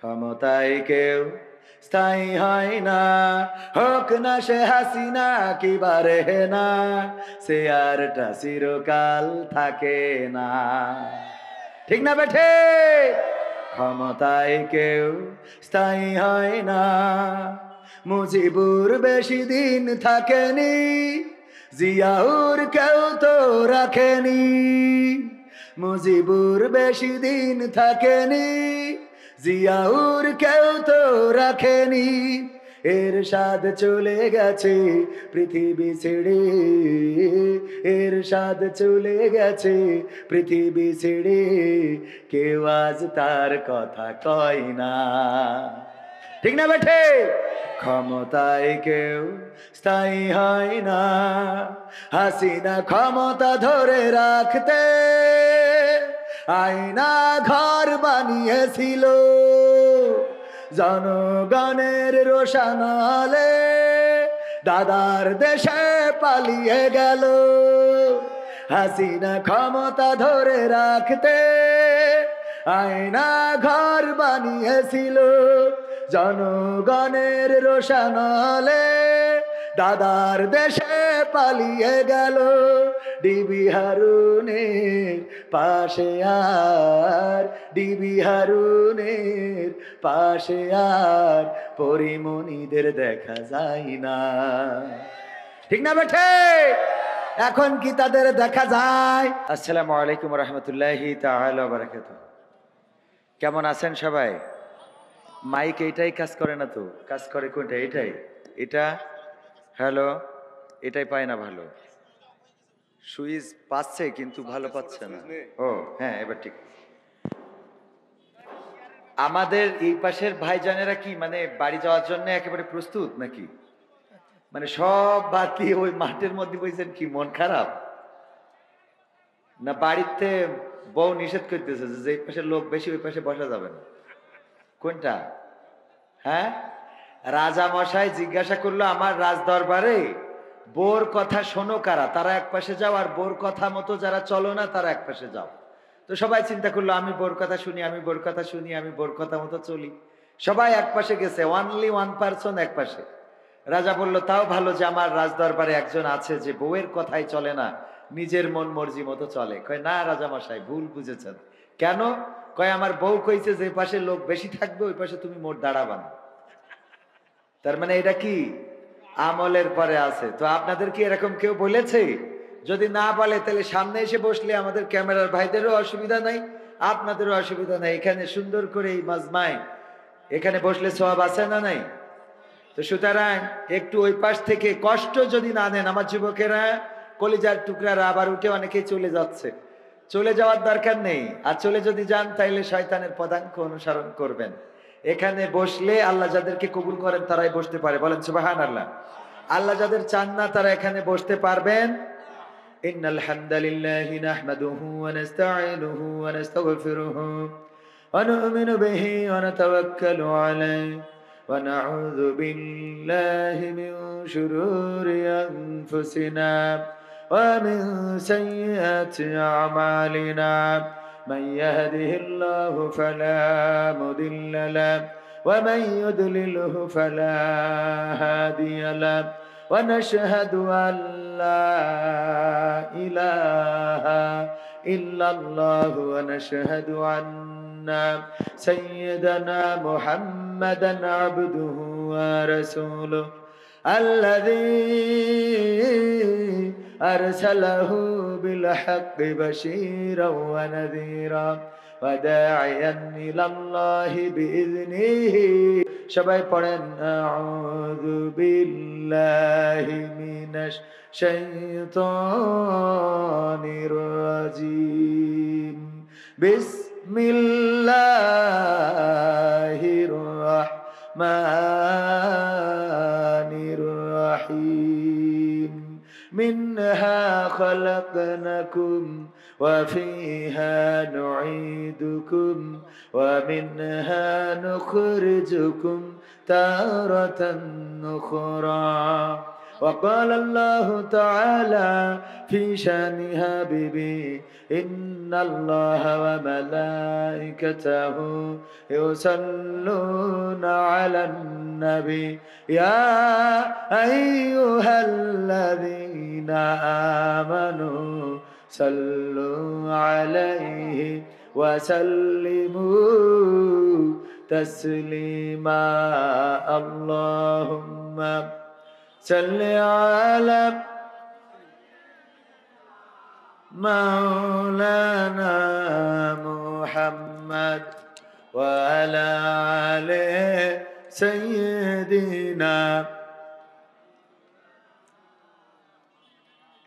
ক্ষমতায় কেউ স্থায়ী হয় না, হোক না সে হাসিনা কিবারে না, সে আরটা চিরকাল থাকে না। ঠিক না বেঠে? ক্ষমতায় কেউ স্থায়ী হয় না। মুজিবুর বেশি দিন থাকেনি, জিয়াউর কেউ তো রাখেনি। মুজিবুর বেশি দিন থাকেনি, জিয়াউর কেউ তো রাখেনি। এরশাদ চলে গেছে পৃথিবী ছেড়ে, এরশাদ চলে গেছে পৃথিবী ছেড়ে, কেউ আজ তার কথা কয় না। ঠিক না বেঠে? ক্ষমতায় কেউ স্থায়ী হয় না। হাসিনা ক্ষমতা ধরে রাখতে আয়না ঘর বানিয়েছিল, জনগণের রোশানালে দাদার দেশে পালিয়ে গেল। হাসিনা ক্ষমতা ধরে রাখতে আয়না ঘর বানিয়েছিল, জনগণের রোশানালে দাদার দেশে পালিয়ে গেল। ডিবি হারুনের পাশে আর, ডিবি হারুনের পাশে আর পরিমণিদের দেখা যায় না। ঠিক না বেঠে? এখন কি তাদের দেখা যায়? আসসালামু আলাইকুম রহমতুল্লাহি তাআলা ওয়া বারাকাতুহু। কেমন আছেন সবাই? মাইক এইটাই কাজ করে না তো? কাজ করে কোনটা? এটাই? এটা? হ্যালো? এটাই পায় না ভালো। সুইচ পাচ্ছে কিন্তু ভালো পাচ্ছে না। ও হ্যাঁ, এবার ঠিক। আমাদের এই পাশের ভাইজানেরা কি মানে বাড়ি যাওয়ার জন্য একেবারে প্রস্তুত নাকি? মানে সব বাদ দিয়ে ওই মাঠের মধ্যে বসেছেন, কি মন খারাপ? না বাড়িতে বউ নিষেধ করতেছে যে এই পাশের লোক বেশি, ওই পাশে বসা যাবে না? কোনটা? হ্যাঁ, রাজা মশাই জিজ্ঞাসা করলো আমার রাজ দরবারে বোর কথা শোনো কারা? তারা এক পাশে যাও, আর বোর কথা মতো যারা চলো না তারা এক পাশে যাও। তো সবাই চিন্তা করলো আমি বোর কথা শুনি, আমি বোর কথা শুনি, আমি বোর কথা মতো চলি। সবাই এক পাশে গেছে, অনলি ওয়ান পারসন এক পাশে। রাজা বলল তাও ভালো যে আমার রাজ দরবারে একজন আছে যে বউয়ের কথাই চলে না, নিজের মন মর্জি মতো চলে। কয় না রাজা মশাই ভুল বুঝেছেন। কেন? কয় আমার বউ কইছে যে পাশে লোক বেশি থাকবে ওই পাশে তুমি মোট দাঁড়াবা না। তার মানে এটা কি আমলের পরে আছে? তো আপনাদের কি এরকম কেউ বলেছে? যদি না বলে তাহলে সামনে এসে বসলে আমাদের ক্যামেরার ভাইদেরও অসুবিধা নাই, আপনাদেরও অসুবিধা নাই। এখানে সুন্দর করে এই মাজমায় এখানে বসলে সওয়াব আছে না নাই? তো সুতরাং একটু ওই পাশ থেকে কষ্ট যদি না নেন, আমার যুবকেরা কলিজার টুকরারা আবার উঠে অনেকেই চলে যাচ্ছে, চলে যাওয়ার দরকার নেই। আর চলে যদি যান তাইলে শয়তানের পদাঙ্ক অনুসরণ করবেন। এখানে বসলে আল্লাহ যাদেরকে কবুল করেন তারাই বসতে পারে, বলেন সুবহানাল্লাহ। আল্লাহ যাদের চান না তারা এখানে বসতে পারবেন। ইন্নাল হামদালিল্লাহি নাহমাদুহু ওয়া নাস্তাঈনুহু ওয়া নাস্তাগফিরুহু ওয়া নু'মিনু বিহি ওয়া নাতাওয়াক্কালু আলাইহি ওয়া নাউযু বিল্লাহি মিন শুরুরি আনফুসিনা ওয়া মিন সাইয়্যাতি আমালিনা। من يهده الله فلا مضل له ومن يضلله فلا هادي له ونشهد أن لا إله إلا الله ونشهد أن سيدنا محمدا عبده ورسوله الذي أرسله بالحق بشيرا ونذيرا وداعيا إلى الله بإذنه সবাই পড়েন আউযু বিল্লাহি মিনাশ শাইতানির রাজিম বিসমিল্লাহির রাহমানির রাহিম منها خلقناكم وفيها نعيدكم ومنها نخرجكم تارة أخرى وقال الله تعالى في شان حبيبي إن الله وملائكته يصلون على النبي يا أيها الذين آمنوا صلوا عليه وسلموا تسليما اللهم صل على مولانا محمد وعلى آل سيدنا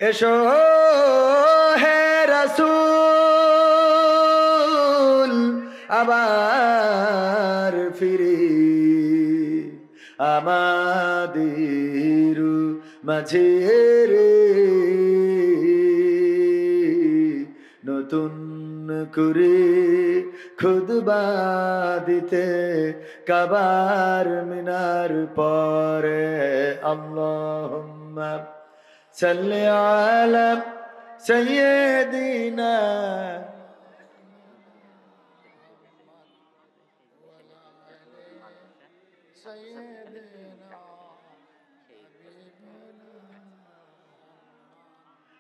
এসো হে রাসূল আবার ফিরে আমাদের মাঝে রে নতুন করে খুতবা দিতে কাবার মিনার পরে আল্লাহুম্মা সাল্লি আলা সাইয়্যিদিনা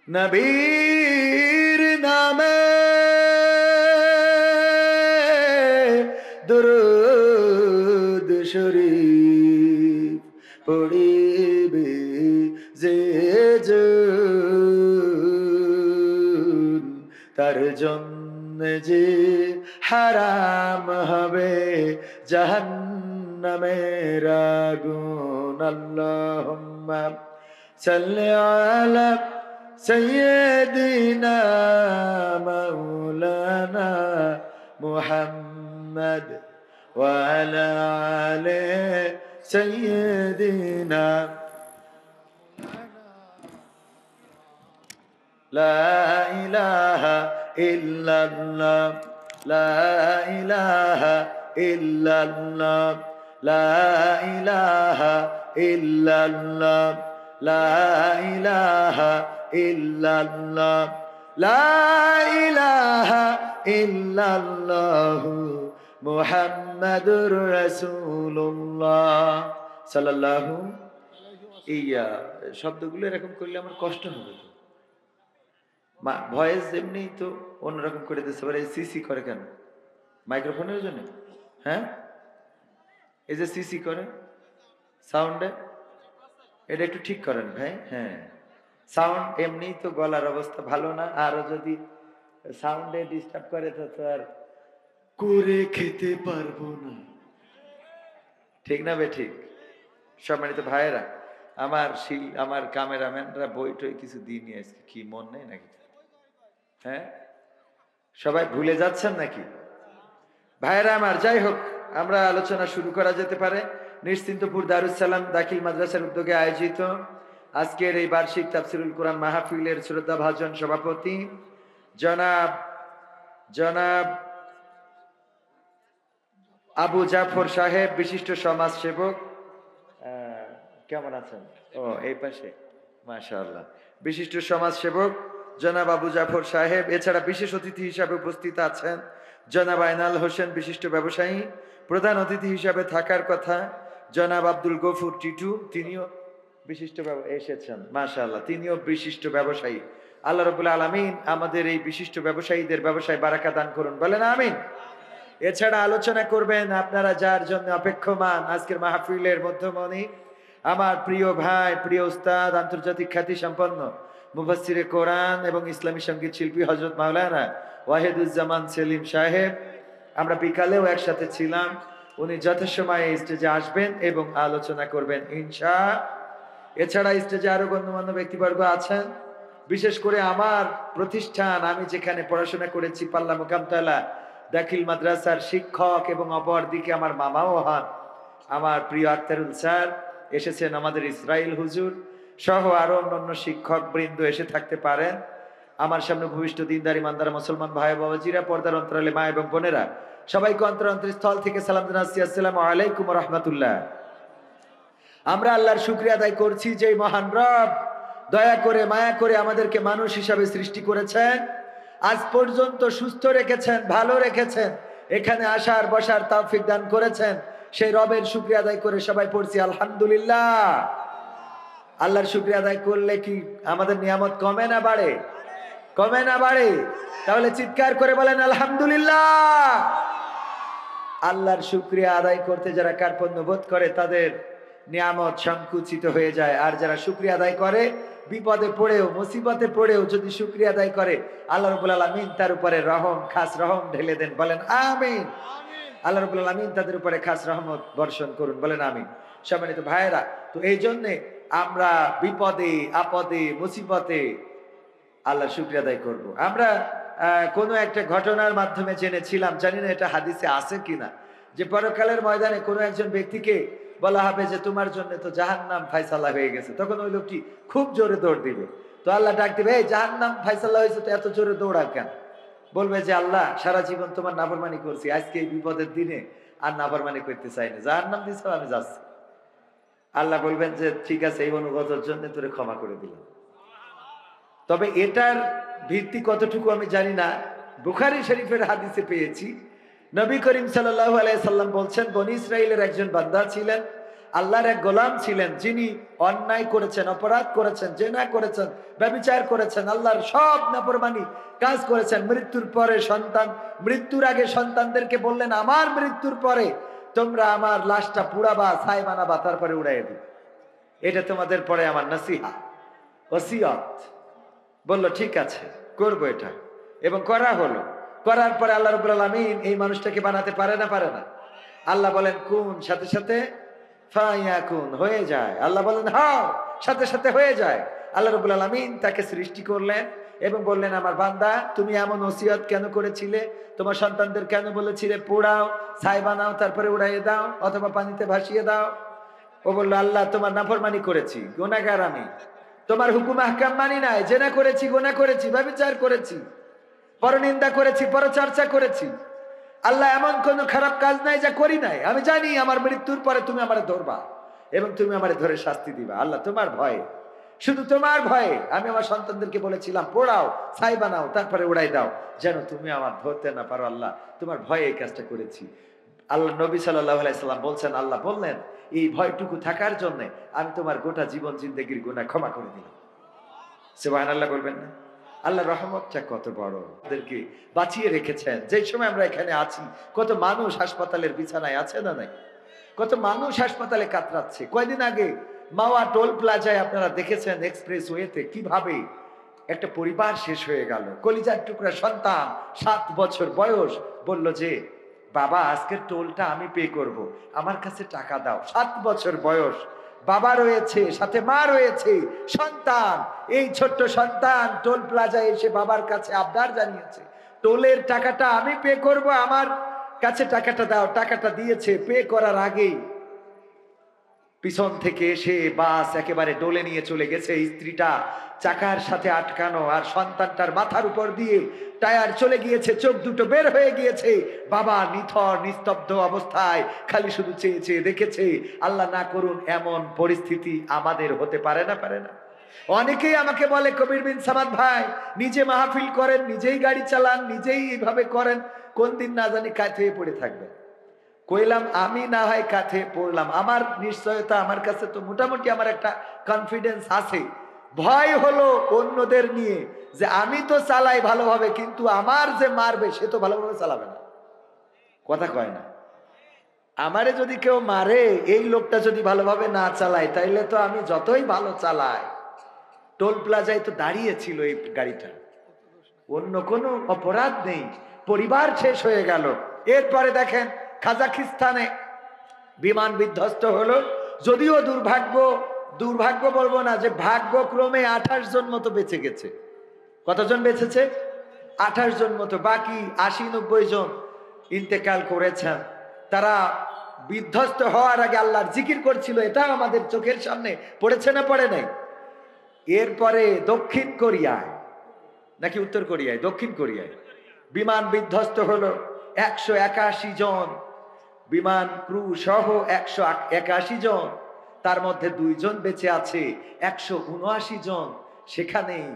নবীর নামে দুরূদ শরীফ পড়িবে যে জন তার জন্য যে হারাম হবে জাহান্নামের আগুন আল্লাহুম্মা সাল্লি আলা سيدنا مولانا محمد وعلى آل سيدنا لا إله إلا الله لا إله إلا الله لا إله إلا الله لا إله ইল্লাল্লাহ লা ইলাহা ইল্লাল্লাহ মুহাম্মাদুর রাসূলুল্লাহ সাল্লাল্লাহু ইয়া শব্দগুলো এরকম করলে আমার কষ্ট হবে তো ভয়েস এমনি তো অন্যরকম করে দিতে পারে সিসি করে কেন মাইক্রোফোনের জন্য হ্যাঁ এই যে সিসি করে সাউন্ডে এটা একটু ঠিক করেন ভাই হ্যাঁ সাউন্ড এমনি তো গলার অবস্থা ভালো না আরো যদি সাউন্ডে ডিস্টার্ব করে তো আর করে খেতে পারবো না ঠিক না বে ঠিক সম্মানিত ভাইয়েরা আমার ক্যামেরাম্যানরা বই টই কিছু দিয়ে নিয়ে আসছে কি মন নেই নাকি হ্যাঁ সবাই ভুলে যাচ্ছেন নাকি ভাইয়েরা আমার যাই হোক আমরা আলোচনা শুরু করা যেতে পারে নিশ্চিন্তপুর দারুস সালাম দাখিল মাদ্রাসার উদ্যোগে আয়োজিত আজকের এই বার্ষিক তাফসিরুল কোরআন মাহফিলের শ্রদ্ধাভাজন সভাপতি জনাব আবু জাফর সাহেব বিশিষ্ট সমাজ সেবক কেমন আছেন ও এই পাশে মাশাআল্লাহ বিশিষ্ট সমাজ সেবক জনাব আবু জাফর সাহেব এছাড়া বিশেষ অতিথি হিসাবে উপস্থিত আছেন জনাব আইনাল হোসেন বিশিষ্ট ব্যবসায়ী প্রধান অতিথি হিসাবে থাকার কথা জনাব আব্দুল গফুর টিটু তিনিও বিশিষ্ট এসেছেন মাশাআল্লাহ তিনিও বিশিষ্ট ব্যবসায়ী আল্লাহ রাব্বুল আলামিন আমাদের এই বিশিষ্ট ব্যবসায়ীদের ব্যবসায় বারাকা দান করুন বলেন আমিন এছাড়া আলোচনা করবেন আপনারা যার জন্য অপেক্ষমান আজকের মাহফিলের মধ্যমণি আমার প্রিয় ভাই প্রিয় উস্তাদ আন্তর্জাতিক খ্যাতি সম্পন্ন মুফাসসিরে কোরআন এবং ইসলামী সঙ্গীত শিল্পী হযরত মাওলানা ওয়াহিদুজ্জামান সেলিম সাহেব আমরা বিকালেও একসাথে ছিলাম উনি যথাসময়ে স্টেজে আসবেন এবং আলোচনা করবেন ইনশাআল্লাহ এছাড়া স্টেজে আরো গণ্যমান্য ব্যক্তিবর্গ আছেন বিশেষ করে আমার প্রতিষ্ঠান আমি যেখানে পড়াশোনা করেছি পাল্লা মুকামতলা দাখিল মাদ্রাসার শিক্ষক এবং অপরদিকে আমার মামাও হন আমার প্রিয় আক্তারুল স্যার এসেছেন আমাদের ইসরাইল হুজুর সহ আরো অন্যান্য শিক্ষক বৃন্দ এসে থাকতে পারেন আমার সামনে ভূমিষ্ঠ দিনদার ইমানদার মুসলমান ভাই বাবাজিরা পর্দার অন্তরালে মা এবং বোনেরা সবাইকে অন্তরস্থল থেকে সালাম জানাচ্ছি আসসালামু আলাইকুম ওয়া রাহমাতুল্লাহ আমরা আল্লাহর শুকরিয়া আদায় করছি যে মহান রব দয়া করে মায়া করে আমাদেরকে মানুষ হিসাবে সৃষ্টি করেছেন, আজ পর্যন্ত সুস্থ রেখেছেন, ভালো রেখেছেন, এখানে আসার বসার তৌফিক দান করেছেন। সেই রবের শুকরিয়া আদায় করে সবাই পড়ছি আলহামদুলিল্লাহ। আল্লাহর শুকরিয়া আদায় করলে কি আমাদের নিয়ামত কমে না বাড়ে? কমে না বাড়ে? তাহলে চিৎকার করে বলেন আলহামদুলিল্লাহ। আল্লাহর শুকরিয়া আদায় করতে যারা কার্পণ্য বোধ করে তাদের নিয়ামত সংকুচিত হয়ে যায়। আর যারা শুকরিয়া আদায় করে, বিপদে পড়েও মুসিবতে পড়েও যদি শুকরিয়া আদায় করে, আল্লাহ রাব্বুল আলামিন তার উপরে রহম, খাস রহম ঢেলে দেন। বলেন আমিন। আল্লাহ রাব্বুল আলামিন তাদের উপরে খাস রহমত বর্ষণ করুন। বলেন আমিন। সম্মানিত ভাইয়েরা, তো এই জন্যে আমরা বিপদে আপদে মুসিবতে আল্লাহর শুকরিয়া আদায় করব। আমরা কোনো একটা ঘটনার মাধ্যমে জেনেছিলাম, জানি না এটা হাদিসে আছে কিনা, যে পরকালের ময়দানে কোনো একজন ব্যক্তিকে বলা হবে যে তোমার জন্য তো জাহান্নাম ফায়সালা হয়ে গেছে। তখন ওই লোকটি খুব জোরে দৌড় দিবে। তো আল্লাহ ডাক দিবে, এই জাহান্নাম ফায়সালা হয়েছে তো এত জোরে দৌড়া কেন? বলবে যে আল্লাহ সারা জীবন তোমার নাফরমানি করছি, আজকে এই বিপদের দিনে আর নাফরমানি করতে চাই না, জাহান্নাম দিয়েছ আমি যাচ্ছি। আল্লাহ বলবেন যে ঠিক আছে, এই অনুগতের জন্য তোরে ক্ষমা করে দিলাম। তবে এটার ভিত্তি কতটুকু আমি জানি না। বুখারী শরীফের হাদিসে পেয়েছি, নবী করিম সাল্লাল্লাহু আলাইহি সাল্লাম বলছেন, বনী ইসরাইলের একজন বান্দা ছিলেন, আল্লাহর এক গোলাম ছিলেন, যিনি অন্যায় করেছেন, অপরাধ করেছেন, জেনা করেছেন, ব্যভিচার করেছেন, আল্লাহর সব নাফরমানি কাজ করেছেন। মৃত্যুর পরে সন্তান, মৃত্যুর আগে সন্তানদেরকে বললেন, আমার মৃত্যুর পরে তোমরা আমার লাশটা পুড়াবা, ছাই বানাবা, তারপরে উড়াইয়ে দিবে। এটা তোমাদের পরে আমার নসিহা, ওসিয়ত। বললো ঠিক আছে, করবো এটা, এবং করা হলো। করার পরে আল্লাহ রাব্বুল আলামিন এই মানুষটাকে বানাতে পারে না? পারে না? আল্লাহ বলেন কুন, সাথে সাথে ফায়াকুন, হয়ে যায়। আল্লাহ বলেন হও, সাথে সাথে হয়ে যায়। আল্লাহ রাব্বুল আলামিন তাকে সৃষ্টি করলেন এবং বললেন, আমার বান্দা তুমি এমন ওসিয়ত কেন করেছিলে? তোমার সন্তানদের কেন বলেছিলে পোড়াও, ছাই বানাও, তারপরে উড়াইয়ে দাও অথবা পানিতে ভাসিয়ে দাও? ও বললো, আল্লাহ তোমার নাফরমানি করেছি, গুনাহগার আমি, তোমার হুকুম আহকাম মানি নাই, জেনা করেছি, গুনাহ করেছি, ব্যভিচার করেছি, পরনিন্দা করেছি, পরচর্চা করেছি। আল্লাহ এমন কোন খারাপ কাজ নাই যা করি নাই। আমি জানি আমার মৃত্যুর পরে তুমি আমারে ধরবা এবং তুমি আমারে ধরে শাস্তি দিবা। আল্লাহ তোমার ভয়ে, শুধু তোমার ভয়ে আমি আমার সন্তানদেরকে বলেছিলাম পোড়াও, ছাই বানাও, তারপরে উড়াই দাও, যেন তুমি আমার ধরতে না পারো। আল্লাহ তোমার ভয়ে এই কাজটা করেছি। আল্লাহ নবী সাল্লাল্লাহু আলাইহি সাল্লাম বলছেন, আল্লাহ বললেন এই ভয়টুকু থাকার জন্য আমি তোমার গোটা জীবন জিন্দেগির গুনাহ ক্ষমা করে দিলাম। সুবহানাল্লাহ বলবেন না? আল্লাহ রহমতটা কত বড়, আমাদেরকে বাঁচিয়ে রেখেছেন। যে সময় আমরা এখানে আছি, কত মানুষ হাসপাতালের বিছানায় আছে না নাই? কত মানুষ হাসপাতালে কাতরাচ্ছে। কয়দিন আগে মাওয়া টোল প্লাজায় আপনারা দেখেছেন এক্সপ্রেস ওয়েতে কিভাবে একটা পরিবার শেষ হয়ে গেল। কলিজার টুকরা সন্তান 7 বছর বয়স বলল যে বাবা আজকের টোলটা আমি পে করব, আমার কাছে টাকা দাও। 7 বছর বয়স, বাবা রয়েছে, সাথে মা রয়েছে, সন্তান। এই ছোট্ট সন্তান টোল প্লাজায় এসে বাবার কাছে আবদার জানিয়েছে, টোলের টাকাটা আমি পে করব, আমার কাছে টাকাটা দাও। টাকাটা দিয়েছে, পে করার আগেই পিছন থেকে এসে বাস একেবারে ডলে নিয়ে চলে গেছে। স্ত্রীটা চাকার সাথে আটকানো, আর সন্তানটার মাথার উপর দিয়ে টায়ার চলে গিয়েছে, চোখ দুটো বের হয়ে গিয়েছে। বাবা নিথর নিস্তব্ধ অবস্থায় খালি শুধু চেয়ে চেয়ে দেখেছে। আল্লাহ না করুন এমন পরিস্থিতি আমাদের হতে পারে না? পারে না? অনেকেই আমাকে বলে, কবির বিন সামাদ ভাই নিজে মাহফিল করেন, নিজেই গাড়ি চালান, নিজেই এইভাবে করেন, কোন দিন না জানি কাঁথে পড়ে থাকবেন। কইলাম আমি না হয় কাঁথে পড়লাম, আমার নিশ্চয়তা, আমার কাছে তো মোটামুটি আমার একটা কনফিডেন্স আছে। ভয় হলো অন্যদের নিয়ে, যে আমি তো চালাই ভালোভাবে, কিন্তু আমার যে মারবে সে তো ভালোভাবে চালাবে না। কথা কয় না? আমারে যদি কেউ মারে, এই লোকটা যদি ভালোভাবে না চালায়, তাইলে তো আমি যতই ভালো চালাই, টোল প্লাজায় তো দাঁড়িয়েছিল এই গাড়িটা, অন্য কোনো অপরাধ নেই, পরিবার শেষ হয়ে গেল। এরপরে দেখেন কাজাখিস্তানে বিমান বিধ্বস্ত হলো। যদিও দুর্ভাগ্য বলবো না, যে ভাগ্যক্রমে 28 জন মতো বেঁচে গেছে। কতজন বেঁচেছে? 28 জন মতো। বাকি 80-90 জন ইন্তেকাল করেছেন। তারা বিধ্বস্ত হওয়ার আগে আল্লাহর জিকির করছিল। এটা আমাদের চোখের সামনে পড়েছে না পড়ে নাই? এরপরে দক্ষিণ কোরিয়ায়, নাকি উত্তর কোরিয়ায়, দক্ষিণ কোরিয়ায় বিমান বিধ্বস্ত হলো। 181 জন, বিমান ক্রু সহ 181 জন তার মধ্যে 2 জন বেঁচে আছে, 179 জন সেখানেই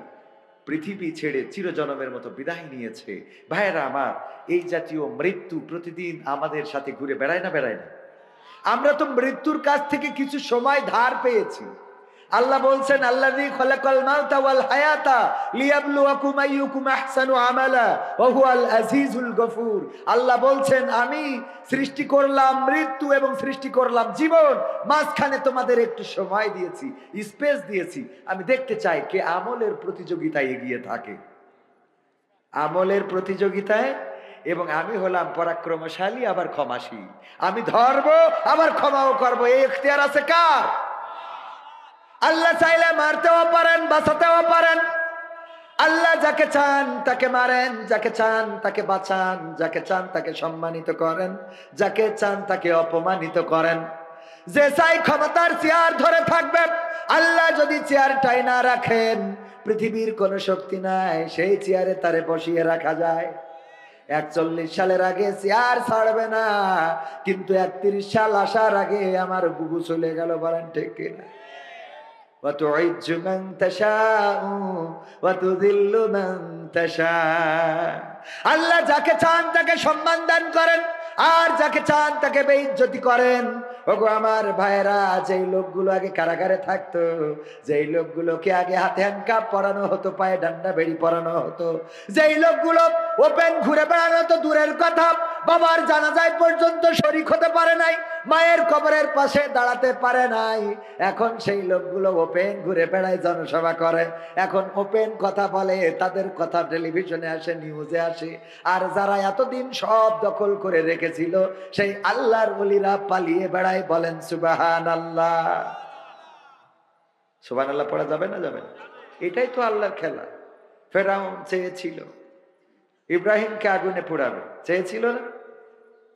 পৃথিবী ছেড়ে চিরজনমের মতো বিদায় নিয়েছে। ভাইয়েরা আমার, এই জাতীয় মৃত্যু প্রতিদিন আমাদের সাথে ঘুরে বেড়ায় না বেড়ায় না? আমরা তো মৃত্যুর কাছ থেকে কিছু সময় ধার পেয়েছি। আল্লাহ বলছেন, আল্লাযী খালাকাল মাউতা ওয়াল হায়াতা লিয়াবলুয়াকুম আইয়ুকুম আহসানু আমালা ওয়া হুয়াল আজিজুল গফুর। আল্লাহ বলছেন, আমি সৃষ্টি করলাম মৃত্যু এবং সৃষ্টি করলাম জীবন, মাঝখানে তোমাদের একটু সময় দিয়েছি, স্পেস দিয়েছি। আমি দেখতে চাই কে আমলের প্রতিযোগিতায় এগিয়ে থাকে, আমলের প্রতিযোগিতায়। এবং আমি হলাম পরাক্রমশালী আবার ক্ষমাশীল, আমি ধরবো আবার ক্ষমাও করবো, এই ইখতিয়ার আছে কার? আল্লাহ চাইলে মারতেও পারেন, বাঁচাতেও পারেন। আল্লাহ যাকে চান তাকে মারেন, যাকে চান তাকে বাঁচান, যাকে চান তাকে সম্মানিত করেন, যাকে চান তাকে অপমানিত করেন। যে চাই ক্ষমতার চেয়ার ধরে থাকবে, আল্লাহ যদি চেয়ারটাই না রাখেন, পৃথিবীর কোনো শক্তি নাই সেই চেয়ারে তারে বসিয়ে রাখা যায়। 41 সালের আগে চেয়ার ছাড়বে না, কিন্তু 31 সাল আসার আগে আমার বুবু চলে গেল, বলেন ঠিক কিনা? وتعز من تشاء وتذل من تشاء। আল্লাহ যাকে চান তাকে সম্মান দান করেন, আর যাকে চান তাকে বেইজ্জতি করেন। ওগো আমার ভাইরা, যেই লোকগুলো আগে কারাগারে থাকতো, যেই লোকগুলোকে আগে হাতে হ্যান্ডকাপ পরানো হতো, পায়ে ডান্ডা বেড়ি পরানো হতো, যেই লোকগুলো ওপেন ঘুরে বেড়ানো তো দূরের কথা, বাবার জানাজায় পর্যন্ত শরীক হতে পারে নাই, মায়ের কবরের পাশে দাঁড়াতে পারে নাই, এখন সেই লোকগুলো ওপেন ঘুরে বেড়ায়, জনসভা করে, এখন ওপেন কথা বলে, তাদের কথা টেলিভিশনে আসে, নিউজে আসে। আর যারা এতদিন সব দখল করে রেখেছিল, সেই আল্লাহর ওলিরা পালিয়ে বেড়ায়। বলেন সুবহানাল্লাহ। সুবহানাল্লাহ পড়া যাবে না? যাবে না? এটাই তো আল্লাহর খেলা। ফেরাউন চেয়েছিল ইব্রাহিমকে আগুনে পোড়াবে, চেয়েছিল না?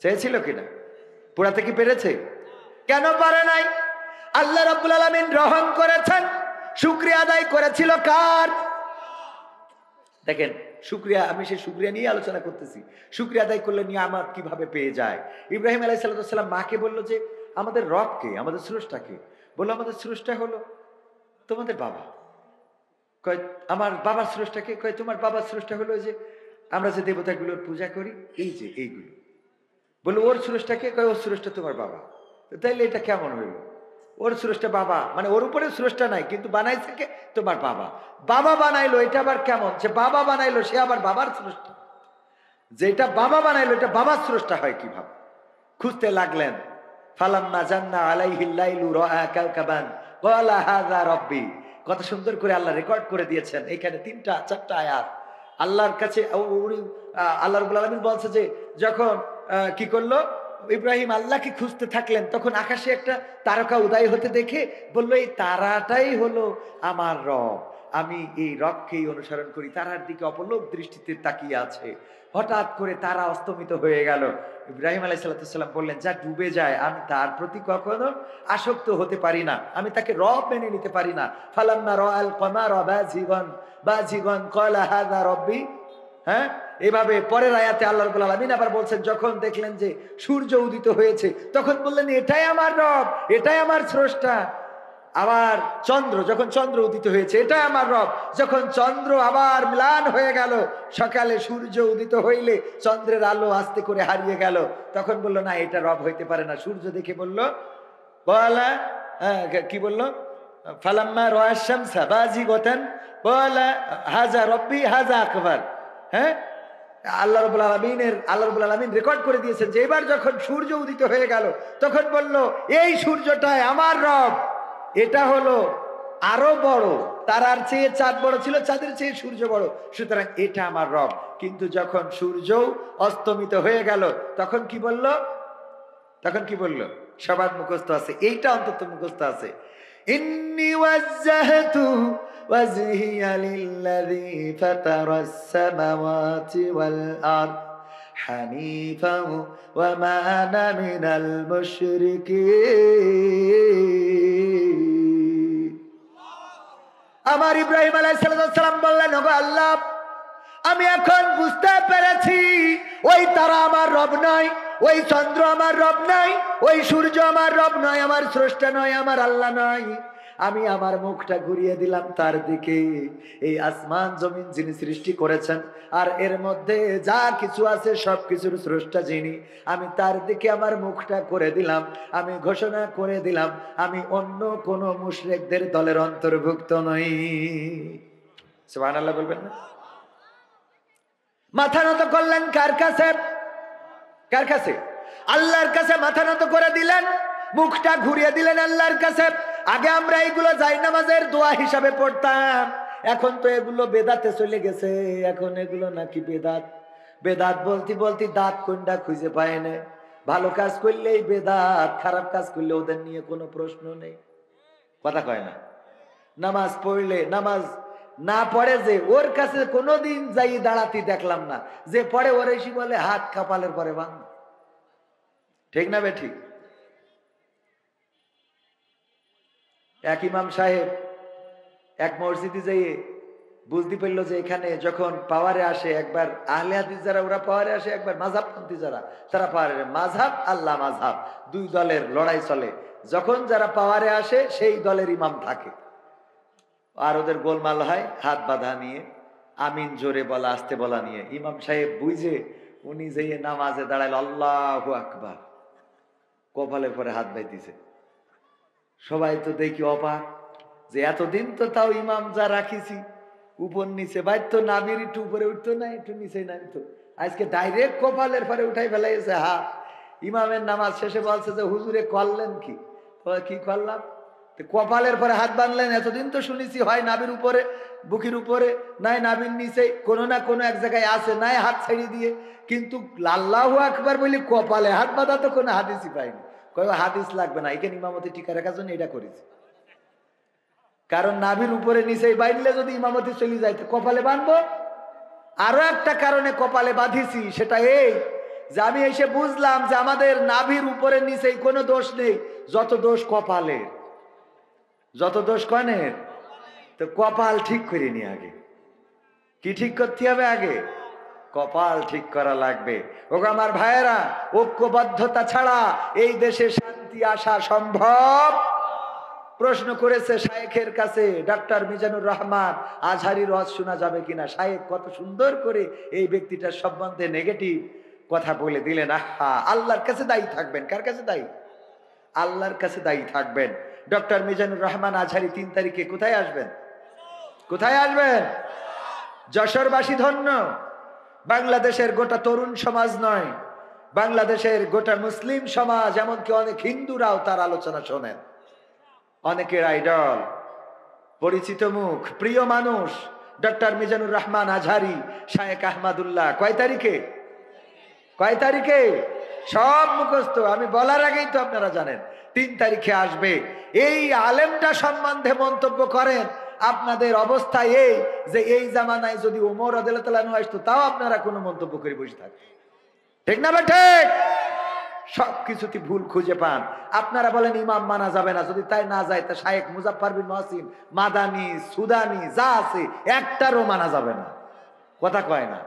চেয়েছিল কিনা? পোড়াতে কি পেরেছে? কেন পারে নাই? আল্লাহ রাব্বুল আলামিন রহম করেছেন। শুকরিয়া আদায় করেছিল কার? দেখেন, শুকরিয়া, আমি সেই শুকরিয়া নিয়ে আলোচনা করতেছি। শুকরিয়া আদায় করলে নিয়ামত কিভাবে পেয়ে যায়। ইব্রাহিম আলাইহিস সালাম মাকে বলল যে, আমাদের রব কে, আমাদের স্রষ্টা কে? বললো, আমাদের স্রষ্টা হলো তোমাদের বাবা। কয়, আমার বাবার স্রষ্টা কে? কয়, তোমার বাবার স্রষ্টা হলো যে আমরা যে দেবতাগুলোর পূজা করি, এই যে এইগুলো। বললো, ওর স্রষ্টা কে? কয়, ওর স্রষ্টা তোমার বাবা। তাইলে এটা কেমন হইলো? ওর স্রষ্টা বাবা, মানে ওর উপরে স্রষ্টা নাই, কিন্তু বানাইছে কে? তোমার বাবা। বাবা বানাইলো, এটা আবার কেমন? যে বাবা বানাইলো সে আবার বাবার স্রষ্টা, যেটা বাবা বানাইলো এটা বাবার স্রষ্টা হয় কিভাবে? খুঁজতে লাগলেন। ফালাম্মা জান্না আলাইহিল লাইলু রাআ কাওকাবান ক্বালা হাযা রাব্বি। কত সুন্দর করে আল্লাহ রেকর্ড করে দিয়েছেন। এখানে 3-4টা আয়াত আল্লাহর কাছে। আল্লাহ রাব্বুল আলামিন বলছে যে, যখন কি করলো ইব্রাহিম আল্লাহকে খুঁজতে থাকলেন, তখন আকাশে একটা তারকা উদয় হতে দেখে বলল, এই তারাটাই হলো আমার রব, আমি এই রবকেই অনুসরণ করি। তারার দিকে অপলক দৃষ্টিতে তাকিয়ে আছে। হঠাৎ করে তারা অস্তমিত হয়ে গেল। ইব্রাহিম আলাইহিস সালাম বললেন, যা ডুবে যায় আমি তার প্রতি কখনো আসক্ত হতে পারি না, আমি তাকে রব মেনে নিতে পারি না। ফালাম্মা রাআল কমারা বাজিগান ক্বালা হাযা রাব্বি। হ্যাঁ, এভাবে পরের আয়াতে আল্লাহ রাব্বুল আলামিন আবার বলছেন, যখন দেখলেন যে সূর্য উদিত হয়েছে, তখন বললেন, এটাই আমার রব, এটাই আমার স্রষ্টা। আবার চন্দ্র, যখন চন্দ্র উদিত হয়েছে, এটাই আমার রব। যখন চন্দ্র আবার ম্লান হয়ে গেল, সকালে সূর্য উদিত হইলে চন্দ্রের আলো আস্তে করে হারিয়ে গেল, তখন বললো, না, এটা রব হইতে পারে না। সূর্য দেখে বলল, বলা কি বললো, ফালাম্মা রাআশ শামসা বাজিগাতান ক্বালা হাযা রাব্বি হাযা আকবার। হ্যাঁ, আল্লাহ রাব্বুল আলামিন রেকর্ড করে দিয়েছেন যে এবার যখন সূর্য উদিত হয়ে গেল, তখন বলল, এই সূর্যটাই আমার রব, এটা হলো আরো বড়, তারার চেয়ে চাঁদ বড় ছিল, চাঁদের চেয়ে সূর্য বড়, সুতরাং এটা আমার রব। কিন্তু যখন সূর্য অস্তমিত হয়ে গেল, তখন কি বলল? তখন কি বলল? সবার মুখস্থ আছে, এইটা অন্তত মুখস্থ আছে, ইন্নী ওয়াজ্জাহতু ওয়াজহিয়া লিল্লাযী ফাতারাস সামাওয়াতি ওয়াল আরদ হানিফান ওয়া মা আনা মিনাল মুশরিকিন। আমার ইব্রাহিম আলাইহিস সালাম বললেন, ওগো আল্লাহ, আমি এখন বুঝতে পেরেছি ওই তারা আমার রব নয়, ওই চন্দ্র আমার রব নাই, ওই সূর্য আমার রব নয়, আমার স্রষ্টা নয়, আমার আল্লাহ নয়। আমি আমার মুখটা ঘুরিয়ে দিলাম তার দিকে। এই আসমান জমিন যিনি সৃষ্টি করেছেন আর এর মধ্যে যা কিছু আছে সব কিছুর স্রষ্টা যিনি, আমি তার দিকে আমার মুখটা করে দিলাম। আমি ঘোষণা করে দিলাম আমি অন্য কোন মুশরিকদের দলের অন্তর্ভুক্ত নই। সুবহানাল্লাহ বলবেন না? মাথা নত করলেন কার কাছে? কার কাছে? আল্লাহর কাছে মাথা নত করে দিলেন, মুখটা ঘুরিয়ে দিলেন আল্লাহর কাছে। আগে আমরা এগুলো জায়নামাজের দোয়া হিসাবে পড়তাম, এখন তো এগুলো বেদাতে চলে গেছে। এখন এগুলো নাকি বেদাত। বেদাত বলতে বলতে দাঁত কোনটা খুঁজে পায় না। ভালো কাজ করলেই বেদাত, খারাপ কাজ করলে ওদের নিয়ে কোনো প্রশ্ন নেই। কথা কয় না? নামাজ পড়লে, নামাজ না পড়ে যে ওর কাছে কোনোদিন যাই দাঁড়াতে দেখলাম না। যে পড়ে ওর এসে বলে হাত কপালের পরে বাঁধ। ঠিক না বেঠিক? এক ইমাম সাহেব এক মসজিদে যেয়ে বুঝতে পারলো যে এখানে যখন পাওয়ারে আসে, একবার আহলে হাদিস যারা ওরা পাওয়ারে আসে, একবার মাযহাবপন্থী যারা তারা পাওয়ারে। মাযহাব আল্লাহ মাযহাব দুই দলের লড়াই চলে। যখন যারা পাওয়ারে আসে সেই দলের ইমাম থাকে, আর ওদের গোলমাল হয় হাত বাঁধা নিয়ে, আমিন জোরে বলা আস্তে বলা নিয়ে। ইমাম সাহেব বুঝে উনি যেয়ে নামাজে দাঁড়াইল, আল্লাহু আকবার, কপালের পরে হাত বাইতেছে। সবাই তো দেখি অবাক যে এতদিন তো তাও ইমাম যা রাখিছি উপর নিচে বাইর তো নাবির একটু উপরে উঠতো না, একটু নিচে নামতো, আজকে ডাইরেক্ট কপালের পরে উঠাই ফেলাইছে হাত। ইমামের নামাজ শেষে বলছে যে হুজুরে করলেন কি? কি করলাম? কপালের পরে হাত বাঁধলেন। এতদিন তো শুনেছি হয় নাবির উপরে, বুকের উপরে, নাই নাবির নিচে, কোনো না কোনো এক জায়গায় আছে, নাই হাত ছেড়ে দিয়ে। কিন্তু আল্লাহু আকবার বলি কপালে হাত বাঁধা তো কোনো হাদিসই পাইনি। কয় হাদিস লাগবে না, এখানে ইমামতি টিকা রাখার জন্য এটা করেছি। কারণ নাভির উপরে নিচে বাইরলে যদি ইমামতি চলে যায় তো কপালে বাঁধবো। আরো একটা কারণে কপালে বাঁধিছি, সেটা এই যে আমি এসে বুঝলাম যে আমাদের নাভির উপরে নিচে কোনো দোষ নেই, যত দোষ কপালের। যত দোষ কনের? তো কপাল ঠিক করে নি আগে। কি ঠিক করতে হবে? আগে কপাল ঠিক করা লাগবে। ওগো আমার ভাইয়েরা, ঐক্যবদ্ধতা ছাড়া এই দেশে শান্তি আসা সম্ভব? প্রশ্ন করেছে শায়েখের কাছে ডক্টর মিজানুর রহমান, আজহারির ওয়াজ শোনা যাবে কিনা। শায়েখ কত সুন্দর করে এই ব্যক্তিটার সম্বন্ধে নেগেটিভ কথা বলে দিলেন। আহা, আল্লাহর কাছে দায়ী থাকবেন। কার কাছে দায়ী? আল্লাহর কাছে দায়ী থাকবেন। ডক্টর মিজানুর রহমান আজহারি 3 তারিখে কোথায় আসবেন? কোথায় আসবেন? যশোরবাসী ধন্য। বাংলাদেশের গোটা তরুণ সমাজ নয়, বাংলাদেশের গোটা মুসলিম সমাজ, এমনকি অনেক হিন্দুরাও তার আলোচনা শোনেন। অনেকের আইডল, পরিচিত মুখ, প্রিয় মানুষ ডক্টর মিজানুর রহমান আজহারি, শায়েখ আহমদুল্লাহ। কয় তারিখে? কয় তারিখে? সব মুখস্থ, আমি বলার আগেই তো আপনারা জানেন। 3 তারিখে আসবে। এই আলেমটা সম্বন্ধে মন্তব্য করেন, আপনাদের অবস্থা এই যে এই জামানায় যদি ওমর রাদিয়াল্লাহু তাআলা আসতো তাও আপনারা কোনো মন্তব্য করে বসে থাকতেন। ঠিক না ঠিক? সবকিছুতে ভুল খুঁজে পান। আপনারা বলেন ইমাম মানা যাবে না, যদি তাই না যায় তা শায়েখ মুজাফফর বিন মহসিন মাদানি সুদানি যা আছে একটারও মানা যাবে না। কথা কয় না?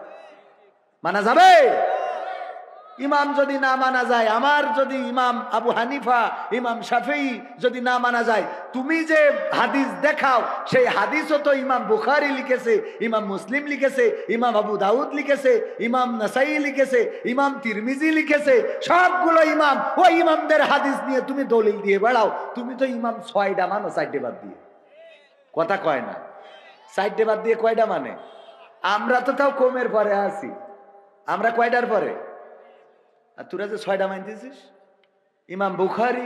মানা যাবে? ইমাম যদি না মানা যায়, আমার যদি ইমাম আবু হানিফা, ইমাম শাফিঈ যদি না মানা যায়, তুমি যে হাদিস দেখাও সেই হাদিসও তো ইমাম বুখারী লিখেছে, ইমাম মুসলিম লিখেছে, ইমাম আবু দাউদ লিখেছে, ইমাম নাসাই লিখেছে, ইমাম তিরমিজি লিখেছে। সবগুলো ইমাম, ওই ইমামদের হাদিস নিয়ে তুমি দলিল দিয়ে বেড়াও। তুমি তো ইমাম 6টা মানো 4টে বাদ দিয়ে। কথা কয় না? 4টে বাদ দিয়ে কয়টা মানে? আমরা তো তাও কমের পরে আছি। আমরা কয়টার পরে? আর তোরা যে 6টা মানতেছিস। ইমাম বুখারী,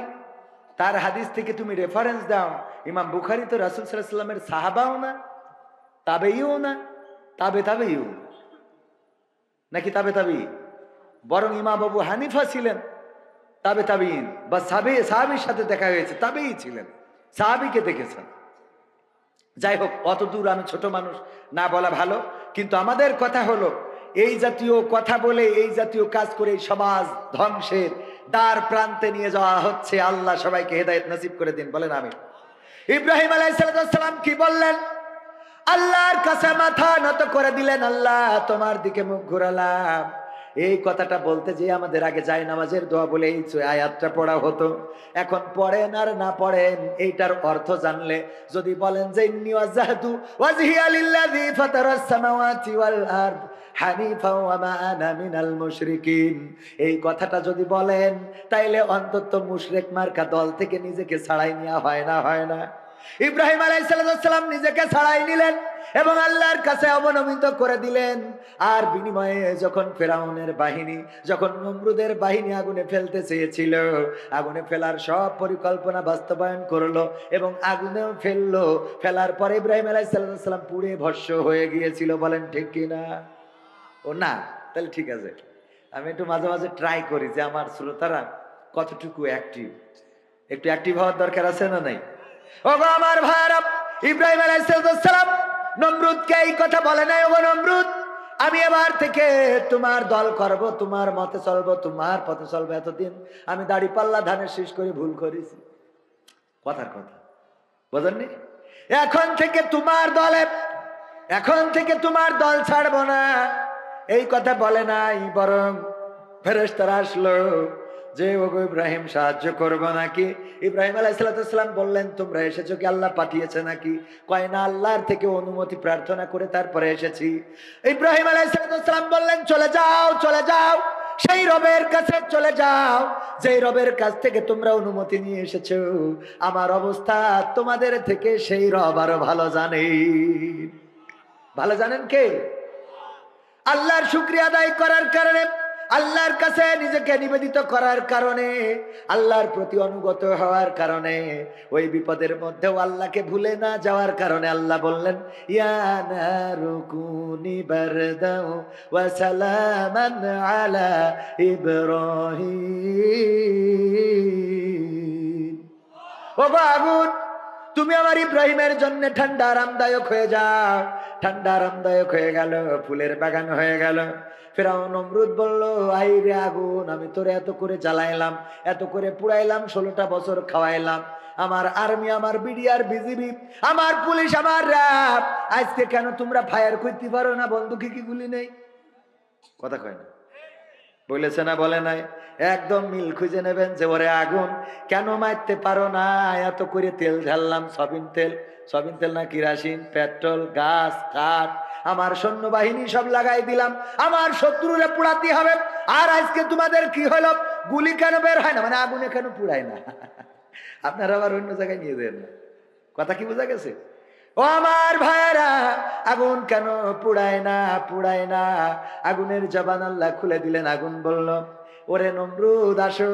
তার হাদিস থেকে তুমি রেফারেন্স দাও। ইমাম বুখারী তো রাসূল সাল্লাল্লাহু আলাইহি ওয়াসাল্লামের সাহাবাও না, তাবেঈও না, তাবেঈও নাকি তাবেঈ? বরং ইমাম আবু হানিফা ছিলেন তাবেঈন বা সাহাবীর সাথে দেখা হয়েছে, তাবেঈ ছিলেন, সাহাবীকে দেখেছেন। যাই হোক, অত দূর আমি ছোট মানুষ, না বলা ভালো। কিন্তু আমাদের কথা হলো, এই জাতীয় কথা বলে, এই জাতীয় কাজ করে সমাজ ধ্বংসের দ্বার প্রান্তে নিয়ে যাওয়া হচ্ছে। আল্লাহ সবাইকে হেদায়েত নসিব করে দিন, বলেন আমিন। ইব্রাহিম আলাইহিস সালাম কি বললেন? আল্লাহর কাছে মাথা নত করে দিলেন, আল্লাহ তোমার দিকে মুখ ঘোরালাম, এই কথাটা বলতে যে আমাদের আগে যায় নামাজের দোয়া বলে এই আয়াতটা পড়া হতো। এখন পড়েন আর না পড়েন, এইটার অর্থ জানলে যদি বলেন যে ইন্নী ওয়াজজাহতু ওয়াজহিয়া লিল্লাযী ফাতারাস সামাওয়াতি ওয়াল আরদ হানিফা ওয়া মা আনা মিনাল মুশরিকিন, এই কথাটা যদি বলেন তাইলে অন্তত মুশরিক মার্কা দল থেকে নিজেকে ছাড়াই নেওয়া হয় না। ইব্রাহিম আলাইহিস সালাম নিজেকে ছাড়াই নিলেন এবং আল্লাহর কাছে অবনমিত করে দিলেন। আর বিনিময়ে যখন ফেরাউনের বাহিনী, যখন নমরুদের বাহিনী আগুনে ফেলতে চেয়েছিল, আগুনে ফেলার সব পরিকল্পনা বাস্তবায়ন করলো এবং আগুনেও ফেললো। ফেলার পরে ইব্রাহিম আলাইহিস সালাম পুড়ে ভস্ম হয়ে গিয়েছিল। বলেন ঠিক কিনা? ও না, তাহলে ঠিক আছে। আমি একটু মাঝে মাঝে ট্রাই করি যে আমার শ্রোতারা কতটুকু অ্যাক্টিভ, একটু অ্যাক্টিভ হওয়ার দরকার আছে না নাই? ওগো আমার ভাইরা, ইব্রাহিম আলাইহিস সালাম নমরুদকে এই কথা বলে নাই, ওগো নমরুদ আমি এবার থেকে তোমার দল করব, তোমার মতে চলবো, তোমার পথে চলবো। এতদিন আমি দাড়ি পাল্লা ধানের শীষ করে ভুল করেছি। কথার কথা বোঝেননি? এখন থেকে তোমার দলে, এখন থেকে তোমার দল ছাড়বো না, এই কথা বলে নাই। বরং ফেরেশতারা আসলো যে ওগো ইব্রাহিম সাহায্য করবো নাকি? ইব্রাহিম আলাইহিস সালাম বললেন তোমরা এসেছো কি আল্লাহ পাঠিয়েছে নাকি? কয় না, আল্লাহর থেকে অনুমতি প্রার্থনা করে তারপরে এসেছি। ইব্রাহিম আলাইহিস সালাম বললেন চলে যাও, চলে যাও, সেই রবের কাছে চলে যাও যেই রবের কাছ থেকে তোমরা অনুমতি নিয়ে এসেছো। আমার অবস্থা তোমাদের থেকে সেই রব আরো ভালো জানেন। ভালো জানেন কে? আল্লাহর শুকরিয়া আদায় করার কারণে, আল্লাহর কাছে নিজেকে নিবেদিত করার কারণে, আল্লাহর প্রতি অনুগত হওয়ার কারণে, ওই বিপদের মধ্যেও আল্লাহকে ভুলে না যাওয়ার কারণে আল্লাহ বললেন ইয়া নারু কুনি বারদাও ওয়া সালামান আলা ইব্রাহিম। ওগো আগুন, তুমি আমার ইব্রাহিমের জন্য ঠান্ডা আরামদায়ক হয়ে যাও। ঠান্ডা আরামদায়ক হয়ে গেল, ফুলের বাগান হয়ে গেল। ফেরাউন নমরুদ বলল আই রে আগুন, আমি তোরে এত করে জ্বালাইলাম, এত করে পুড়াইলাম, 16টা বছর খাওয়াইলাম, আমার আর্মি, আমার বিডিআর, বিজিবি, আমার পুলিশ, আমার র্যাব, আজকে কেন তোমরা ফায়ার করতে পারো না? বন্দুকে কি গুলি নেই? কথা কয় না? বলেছে না বলে নাই? একদম মিল খুঁজে নেবেন যে ওরে আগুন কেন মারতে পারো না? এত করে তেল ঢাললাম, সবিন তেল, সবিন তেল না কিরাসিন, পেট্রোল, গাছ, কাঠ, আমার সৈন্যবাহিনী সব লাগাই দিলাম, আমার শত্রুরে পোড়াতে হবে। আর আজকে তোমাদের কি হলো? গুলি কেন বের হয় না? মানে আগুনে কেন পুড়ায় না? আপনারা আবার অন্য জায়গায় নিয়ে যান না। কথা কি বোঝা গেছে? ও আমার ভাইরা, আগুন কেন পুড়ায় না? পুড়ায় না। আগুনের জবান আল্লাহ খুলে দিলেন। আগুন বলল ওরে নমরুদ আসো।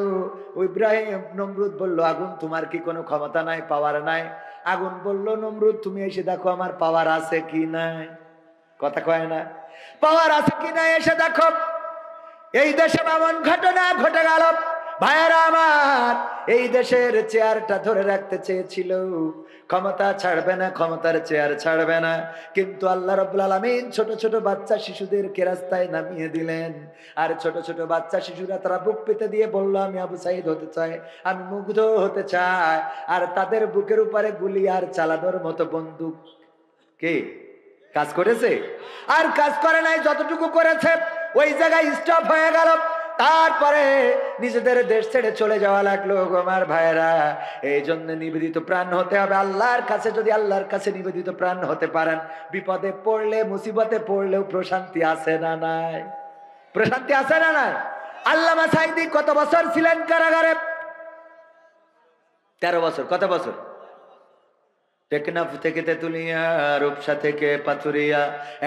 ইব্রাহিম, নমরুদ বলল আগুন তোমার কি কোনো ক্ষমতা নাই, পাওয়ার নাই? আগুন বলল নমরুদ তুমি এসে দেখো আমার পাওয়ার আছে কি নাই। কথা কয় না? পাওয়ার আছে কি নাই এসে দেখো। এই দেশে এমন ঘটনা ঘটে গেল ভাইয়েরা আমার, এই দেশের চেয়ারটা ধরে রাখতে চেয়েছিল, ক্ষমতা ছাড়বে না, ক্ষমতার চেয়ার ছাড়বে না, কিন্তু আল্লাহ রাব্বুল আলামিন ছোট ছোট বাচ্চা শিশুদেরকে রাস্তায় নামিয়ে দিলেন। আর ছোট ছোট বাচ্চা শিশুরা তারা বুক পেতে দিয়ে বলল আমি আবু সাইদ হতে চাই, আমি মুগ্ধ হতে চাই। আর তাদের বুকের উপরে গুলি আর চালানোর মতো বন্দুক কে কাজ করেছে? আর কাজ করে নাই। যতটুকু করেছে ওই জায়গায় স্টপ হয়ে গেল। তারপরে নিজেদের দেশ ছেড়ে চলে যাওয়া লাগলো। আমার ভাইয়েরা, এই জন্য নিবেদিত প্রাণ হতে হবে আল্লাহর কাছে। যদি আল্লাহর কাছে নিবেদিত প্রাণ হতে পারেন, বিপদে পড়লে, মুসিবতে পড়লেও প্রশান্তি আছে না নাই? প্রশান্তি আছে না নাই? আল্লামা সাঈদী কত বছর ছিলেন কারাগারে? 13 বছর। কত বছর? টেকনাফ থেকে তেতুলিয়া, রূপসা থেকে পাথুরিয়া,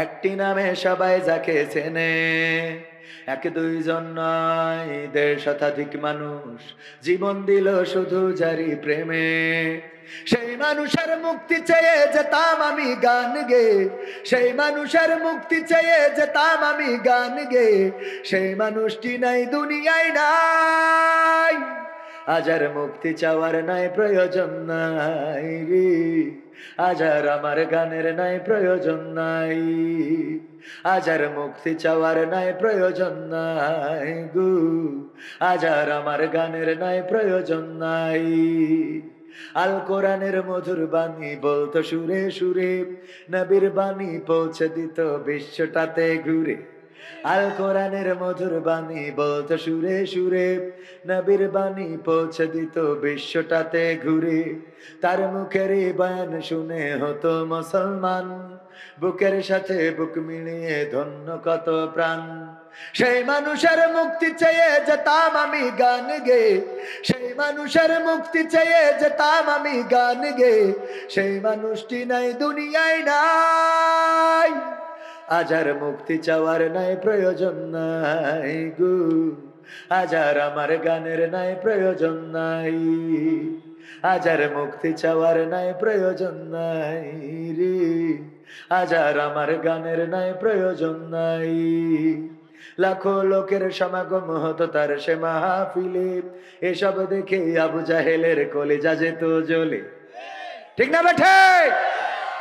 একটি নামে সবাই যাকে চেনে। এক দুইজন নয়, 1.5 শতাধিক মানুষ জীবন দিল শুধু জারি প্রেমে। সেই মানুষের মুক্তি চেয়ে যেতাম আমি গান গে, সেই মানুষের মুক্তি চেয়ে যেতাম আমি গান গে, সেই মানুষটি নাই দুনিয়ায় নাই। আজ আর মুক্তি চাওয়ার নাই প্রয়োজন নাই রে, আজ আর আমার গানের নাই প্রয়োজন নাই, আজ আর মুক্তি চাওয়ার নাই প্রয়োজন নাই গো, আজ আর আমার গানের নাই প্রয়োজন নাই। আল কোরআনের মধুর বাণী বলতো সুরে সুরে, নবীর বাণী পৌঁছে দিত বিশ্বটাতে ঘুরে। আল কোরআনের মধুর বাণী বলতো সুরে সুরে, নবীর বাণী পৌঁছে দিত বিশ্বটাতে ঘুরে। তার মুখের এই বয়ান শুনে হতো মুসলমান, বুকের সাথে বুক মিলিয়ে ধন্য কত প্রাণ। সেই মানুষের মুক্তি চেয়ে যেতাম আমি গান গে, সেই মানুষের মুক্তি চেয়ে যেতাম আমি গান গে, সেই মানুষটি নাই দুনিয়ায় নাই। আজ আর মুক্তি চাওয়ার নাই প্রয়োজন নাই গো, আজ আর আমার গানের নাই প্রয়োজন নাই, আজ আর মুক্তি চাওয়ার নাই প্রয়োজন নাই রে, আজ আর আমার গানের নাই প্রয়োজন নাই। লাখো লোকের সমাগম হতো তার সে মাহফিলে, এসব দেখে আবু জাহেলের কলিজা যেত জ্বলে। ঠিক না বেঠে?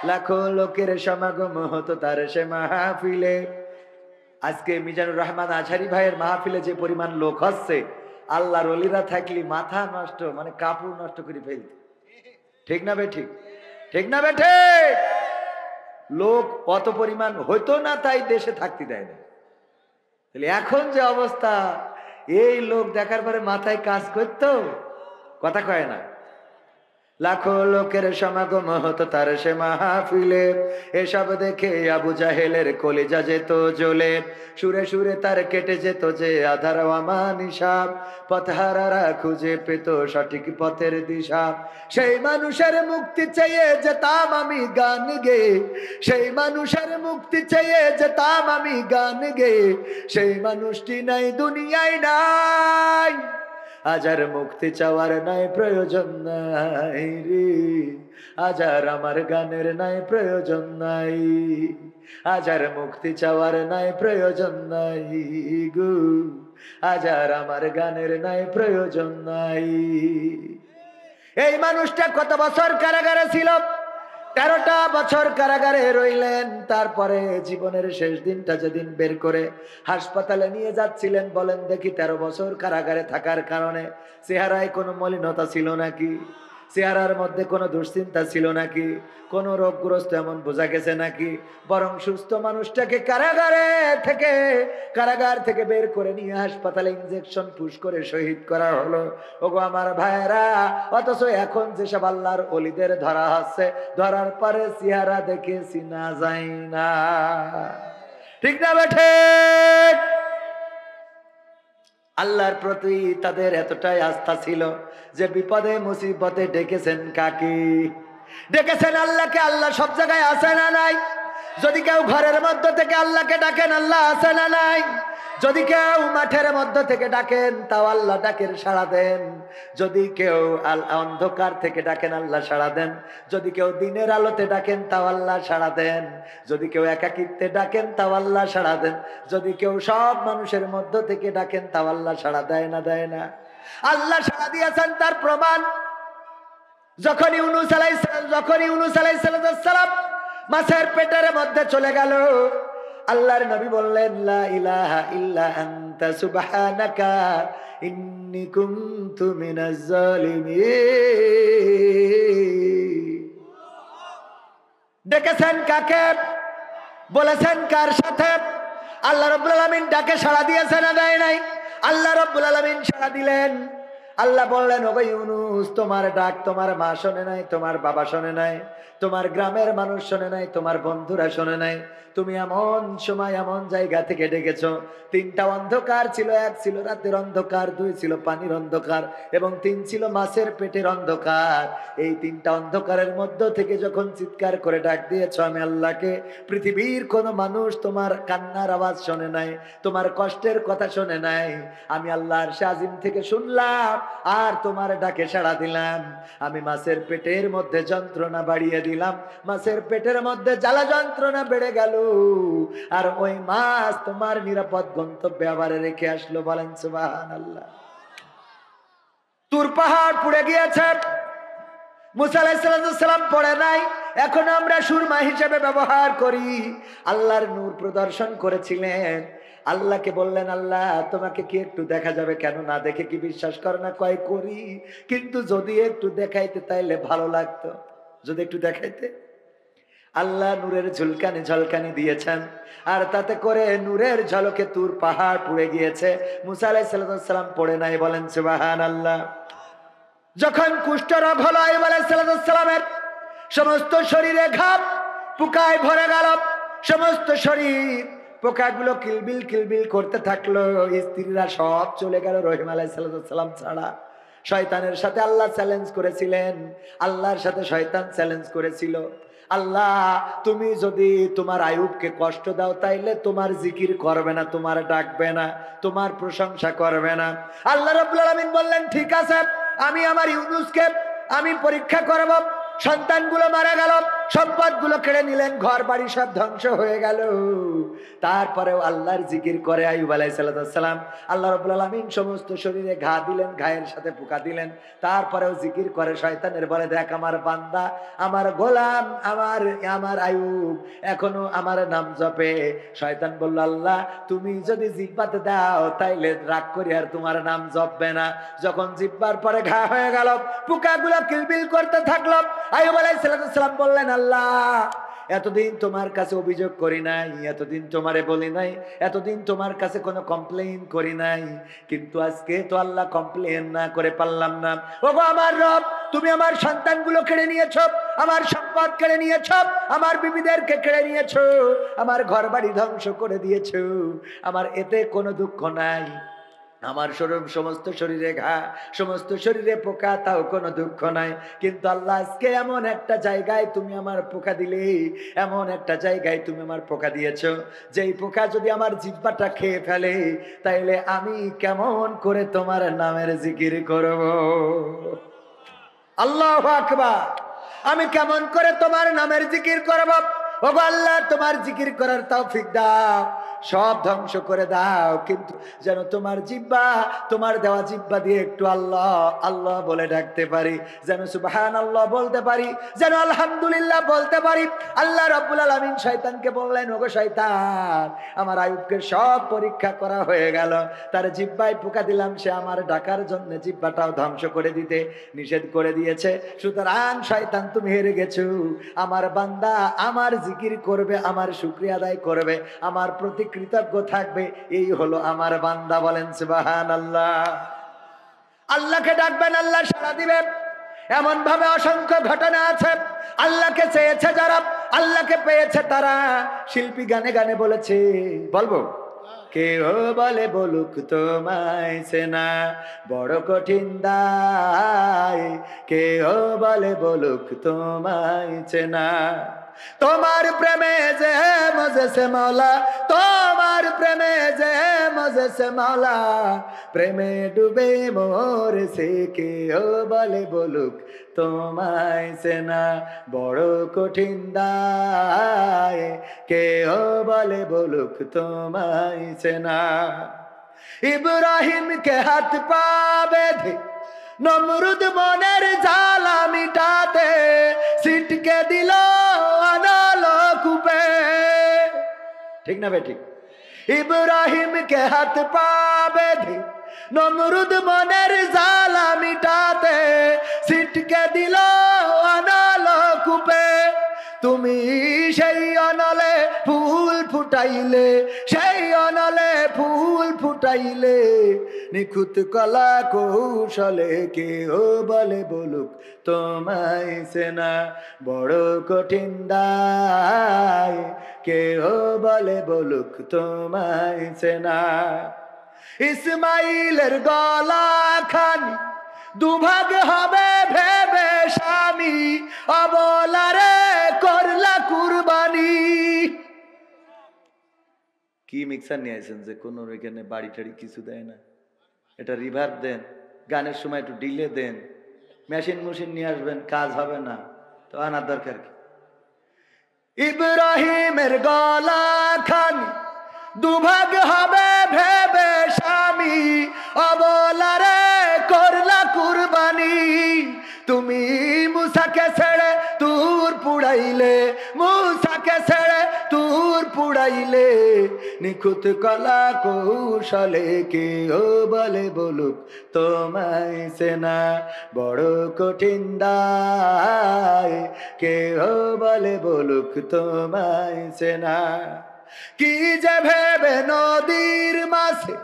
লাখো লোকের সমাগম হতো তার সে মাহফিলে। আজকে মিজানুর রহমান আজহারি ভাইয়ের মাহফিলে যে পরিমাণ লোক হচ্ছে, আল্লাহর ওলিরা থাকলে মাথা নষ্ট, মানে কাপড় নষ্ট করে ফেলত। ঠিক না বেঠিক? ঠিক না বেঠে? লোক অত পরিমাণ হইতো না, তাই দেশে থাকতে দেয় না। তাহলে এখন যে অবস্থা, এই লোক দেখার পরে মাথায় কাজ করতো, কথা কয় না। লাখো লোকের সমাগম হতো তার সে মাহফিলে, এসব দেখে আবু জাহেলের কলিজা যেত জ্বলে। সুরে সুরে তার কেটে যেত যে আধার আমানিশা, পথহারারা খুঁজে পেত সঠিক পথের দিশা। সেই মানুষের মুক্তি চেয়ে যেতাম আমি গান গে, সেই মানুষের মুক্তি চেয়ে যেতাম আমি গান গে, সেই মানুষটি নাই দুনিয়ায় নাই। আজ আর মুক্তি চাওয়ার নাই প্রয়োজন নাই রে, আজ আর আমার গানের নাই প্রয়োজন নাই, আজ আর মুক্তি চাওয়ার নাই প্রয়োজন নাই গো, আজ আর আমার গানের নাই প্রয়োজন নাই। এই মানুষটা কত বছর কারাগারে ছিল? 13টা বছর কারাগারে রইলেন। তারপরে জীবনের শেষ দিনটা যেদিন বের করে হাসপাতালে নিয়ে যাচ্ছিলেন, বলেন দেখি 13 বছর কারাগারে থাকার কারণে চেহারায় কোনো মলিনতা ছিল নাকি? চেহারার মধ্যে কোনো দুশ্চিন্তা ছিল নাকি? কোনো রোগগ্রস্ত এমন বোঝা গেছে নাকি? বরং সুস্থ মানুষটাকে কারাগার থেকে বের করে নিয়ে হাসপাতালে ইনজেকশন পুশ করে শহীদ করা হলো। ওগো আমার ভাইয়েরা, অথচ এখন যেসব আল্লাহর ওলিদের ধরা হচ্ছে, ধরার পরে চেহারা দেখে চিনা যায় না। ঠিক না বেঠে? আল্লাহর প্রতি তাদের এতটাই আস্থা ছিল যে বিপদে মুসিবতে ডেকেছেন কাকে? ডেকেছেন আল্লাহকে। আল্লাহ সব জায়গায় আছে না নাই? যদি কেউ ঘরের মধ্য থেকে আল্লাহকে ডাকেন, আল্লাহ আছে না নাই? যদি কেউ মাঠের মধ্য থেকে ডাকেন, তাও আল্লাহ ডাকের সাড়া দেন। যদি কেউ অন্ধকার থেকে ডাকেন, আল্লাহ সাড়া দেন। যদি কেউ দিনের আলোতে ডাকেন, তাও আল্লাহ সাড়া দেন। যদি কেউ একাকিত্বে ডাকেন, তাও আল্লাহ সাড়া দেন। যদি কেউ সব মানুষের মধ্য থেকে ডাকেন, তাও আল্লাহ সাড়া দেয় না? দেয় না? আল্লাহ সাড়া দিয়েছেন, তার প্রমাণ যখন ইউনূস আলাইহিস সালাম মাছের পেটের মধ্যে চলে গেল, আল্লাহর নবী বললেন, লা ইলাহা ইল্লা আনতা সুবহানাকা ইন্নী কুনতু মিনাজ জালিমিন। ডেকেছেন কাকে? বলেছেন কার সাথে? আল্লাহ রাব্বুল আলামিন ডাকে সাড়া দিয়েছেন না দেয় নাই? আল্লাহ রাব্বুল আলামিন সাড়া দিলেন। আল্লাহ বললেন, ওগো ইউনূস, তোমার ডাক তোমার মা শোনে নাই, তোমার বাবা শোনে নাই, তোমার গ্রামের মানুষ শোনে নাই, তোমার বন্ধুরা শোনে নাই। তুমি এমন সময় এমন জায়গা থেকে ডেকেছ, 3টা অন্ধকার ছিল। 1 ছিল রাতের অন্ধকার, 2 ছিল পানির অন্ধকার, এবং 3 ছিল মাছের পেটের অন্ধকার। এই 3টা অন্ধকারের মধ্য থেকে যখন চিৎকার করে ডাক দিয়েছ আমি আল্লাহকে, পৃথিবীর কোন মানুষ তোমার কান্নার আওয়াজ শোনে নাই, তোমার কষ্টের কথা শোনে নাই। আমি আল্লাহর শাজিম থেকে শুনলাম, আর তোমার ডাকে সাড়া দিলাম। আমি মাছের পেটের মধ্যে যন্ত্রণা বাড়িয়ে দিলাম, মাছের পেটের মধ্যে জ্বালা যন্ত্রণা বেড়ে গেল, আর ওই মাছ তোমার নিরাপদ গন্তব্যে আবার রেখে আসলো। বলেন সুবহানাল্লাহ। তুর পাহাড় পুড়ে গিয়েছে, মুসা আলাইহিস সালাম পড়ে নাই, এখন আমরা সুরমা হিসেবে ব্যবহার করি। আল্লাহর নূর প্রদর্শন করেছিলেন। আল্লাহকে বললেন, আল্লাহ তোমাকে কি একটু দেখা যাবে? কেন না দেখে কি বিশ্বাস করে না? কয় করি, কিন্তু যদি একটু দেখাইতে তাইলে ভালো লাগতো, যদি একটু দেখাইতে। আল্লাহ নূরের ঝুলকানি ঝলকানি দিয়েছেন, আর তাতে করে নূরের ঝলকে তুর পাহাড় পুড়ে গিয়েছে। মুসা আলাইহিস সালাম পড়ে নাই, বলেন সুবহানাল্লাহ। যখন কুষ্ঠরোগ হলো আইয়ুব আলাইহিস সালামের সমস্ত শরীরে ঘাম পোকায় ভরে গেল, সমস্ত শরীর পোকাগুলো কিলবিল কিলবিল করতে থাকলো। স্ত্রীরা সব চলে গেল রহিম আলাইহিস সালাম ছাড়া। শয়তানের সাথে আল্লাহ চ্যালেঞ্জ করেছিলেন, আল্লাহর সাথে শয়তান চ্যালেঞ্জ করেছিল, আল্লাহ তুমি যদি তোমার আইয়ুবকে কষ্ট দাও তাইলে তোমার জিকির করবে না, তোমার ডাকবে না, তোমার প্রশংসা করবে না। আল্লাহ রাব্বুল আলামিন বললেন ঠিক আছে, আমি আমার ইউনুসকে আমি পরীক্ষা করব। সন্তানগুলো মারা গেল, সম্পদগুলো কেড়ে নিলেন, ঘর বাড়ি সব ধ্বংস হয়ে গেল। তারপরেও আল্লাহর জিকির করে আইয়ুব আলাইহিস সালাম। আল্লাহ রাব্বুল আলামিন সমস্ত শরীরে ঘা দিলেন, ঘায়ের সাথে পোকা দিলেন, তারপরেও জিকির করে। শয়তানের বলে দেখ আমার বান্দা, আমার গোলাম, আমার আইয়ুব এখনো আমার নাম জপে। শয়তান বলল আল্লাহ তুমি যদি জিহ্বাতে দাও তাইলে রাগ করি আর তোমার নাম জপবে না। যখন জিহ্বার পরে ঘা হয়ে গেল, পোকাগুলো কিলবিল করতে থাকলো, আইয়ুব আলাইহিস সালাম বললেন আল্লাহ এতদিন তোমার কাছে অভিযোগ করি নাই, এতদিন তোমারে বলি নাই, এতদিন তোমার কাছে কোনো কমপ্লেইন করি নাই, কিন্তু আজকে তো আল্লাহ কমপ্লেইন না করে পারলাম না। ওগো আমার রব, তুমি আমার সন্তানগুলো কেড়ে নিয়েছো, আমার সম্পদ কেড়ে নিয়েছো, আমার বিবিদেরকে কেড়ে নিয়েছো, আমার ঘর বাড়ি ধ্বংস করে দিয়েছো, আমার এতে কোনো দুঃখ নাই। আমার সমস্ত শরীরে ঘা, সমস্ত শরীরে পোকা, তাও কোনো দুঃখ নাই। কিন্তু আল্লাহ আজকে এমন একটা জায়গায় তুমি আমার পোকা দিলে, এমন একটা জায়গায় তুমি আমার পোকা দিয়েছো, যেই পোকা যদি আমার জিহ্বাটা খেয়ে ফেলে তাইলে আমি কেমন করে তোমার নামের জিকির করব। আল্লাহু আকবার। আমি কেমন করে তোমার নামের জিকির করব। ওগো আল্লাহ তোমার জিকির করার তৌফিক দাও, সব ধ্বংস করে দাও, কিন্তু যেন তোমার জিহ্বা, তোমার দেওয়া জিহ্বা দিয়ে একটু আল্লাহ আল্লাহ বলে ডাকতে পারি, যেন সুবহানাল্লাহ বলতে পারি, যেন আলহামদুলিল্লাহ বলতে পারি। আল্লাহ রাব্বুল আলামিন শয়তানকে বললেন ওগো শয়তান, আমার আইয়ুবকে সব পরীক্ষা করা হয়ে গেল, তার জিহ্বায় পোকা দিলাম, সে আমার ডাকার জন্য জিহ্বাটাও ধ্বংস করে দিতে নিষেধ করে দিয়েছে। সুতরাং শয়তান তুমি হেরে গেছো, আমার বান্দা আমার জিকির করবে, আমার শুকরিয়া আদায় করবে, আমার প্রতি কৃতজ্ঞ থাকবে, এই হলো আমার বান্দা। বলেন সুবহানাল্লাহ। আল্লাহকে ডাকবেন, আল্লাহ সাড়া দিবেন। এমন ভাবে অসংখ্য ঘটনা আছে, আল্লাহকে চেয়েছে যারা, আল্লাহকে পেয়েছে তারা। শিল্পী গানে গানে বলেছে, বলবো কেউ বলে বলুক তোমায় চেনা বড় কঠিন দায়, কেউ বলে বলুক তোমায় চেনা, তোমার প্রেমে যে মজেছে মওলা, তোমার প্রেমে যে মজেছে মওলা, প্রেমে ডুবে মরেছে, কেউ বলে বলুক তোমায় চেনা বড় কঠিন দায়, কেউ বলে বলুক তোমায় চেনা। ইব্রাহিমকে হাত পা বেঁধে নমরুদ মনের জ্বালা মিটাতে সিটকে দিল আনালো কূপে। ঠিক না ভাই? ঠিক। ইব্রাহিমকে হাত পা বেঁধে নমরুদ মনের জ্বালা মিটাতে সিটকে দিল আনালো কূপে। তুমি সেই অনলে ফুল ফুটাইলে, সেই অনলে ফুল ফুটাইলে, নিখুঁত কলা কৌশলে, কেউ বলে বলুক তোমায় চেনা বড় কঠিন দায়, কেউ বলে বলুক তোমায় চেনা। ইসমাইলের গলা খানি দুভাগ হবে ভেবে স্বামী, অবলারে করলা কুরবানি। কি মিক্সার নিয়ে আসেন যে কোন এখানে বাড়ি টাড়ি কিছু দেয় না, এটা রিভার্ব দেন, গানের সময় একটু ডিলে দেন, মেশিন নিয়ে আসবেন, কাজ হবে না তো আনার দরকার কি? ইব্রাহিমের গলা খানি দুভাগ হবে ভেবে স্বামী, অবলারে করলা কুরবানি। তুমি মুসাকে ছেড়ে তুর পুড়াইলে, মুসাকে ছেড়ে তুর পুড়াইলে নিখুঁত কলা কৌশলে কেউ বলে বলুক তোমায় সেনা বড় কঠিন দায়, কেউ বলে বলুক তোমায় সেনা। কি যে ভেবে নদীর মাঝে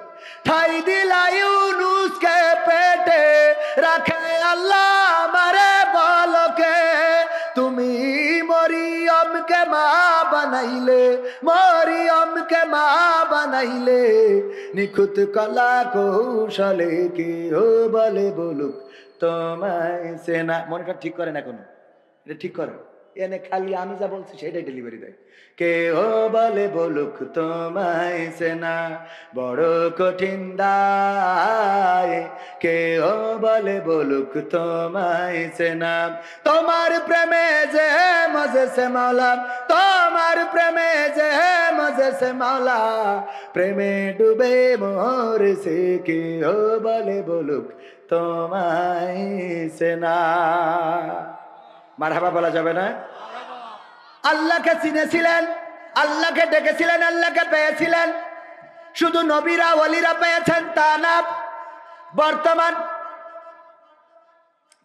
ঠাই দিলা ইউনুসকে পেটে রাখে আল্লাহ মারে বলকে, তুমি মরিয়মকে মা বানাইলে, মরিয়মকে মা বানাইলে নিখুঁত কলা কৌশলে কেউ বলে বলুক তোমায় সেনা। মনটা ঠিক করে না কোনো, এটা ঠিক করে এনে খালি আমি যা বলছি সেটাই ডেলিভারি দেয়। কেউ বলে বলুক তোমায় সেনা বড় কঠিন দায়, কেউ বলে বলুক তোমায় সেনা। তোমার প্রেমে যে মজে সে মাওলা, তোমার প্রেমে যে মজে সে মাওলা, প্রেমে ডুবে মরছে কেউ বলে বলুক তোমায় সেনা। মারহাবা বলা যাবে না? আল্লাহকে চিনেছিলেন, আল্লাহকে ডেকেছিলেন, আল্লাহকে পেয়েছিলেন। শুধু নবীরা ওলিরা পেয়েছেন তা না,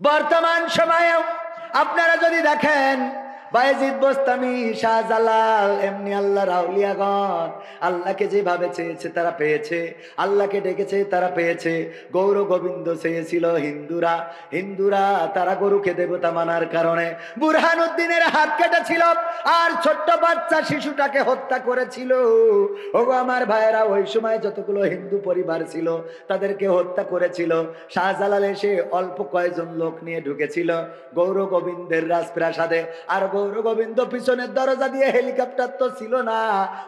বর্তমান সময়েও আপনারা যদি দেখেন বায়েজিদ বোস্তামি, শাহজালাল, এমনি আল্লাহর আউলিয়াগণ আল্লাহকে যেভাবে চেয়েছে তারা পেয়েছে, আল্লাহকে ডেকেছে তারা পেয়েছে। গৌর গোবিন্দ চেয়েছিল হিন্দুরা, হিন্দুরা তারা গরুকে দেবতা মানার কারণে বুরহানুদ্দিনের হাত কেটেছিল আর ছোট্ট বাচ্চা শিশুটাকে হত্যা করেছিল। ওগো আমার ভাইয়েরা, ওই সময় যতগুলো হিন্দু পরিবার ছিল তাদেরকে হত্যা করেছিল। শাহজালাল এসে অল্প কয়েকজন লোক নিয়ে ঢুকেছিল গৌর গোবিন্দের রাজপ্রাসাদে। আর গৌর গোবিন্দ পিছনের দরজা দিয়ে, হেলিকপ্টার তো ছিল না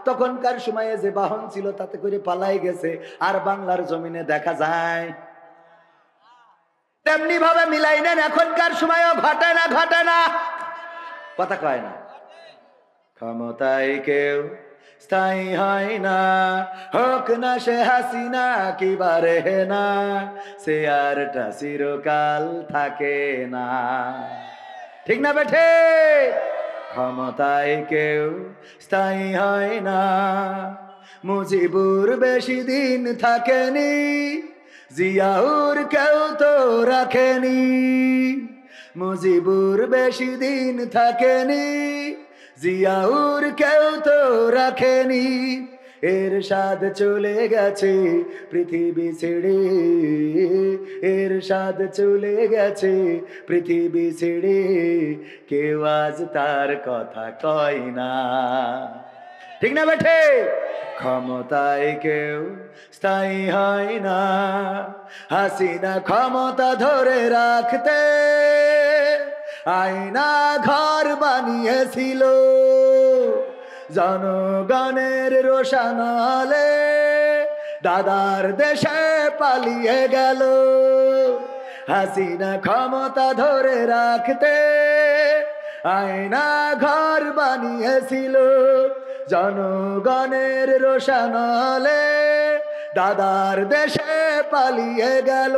তখনকার সময়ে, যে বাহন ছিল তাতে করে পালাই গেছে। আর বাংলার জমিনে দেখা যায় তেমনি ভাবে মিলাই নেন, এখনকার সময়ও ঘটে না, ঘটে না, কথা কয় না। ক্ষমতায় কেউ স্থায়ী হয় না, হোক না সে হাসিনা কি বারে না, সে আরটা চিরকাল থাকে না। ঠিক না বেঠে? ক্ষমতায় কেউ স্থায়ী হয় না, মুজিবুর বেশি দিন থাকেনি, জিয়াউর কেউ তো রাখেনি, মুজিবুর বেশি দিন থাকেনি, জিয়াউর কেউ তো রাখেনি। এরশাদ চলে গেছে পৃথিবী ছেড়ে, এরশাদ চলে গেছে পৃথিবী ছেড়ে, কেউ আজ তার কথা কয় না। ঠিক না বেঠে? ক্ষমতায় কেউ স্থায়ী হয় না, হাসিনা ক্ষমতা ধরে রাখতে আয়না ঘর বানিয়েছিল, জনগণের রোশনালে দাদার দেশে পালিয়ে গেল। হাসিনা ক্ষমতা ধরে রাখতে আয়না ঘর বানিয়েছিল, জনগণের রোশনালে দাদার দেশে পালিয়ে গেল।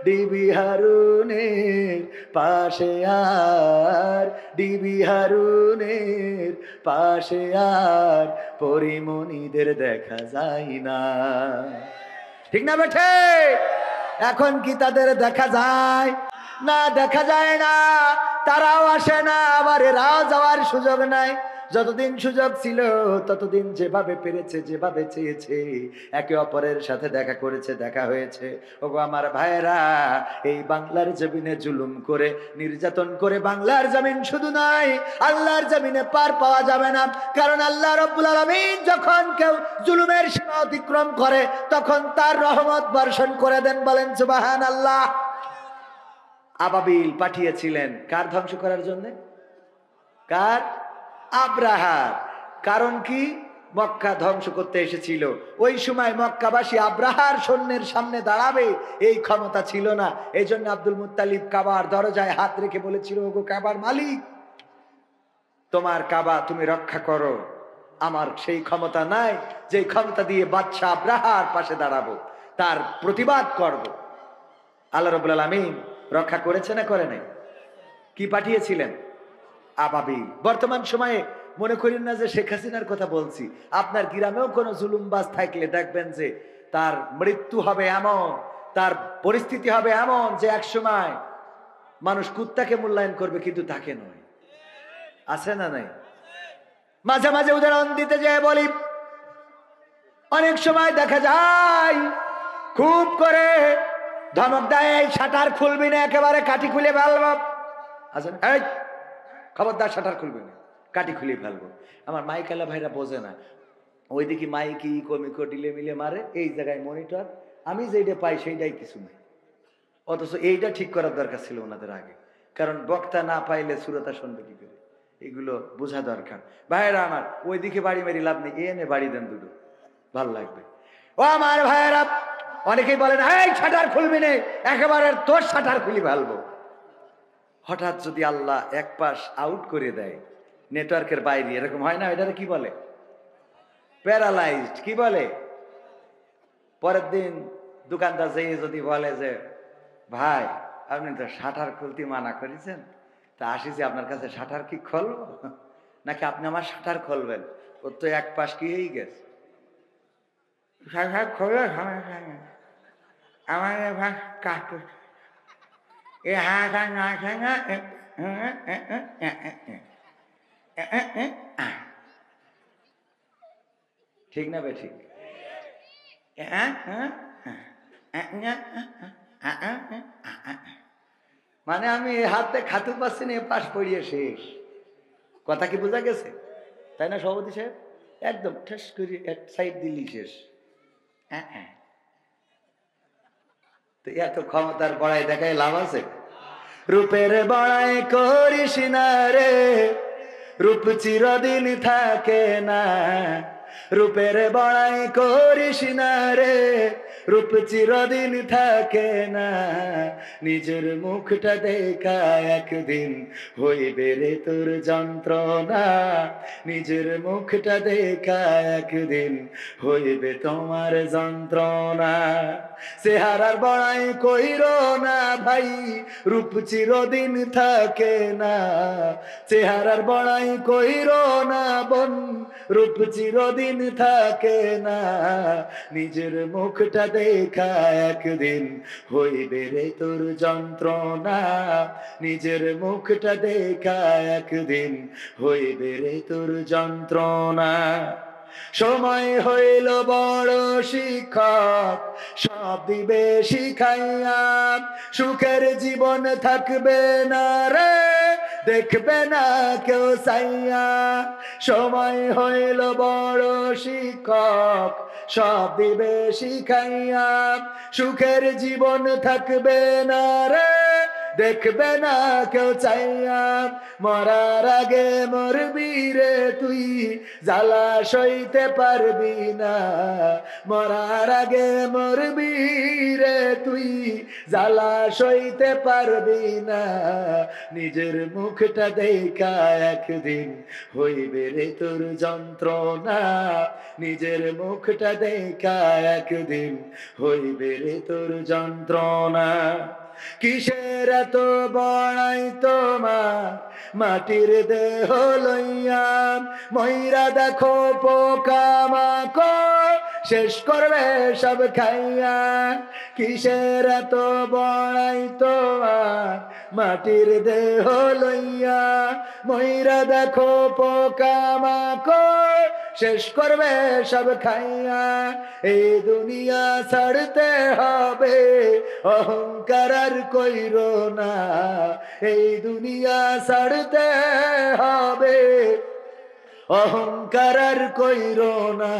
ডিবি হারুনের পাশে আর, ডিবি হারুনের পাশে আর পরিমণিদের দেখা যায় না। ঠিক না বেঠে? এখন কি তাদের দেখা যায়? না, দেখা যায় না। তারাও আসে না, আবার এরাও যাওয়ার সুযোগ নাই। যতদিন সুযোগ ছিল ততদিন যেভাবে পেরেছে, যেভাবে চেয়েছে একে অপরের সাথে দেখা করেছে, দেখা হয়েছে। ওগো আমার ভাইয়েরা, এই বাংলার জমিনে জুলুম করে, নির্যাতন করে বাংলার জমিন শুধু নয় আল্লাহর জমিনে পার পাওয়া যাবে না। কারণ আল্লাহ রাব্বুল আলামিন যখন কেউ জুলুমের সীমা অতিক্রম করে তখন তার রহমত বর্ষণ করে দেন। বলেন সুবহানাল্লাহ। আবাবিল পাঠিয়েছিলেন কার ধ্বংস করার জন্য? কার? আব্রাহার। কারণ কি? মক্কা ধ্বংস করতে এসেছিল। ওই সময় মক্কাবাসী আব্রাহার সৈন্যের সামনে দাঁড়াবে এই ক্ষমতা ছিল না। এই জন্য আব্দুল মুত্তালিব কাবার দরজায় হাত রেখে বলেছিল, ওগো কাবার মালিক, তোমার কাবা তুমি রক্ষা করো। আমার সেই ক্ষমতা নাই যে ক্ষমতা দিয়ে বাদশা আব্রাহার পাশে দাঁড়াবো, তার প্রতিবাদ করব। আল্লাহ রাব্বুল আলামিন রক্ষা করেছে না করে নাই? কি পাঠিয়েছিলেন? আবাবিল। বর্তমান সময়ে মনে করেন না যে শেখ হাসিনার কথা বলছি। আপনার গ্রামেও কোনো জুলুমবাজ থাকলে দেখবেন যে তার মৃত্যু হবে এমন, তার পরিস্থিতি হবে এমন যে একসময় মানুষ কুত্তাকে মূল্যায়ন করবে, কিন্তু তাকে নয়। আছে না নাই? মাঝে মাঝে উদাহরণ দিতে যেয়ে বলি, অনেক সময় দেখা যায় খুব করে ধমক দেয়, এই শাটার খুলবি না, একেবারে কাঠি খুলে ফেলবো। আচ্ছা, এই খবরদার শাটার খুলবি না, কাঠি খুলে ফেলবো। আমার মাইকালা ভাইরা বোঝে না, ওইদিকে মাইকি কমিকো ডিলে মিলে মারে, এই জায়গায় মনিটর, আমি যেইটা পাই সেইটাই কিছু নেই। অথচ এইটা ঠিক করার দরকার ছিল ওনাদের আগে, কারণ বক্তা না পাইলে শ্রোতা শুনবে কি করে, এগুলো বোঝা দরকার। ভাইয়েরা আমার, ওইদিকে বাড়ি মারি লাভ নেই, এনে বাড়ি দেন দুটো, ভাল লাগবে। ও আমার ভাইয়েরা, অনেকেই বলেন এই শাটার খুলবি নে, একেবারে তোর শাটার খুলি ফেলবো। হঠাৎ যদি আল্লাহ এক পাশ আউট করে দেয় নেটওয়ার্কের বাইরে, এরকম হয় না? এটারে কি বলে? প্যারালাইজড। কি বলে? পরের দিন দোকানদার যেয়ে যদি বলে যে ভাই আপনি তো শাটার খুলতে মানা করেছেন, তা আসি যে আপনার কাছে শাটার কি খুলবো নাকি আপনি আমার শাটার খুলবেন? ওর তো এক পাশ কি হয়ে গেছে। আমার কাটু এ ঠিক না বে ঠিক? মানে আমি হাতে খাতু পাচ্ছি না, পাশ পড়িয়ে শেষ। কথা কি বোঝা গেছে? তাই না সভাপতি সাহেব? একদম ঠেস করে এক সাইড দিলি শেষ। তো এত ক্ষমতার বড়াই দেখায় লাভ আছে? রূপের বড়াই করিস না রে, রূপ চিরদিন থাকে না। রূপের বড়াই করিস না রে, রূপ চিরদিন থাকে না। নিজের মুখটা দেখা একদিন হইবে রে তোর যন্ত্রণা। নিজের মুখটা দেখা একদিন হইবে তোমার যন্ত্রণা। চেহারার বড়াই কইরো না ভাই, রূপ চিরদিন থাকে না। চেহারার বড়াই কইরো না বোন, রূপ চিরদিন থাকে না। নিজের মুখটা দেখা একদিন হইবে রে তোর যন্ত্রণা। নিজের মুখটা দেখা একদিন হইবে রে তোর যন্ত্রণা। সময় হইল বড় শিক্ষক, সব দিবে শিখাইয়া। সুখের জীবন থাকবে না রে, দেখবে না কেউ চাইয়া। সময় হইল বড় শিক্ষক, সব দিবে শিখাইয়া। সুখের জীবন থাকবে না রে, দেখবে না কেউ চাইয়া। মরার আগে মরবি রে তুই, জ্বালা সইতে পারবি না। মরার আগে মরবি রে তুই, জ্বালা সইতে পারবি না। নিজের মুখটা দেখা একদিন হইবে রে তোর যন্ত্রণা। নিজের মুখটা দেখা একদিন হইবে রে তোর যন্ত্রণা। কিসের এত বড়াই তোমার, মাটির দেহ লইয়া। ময়রা দেখো পোকামাকড়, শেষ করবে সব খাইয়া। কিসের এত বড়াই তোমার, মাটির দেহ লইয়া। ময়রা দেখো পোকামাকড়, শেষ করবে সব খাইয়া। এই দুনিয়া ছাড়তে হবে, অহংকার আর কইরো না। এই দুনিয়া ছাড়তে হবে, অহংকার আর কইরো না।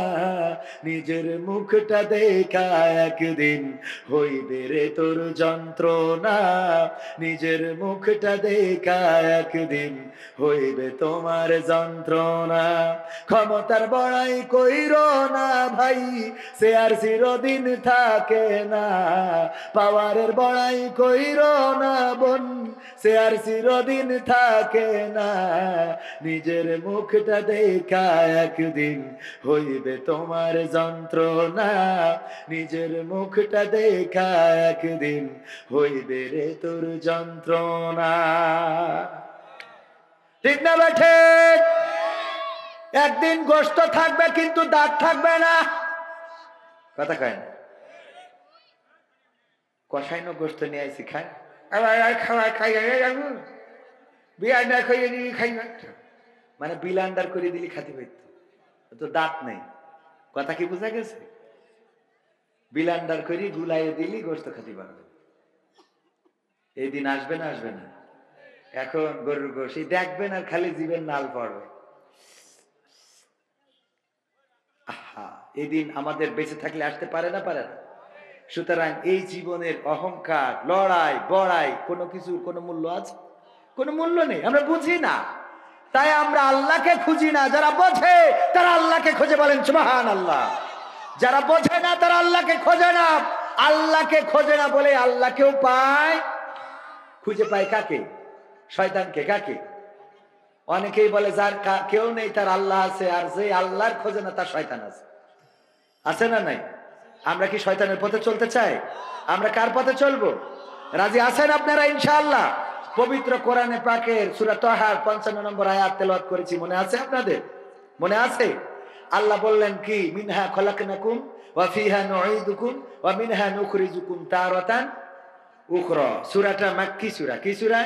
নিজের মুখটা দেখা একদিন হইবে রে তোর যন্ত্রণা। নিজের মুখটা দেখা একদিন হইবে তোমার যন্ত্রণা। ক্ষমতার বড়াই কইরো না ভাই, সে আর চিরদিন থাকে না। পাওয়ারের বড়াই কইরো না বোন, সে আর চিরদিন থাকে না। নিজের মুখটা দেখা একদিন হইবে তোমার যন্ত্রণা। নিজের মুখটা দেখা একদিন হইবে রে তোর যন্ত্রণা। ঠিক না বেঠে? একদিন গোশত থাকবে কিন্তু দাঁত থাকবে না। কথা কয় না? কষাইনো গোশত নিয়ে আইছি খায়, আবার খাওয়া খাই বিয়ান্ডার করে দিলি খাই, মানে বিলান্ডার করে দিলি খাতে পাইত, তো দাঁত নেই। কথা কি বোঝা গেছে? বিলান্ডার করে গুলাইয়ে দিলি গোশত খাতে পারবে। এই দিন আসবে না? আসবে না? এখন গরুর গোশত দেখবেন আর খালি জীবের নাল পড়বে। আহা, এই দিন আমাদের বেঁচে থাকলে আসতে পারে না? পারে না? সুতরাং এই জীবনের অহংকার, লড়াই বড়াই, কোনো কিছুর কোনো মূল্য আছে? কোনো মূল্য নেই। আমরা বুঝি না, তাই আমরা আল্লাহকে খুঁজি না। যারা বোঝে তারা আল্লাহকে খোঁজে, বলেন সুবহানাল্লাহ। যারা বোঝে না তারা আল্লাহকে খোঁজে না। আল্লাহকে খোঁজে না বলে আল্লাহকেও পায়, খুঁজে পায় কাকে? শয়তানকে। কাকে? অনেকেই বলে যার কেউ নেই তার আল্লাহ আছে, আর যে আল্লাহর খোঁজে না তার শয়তান আছে। আছে না নাই? আমরা কি শয়তানের পথে চলতে চাই? আমরা কার পথে চলবো? রাজি আছেন আপনারা ইনশাআল্লাহ? পবিত্র কোরআনে পাকের সূরা তাহার 55 নম্বর আয়াত তেলাওয়াত করেছি, মনে আছে আপনাদের? মনে আছে? আল্লাহ বললেন কি, মিনহা খলাকনাকুম ওয়া ফিহা নুঈদুকুম ওয়া মিনহা নুখরিজুকুম তারাতান উখরা। সূরাটা মাক্কি সূরা। কি সূরা?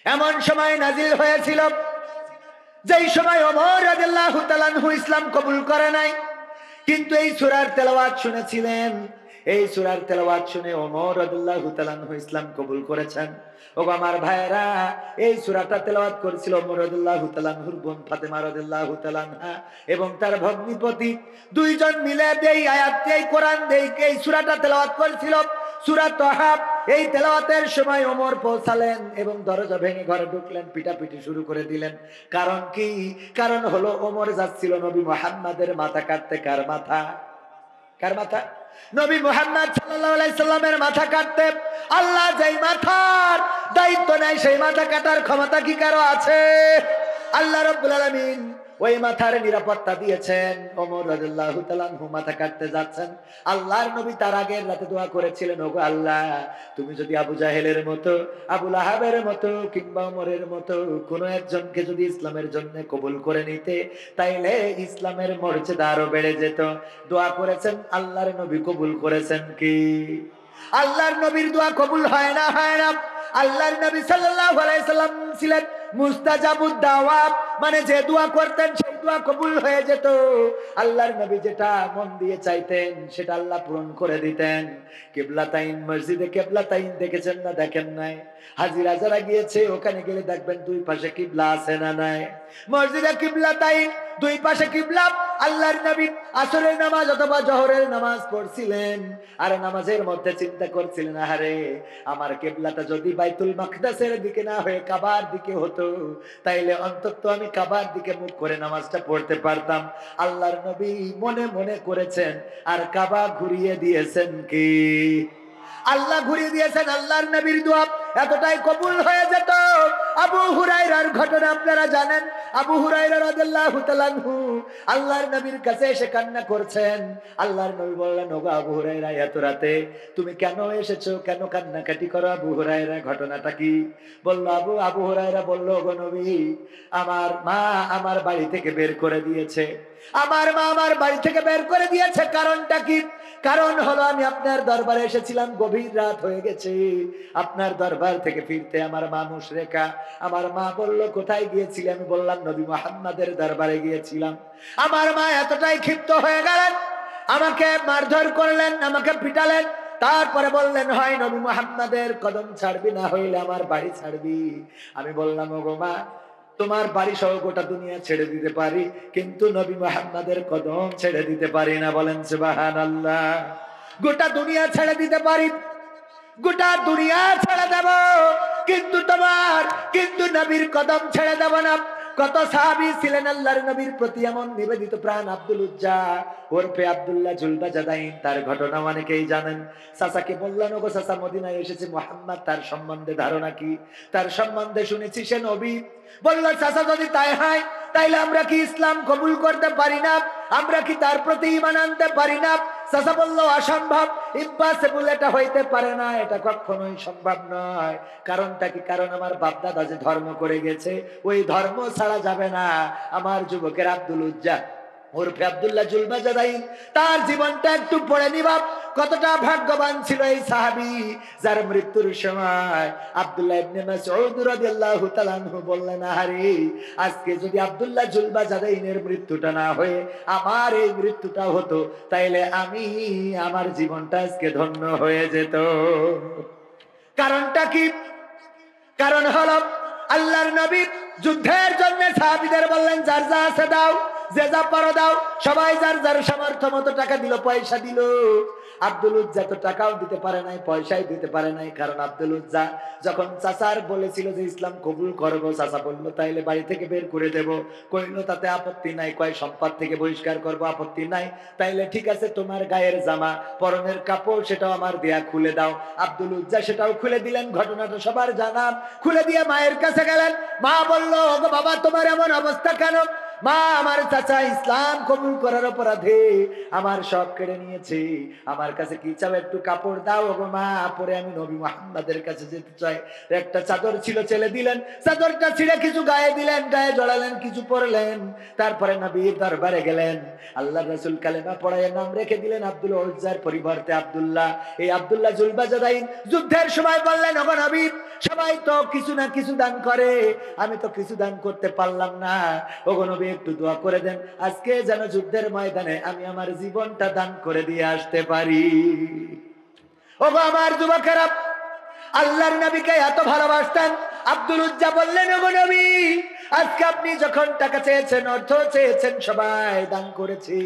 এমন সময় নাজিল হয়েছিল যেই সময় ওমর রাদিয়াল্লাহু তাআলা আনহু ইসলাম কবুল করে নাই, কিন্তু এই সূরার তেলাওয়াত শুনেছিলেন। এই সূরার তেলাওয়াত শুনে ওমর রাদিয়াল্লাহু তাআলা আনহু ইসলাম কবুল করেছেন। ওগো আমার ভাইরা, এই সূরাটা তেলাওয়াত করেছিল ওমর রাদিয়াল্লাহু তাআলা আনহুর বোন ফাতেমা রাদিয়াল্লাহু তাআলা আনহা এবং তার ভগ্নিপতি, দুইজন মিলে এই আয়াত, এই কোরআন, এই সূরাটা তেলাওয়াত করেছিল, সূরা তাহা। এই তেলাওয়াতের সময় ওমর পৌঁছালেন এবং দরজা ভেঙে ঘরে ঢুকলেন, পিটাপিটি শুরু করে দিলেন। কারণ কি? কারণ হলো ওমর যাচ্ছিল নবী মুহাম্মাদের মাথা কাটতে। কার মাথা? কার মাথা? নবী মুহাম্মদ সাল্লাল্লাহু আলাইহি সাল্লামের মাথা কাটতে। আল্লাহ যেই মাথার দায়িত্ব নেয় সেই মাথা কাটার ক্ষমতা কি কারো আছে? আল্লাহ রাব্বুল আলামিন ওই মাথার নিরাপত্তা দিয়েছেন। ওমর রাদিয়াল্লাহু তাআলা আনহু মাথা কাটতে যাচ্ছেন। আল্লাহর নবী তার আগের রাতে দোয়া করেছিলেন, ওগো আল্লাহ, তুমি যদি আবু জাহেলের মতো, আবু লাহাবের মতো কিংবা ওমরের মতো কোনো একজনকে যদি ইসলামের জন্য কবুল করে নিতে, তাইলে ইসলামের মর্যাদা আরো বেড়ে যেত। দোয়া করেছেন, আল্লাহর নবী কবুল করেছেন কি? আল্লাহর নবীর দোয়া কবুল হয় না? হয় না। আল্লাহর নবী সাল্লাল্লাহু আলাইহি সাল্লাম ছিলেন মুস্তাজাবুদ দাওয়াত, মানে যে দোয়া করতেন সেই দোয়া কবুল হয়ে যেত। আল্লাহর নবী যেটা মন দিয়ে চাইতেন সেটা আল্লাহ পূরণ করে দিতেন। কিবলাতাইন, মসজিদে কিবলাতাইন দেখেছেন না? দেখেন নাই? হাজিরা যারা গিয়েছে ওখানে গেলে দেখবেন দুই পাশে কিবলা আছে না নাই? মসজিদে কিবলাতাইন, দুই পাশে কিবলা। আল্লাহর নবী আসরের নামাজ অথবা জোহরের নামাজ পড়ছিলেন, আর নামাজের মধ্যে চিন্তা করছিলেন, আরে আমার কিবলাটা যদি বাইতুল মাকদাসের দিকে না হয়ে কাবার দিকে হতো, তাইলে অন্তত আমি কাবার দিকে মুখ করে নামাজটা পড়তে পারতাম। আল্লাহর নবী মনে মনে করেছেন, আর কাবা ঘুরিয়ে দিয়েছেন কি? আল্লাহ ঘুরিয়ে দিয়েছেন। আল্লাহর নবীর দোয়া এতটাই কবুল হয়ে যেত। আবু হুরায়রার ঘটনা আপনারা জানেন। আবু হুরায়রা রাদিয়াল্লাহু তাআলা আনহু আল্লাহর নবীর কাছে এসে কান্না করছেন। আল্লাহর নবী বললেন, ওগো আবু হুরায়রা, এত রাতে তুমি কেন এসেছো? কেন কান্নাকাটি করো? আবু হুরায়রা, ঘটনাটা কি? বলল আবু হুরায়রা বলল, ওগো নবী, আমার মা আমার বাড়ি থেকে বের করে দিয়েছে। আমার মা আমার বাড়ি থেকে বের করে দিয়েছে। কারণটা কি? কারণ হলো আমি আপনার দরবারে এসেছিলাম, গভীর রাত হয়ে গেছে। আপনার দরবার থেকে ফিরতে আমার মা মুশরিকা। আমার মা বলল, কোথায় গিয়েছিলে? আমি বললাম, নবী মুহাম্মাদের দরবারে গিয়েছিলাম। আমার মা এতটাই ক্ষিপ্ত হয়ে গেলেন, আমাকে মারধর করলেন, আমাকে পিটালেন। তারপরে বললেন, হয় নবী মুহাম্মাদের কদম ছাড়বি, না হইলে আমার বাড়ি ছাড়বি। আমি বললাম, ওগো মা, তোমার বাড়ি সহ গোটা দুনিয়া ছেড়ে দিতে পারি, কিন্তু নবী মুহাম্মাদের কদম ছেড়ে দিতে পারি না। বলেন সুবহানাল্লাহ। গোটা দুনিয়া ছেড়ে দিতে পারি, গোটা দুনিয়া ছেড়ে দেব, কিন্তু নবীর কদম ছেড়ে দেব না। কত সাহাবী ছিলেন আল্লাহর নবীর প্রতি এমন নিবেদিত প্রাণ। আব্দুল উজ্জা ওরফে আব্দুল্লাহ জুলবাজাদাইন, তার ঘটনা অনেকেই জানেন। চাচাকে বললেন, ওগো চাচা, মদিনায় এসেছে মুহাম্মদ, তার সম্বন্ধে ধারণা কি? তার সম্বন্ধে শুনেছি সে নবী। বলল, চাচা, যদি তাই হয় তাইলে আমরা কি ইসলাম কবুল করতে পারি না? আমরা কি তার প্রতি ঈমান আনতে পারি না? চাচা বললো অসম্ভব, ইম্পসিবল, এটা হইতে পারে না, এটা কখনোই সম্ভব নয়। কারণটা কি? কারণ আমার বাপ দাদা যে ধর্ম করে গেছে ওই ধর্ম ছাড়া যাবে না। আমার যুবকের আব্দুল উজ্জা ওরফে আব্দুল্লাহ জুলবাজাদাইন, তার জীবনটা একটু পড়ে নিবা। কতটা ভাগ্যবান ছিল এই সাহাবী, যার মৃত্যুর সময় আব্দুল্লাহ ইবনে মাসউদ রাদিয়াল্লাহু তাআলা আনহু বললেন, আরে আজকে যদি আব্দুল্লাহ জুলবাজাদাইনের মৃত্যুটা না হয়ে আমার এই মৃত্যুটা হতো, তাইলে আমি আমার জীবনটা আজকে ধন্য হয়ে যেত। কারণটা কি? কারণ হলো আল্লাহর নবী যুদ্ধের জন্য সাহাবীদের বললেন, যার যা আছে দাও, যে যা পারো দাও। সবাই যার যার সামর্থ্য মতো টাকা দিল, পয়সা দিল। আব্দুল উজ্জা তো টাকাও দিতে পারে নাই, পয়সাই দিতে পারে নাই। কারণ আব্দুল উজ্জা যখন চাচার বলেছিল যে ইসলাম কবুল করবো, চাচা বললো তাইলে বাড়ি থেকে বের করে দেব। কইল তাতে আপত্তি নাই। কয় সম্পদ থেকে বহিষ্কার করবো, আপত্তি নাই। তাইলে ঠিক আছে, তোমার গায়ের জামা, পরনের কাপড় সেটাও আমার দেয়া খুলে দাও। আব্দুল উজ্জা সেটাও খুলে দিলেন। ঘটনাটা সবার জানা। খুলে দিয়ে মায়ের কাছে গেলেন। মা বলল, ওগো বাবা, তোমার এমন অবস্থা কেন? মা, আমার চাচা ইসলাম কবুল করার অপরাধে আমার সব কেড়ে নিয়েছে, আমার কাছে কি চাও? একটু কাপড় দাও ওগো মা, পরে আমি নবী মুহাম্মাদের কাছে যেতে চাই। একটা চাদর ছিল, ছেলে দিলেন। চাদরটা ছিঁড়ে কিছু গায়ে দিলেন, গায়ে জড়ালেন, কিছু পরলেন। তারপরে নবীর দরবারে গেলেন। আল্লাহ রাসূল কালেমা পড়ায় নাম রেখে দিলেন আব্দুল উজ্জার পরিবর্তে আব্দুল্লাহ। এই আব্দুল্লাহ জুলবাজাদাইন যুদ্ধের সময় বললেন, ওগো নবী, সবাই তো কিছু না কিছু দান করে, আমি তো কিছু দান করতে পারলাম না। ওগো নবী, একটু দোয়া করে দেন, আজকে যেন যুদ্ধের ময়দানে আমি আমার জীবনটা দান করে দিয়ে আসতে পারি। ওগো আমার যুবকেরা, আল্লাহর নবীকে এত ভালোবাসতেন। আব্দুল উজ্জা বললেন, ওগো নবী, আজকে আপনি যখন টাকা চেয়েছেন, অর্থ চেয়েছেন, সবাই দান করেছি,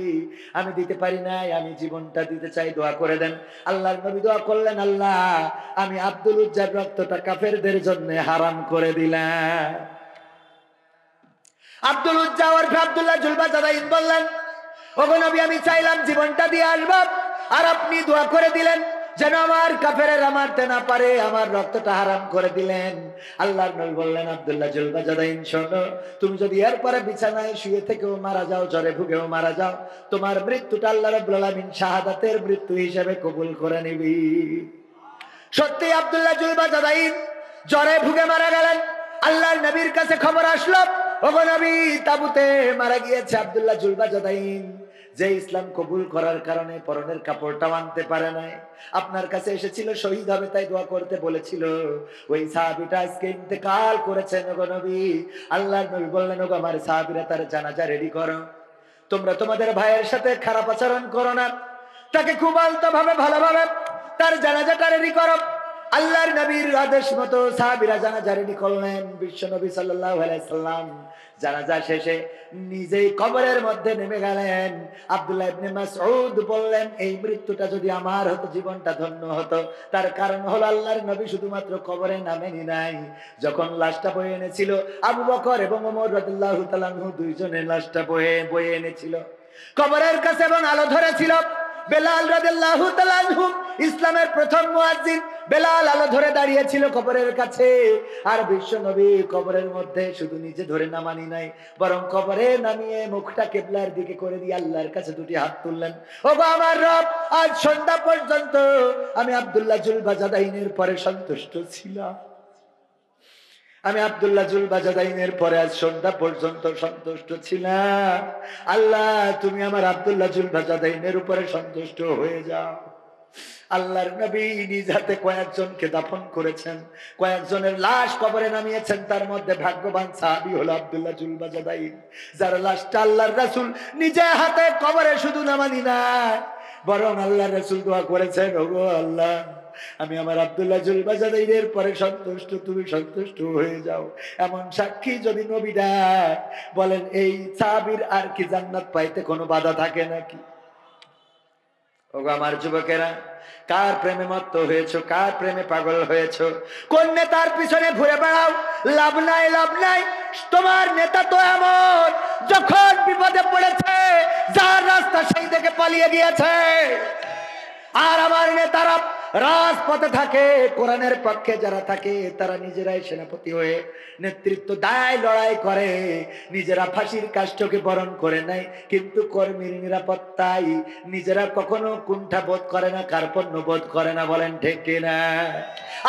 আমি দিতে পারি নাই, আমি জীবনটা দিতে চাই, দোয়া করে দেন। আল্লাহর নবী দোয়া করলেন, আল্লাহ, আমি আব্দুল উজ্জার রক্তটা কাফেরদের জন্য হারাম করে দিলাম। আব্দুল উজ্জা ওরফে আব্দুল্লাহ জুলবাজাদাইন বললেন, ওগো নবী, আমি চাইলাম জীবনটা দিয়ে আসবো, আর আপনি দোয়া করে দিলেন যেন আমার কাফেরেরা মারতে না পারে, আমার রক্তটা হারাম করে দিলেন। আল্লাহর নবী বললেন, আব্দুল্লাহ জুলবাজাদাইন, শোনো, তুমি যদি এরপরে বিছানায় শুয়ে থেকেও মারা যাও, জ্বরে ভুগেও মারা যাও, তোমার মৃত্যুটা আল্লাহ রাব্বুল আলামিন শাহাদাতের মৃত্যু হিসেবে কবুল করে নিবি। সত্যি আব্দুল্লাহ জুলবাজাদাইন জ্বরে ভুগে মারা গেলেন। আল্লাহর নবীর কাছে খবর আসলো, ওগো নবী, তাবুতে মারা গিয়েছে আব্দুল্লাহ জুলবাজাদাইন, যে ইসলাম কবুল করার কারণে পরনের কাপড়টা আনতে পারে নাই, আপনার কাছে এসেছিল শহীদ হবে তাই দোয়া করতে বলেছিল, ওই সাহাবীটা আজকে ইন্তেকাল করেছেন ওগো নবী। আল্লাহর নবী বললেন, ওগো আমার সাহাবীরা, তার জানাজা রেডি করো। তোমরা তোমাদের ভাইয়ের সাথে খারাপ আচরণ করো না, তাকে খুব আলতোভাবে ভালোভাবে তার জানাজাটা রেডি করো। আল্লাহর নবীর আদেশ মতো সাহাবীরা জানাজা রেডি করলেন। বিশ্ব নবী সাল্লাল্লাহু আলাইহি সাল্লাম জানাজা শেষে নিজেই কবরের মধ্যে নেমে গেলেন। আব্দুল্লাহ ইবনে মাসউদ বললেন, এই মৃত্যুটা যদি আমার হতো, জীবনটা ধন্য হতো। তার কারণ হলো আল্লাহর নবী শুধুমাত্র কবরে নামেনি নাই, যখন লাশটা বয়ে এনেছিল আবু বকর এবং ওমর রাদিয়াল্লাহু তাআলা আনহু দুইজনে লাশটা বয়ে এনেছিল কবরের কাছে, এবং আলো ধরেছিল। বেলাল রাদিয়াল্লাহু তাআলা আনহু, ইসলামের প্রথম মুয়াজ্জিন বেলাল, আলো ধরে দাঁড়িয়েছিল কবরের কাছে। আর বিশ্ব নবী কবরের মধ্যে শুধু নিজে ধরে নামানি নাই, বরং কবরে নামিয়ে মুখটা কিবলার দিকে করে দিয়ে আল্লাহর কাছে দুটি হাত তুললেন। ওগো আমার রব, আজ সন্ধ্যা পর্যন্ত আমি আব্দুল্লাহ জুলবাজাদাইনের পরে সন্তুষ্ট ছিলাম। আমি আব্দুল্লাহ জুলবাজাদাইনের পরে আজ সন্ধ্যা পর্যন্ত সন্তুষ্ট ছিলাম। আল্লাহ, তুমি আমার আব্দুল্লাহ জুলবাজাদাইনের উপরে সন্তুষ্ট হয়ে যাও। আল্লাহর নবী নিজ হাতে কয়েকজনকে দাফন করেছেন, কয়েকজনের লাশ কবরে নামিয়েছেন। তার মধ্যে ভাগ্যবান সাহাবী হলো আব্দুল্লাহ জুলবাজাদাইন, যার লাশটা আল্লাহর রাসূল নিজে হাতে কবরে শুধু নামানি না, বরং আল্লাহর রাসূল দোয়া করেছেন, ওগো আল্লাহ, আমি আমার আব্দুল্লাহ জুলবাজাদাইনের পরে সন্তুষ্ট, তুমি সন্তুষ্ট হয়ে যাও। এমন সাক্ষী যদি নবী দেয়, বলেন এই সাহাবীর আর কি জান্নাত পাইতে কোনো বাধা থাকে নাকি? ওগো আমার যুবকেরা, কার প্রেমে মত্ত হয়েছো, কার প্রেমে পাগল হয়েছো, কোন নেতার পিছনে ঘুরে বেড়াও? লাভ নাই, লাভ নাই। তোমার নেতা তো এমন, যখন বিপদে পড়েছে যার রাস্তা সেই থেকে পালিয়ে গিয়েছে। আর আমার নেতারা রাজপথে থাকে, কোরআনের পক্ষে যারা থাকে তারা নিজেরাই সেনাপতি হয়ে নেতৃত্ব দেয়, লড়াই করে, নিজেরা ফাঁসির কাষ্ঠকে বরণ করে নেয়, কিন্তু কর্মীর নিরাপত্তায় নিজেরা কখনো কুণ্ঠা বোধ করে না, কার্পণ্য বোধ করে না। বলেন ঠিক কিনা?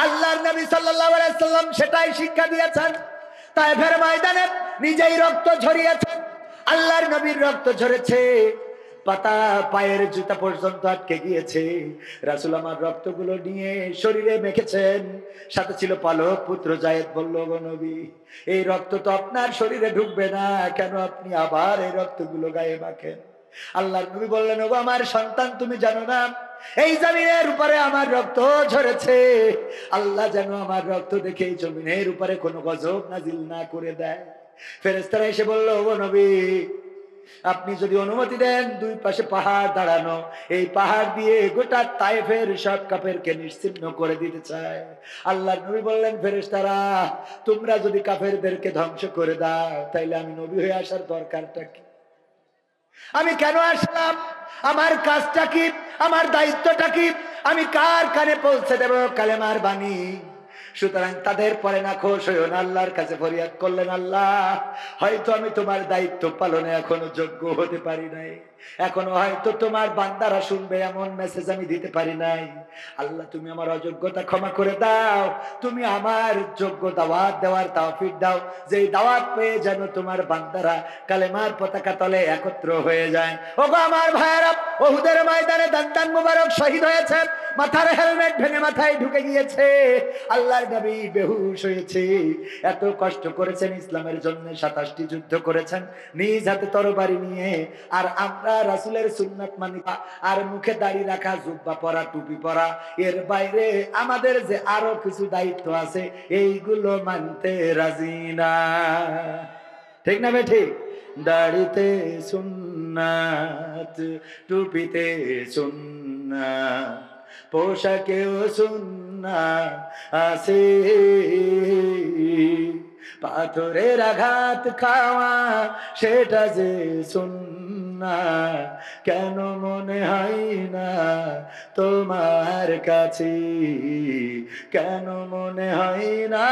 আল্লাহর নবী সাল্লাল্লাহু আলাইহি সাল্লাম সেটাই শিক্ষা দিয়েছেন। তায়েফের ময়দানে নিজেই রক্ত ঝরিয়েছেন। আল্লাহর নবীর রক্ত ঝরেছে, পাতা পায়ের জুতা পর্যন্ত আটকে গিয়েছে। রাসূল আমার রক্তগুলো নিয়ে শরীরে মেখেছেন। সাথে ছিল পালক পুত্র যায়েদ। বলল, গো নবী, এই রক্ত তো আপনার শরীরে ঢুকবে না, কেন আপনি আবার এই রক্তগুলো গায়ে মাখেন? আল্লাহর নবী বললেন, ওগো আমার সন্তান, তুমি জানো না এই জমিনের উপরে আমার রক্ত ঝরেছে, আল্লাহ যেন আমার রক্ত দেখে এই জমিনের উপরে কোনো গজব নাজিল না করে দেয়। ফেরেশতারা এসে বলল, ওগো নবী, আপনি যদি অনুমতি দেন, দুই পাশে পাহাড় দাঁড়ানো, এই পাহাড় দিয়ে গোটা তায়েফের সব কাফেরকে নিশ্চিহ্ন করে দিতে চায়। আল্লাহর নবী বললেন, ফেরেশতারা, তোমরা যদি কাফেরদেরকে ধ্বংস করে দাও, তাইলে আমি নবী হয়ে আসার দরকারটা কি? আমি কেন আসলাম? আমার কাজটা কি? আমার দায়িত্বটা কি? আমি কার কানে পৌঁছে দেব কালেমার বাণী? সুতরাং তাদের পরে না খোশ হইও না, আল্লাহর কাছে ফরিয়াদ করলেন, আল্লাহ, হয়তো আমি তোমার দায়িত্ব পালনে এখনো যোগ্য হতে পারি নাই, এখনো হয়তো তোমার বান্দারা শুনবে এমন মেসেজ আমি দিতে পারি নাই। আল্লাহ, তুমি আমার অযোগ্যতা ক্ষমা করে দাও, তুমি আমার যোগ্য দাওয়াত দেওয়ার তৌফিক দাও, যে দাওয়াত পেয়ে যেন তোমার বান্দারা কালেমার পতাকা তলে একত্র হয়ে যায়। ওগো আমার ভাইয়েরা, উহুদের ময়দানে দান্তান মুবারক শহীদ হয়েছে, মাথার হেলমেট ভেঙে মাথায় ঢুকে গিয়েছে, আল্লাহর নবী বেহুশ হয়েছে। এত কষ্ট করেছেন ইসলামের জন্য, 27টি যুদ্ধ করেছেন নিজ হাতে তরবারি নিয়ে, আর আমরা রাসূলের সুন্নাত মানি আর মুখে দাড়ি রাখা, জুব্বা পরা, টুপি পরা, এর বাইরে আমাদের যে আরো কিছু দায়িত্ব আছে এইগুলো মানতে রাজি না। ঠিক না বেঠিক? দাড়িতে সুন্নাত, টুপিতে সুন্নাত, পোশাকেও সুন্নাত আছে, পাথরের আঘাত খাওয়া সেটা যে সুন্নাত, কেন মনে হয় না তোমার কাছে? কেন মনে হয় না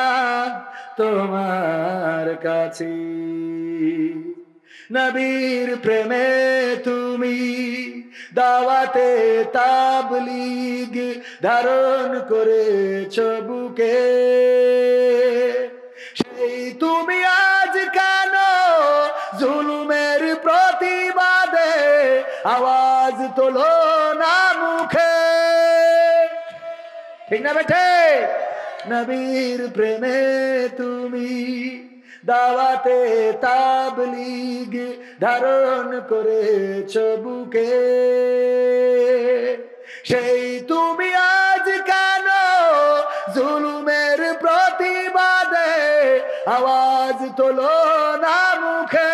তোমার কাছে? নবীর প্রেমে তুমি দাওয়াতে তাবলীগ ধারণ করেছ বুকে, সেই তুমি আজ কেন জুলুমের প্রতিবাদে আওয়াজ তোলো না মুখে? ঠিক না বেঠে? নবীর প্রেমে তুমি দাওয়াতে তাবলীগ ধারণ করেছ বুকে, সেই তুমি আজ কেন জুলুমের প্রতিবাদে আওয়াজ তোলো না মুখে?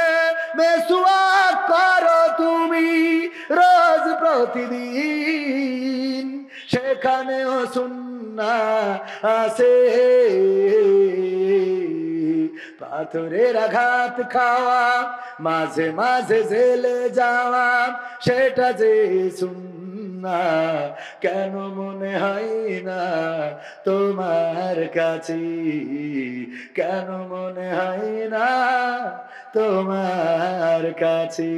মেসওয়াক করো তুমি রোজ প্রতিদিন, সেখানেও সুন্নাত আছে, পাথরের আঘাত খাওয়া, মাঝে মাঝে জেলে যাওয়া সেটা যে সুন্নাত, কেন মনে হয় না তোমার কাছে? কেন মনে হয় না তোমার কাছে?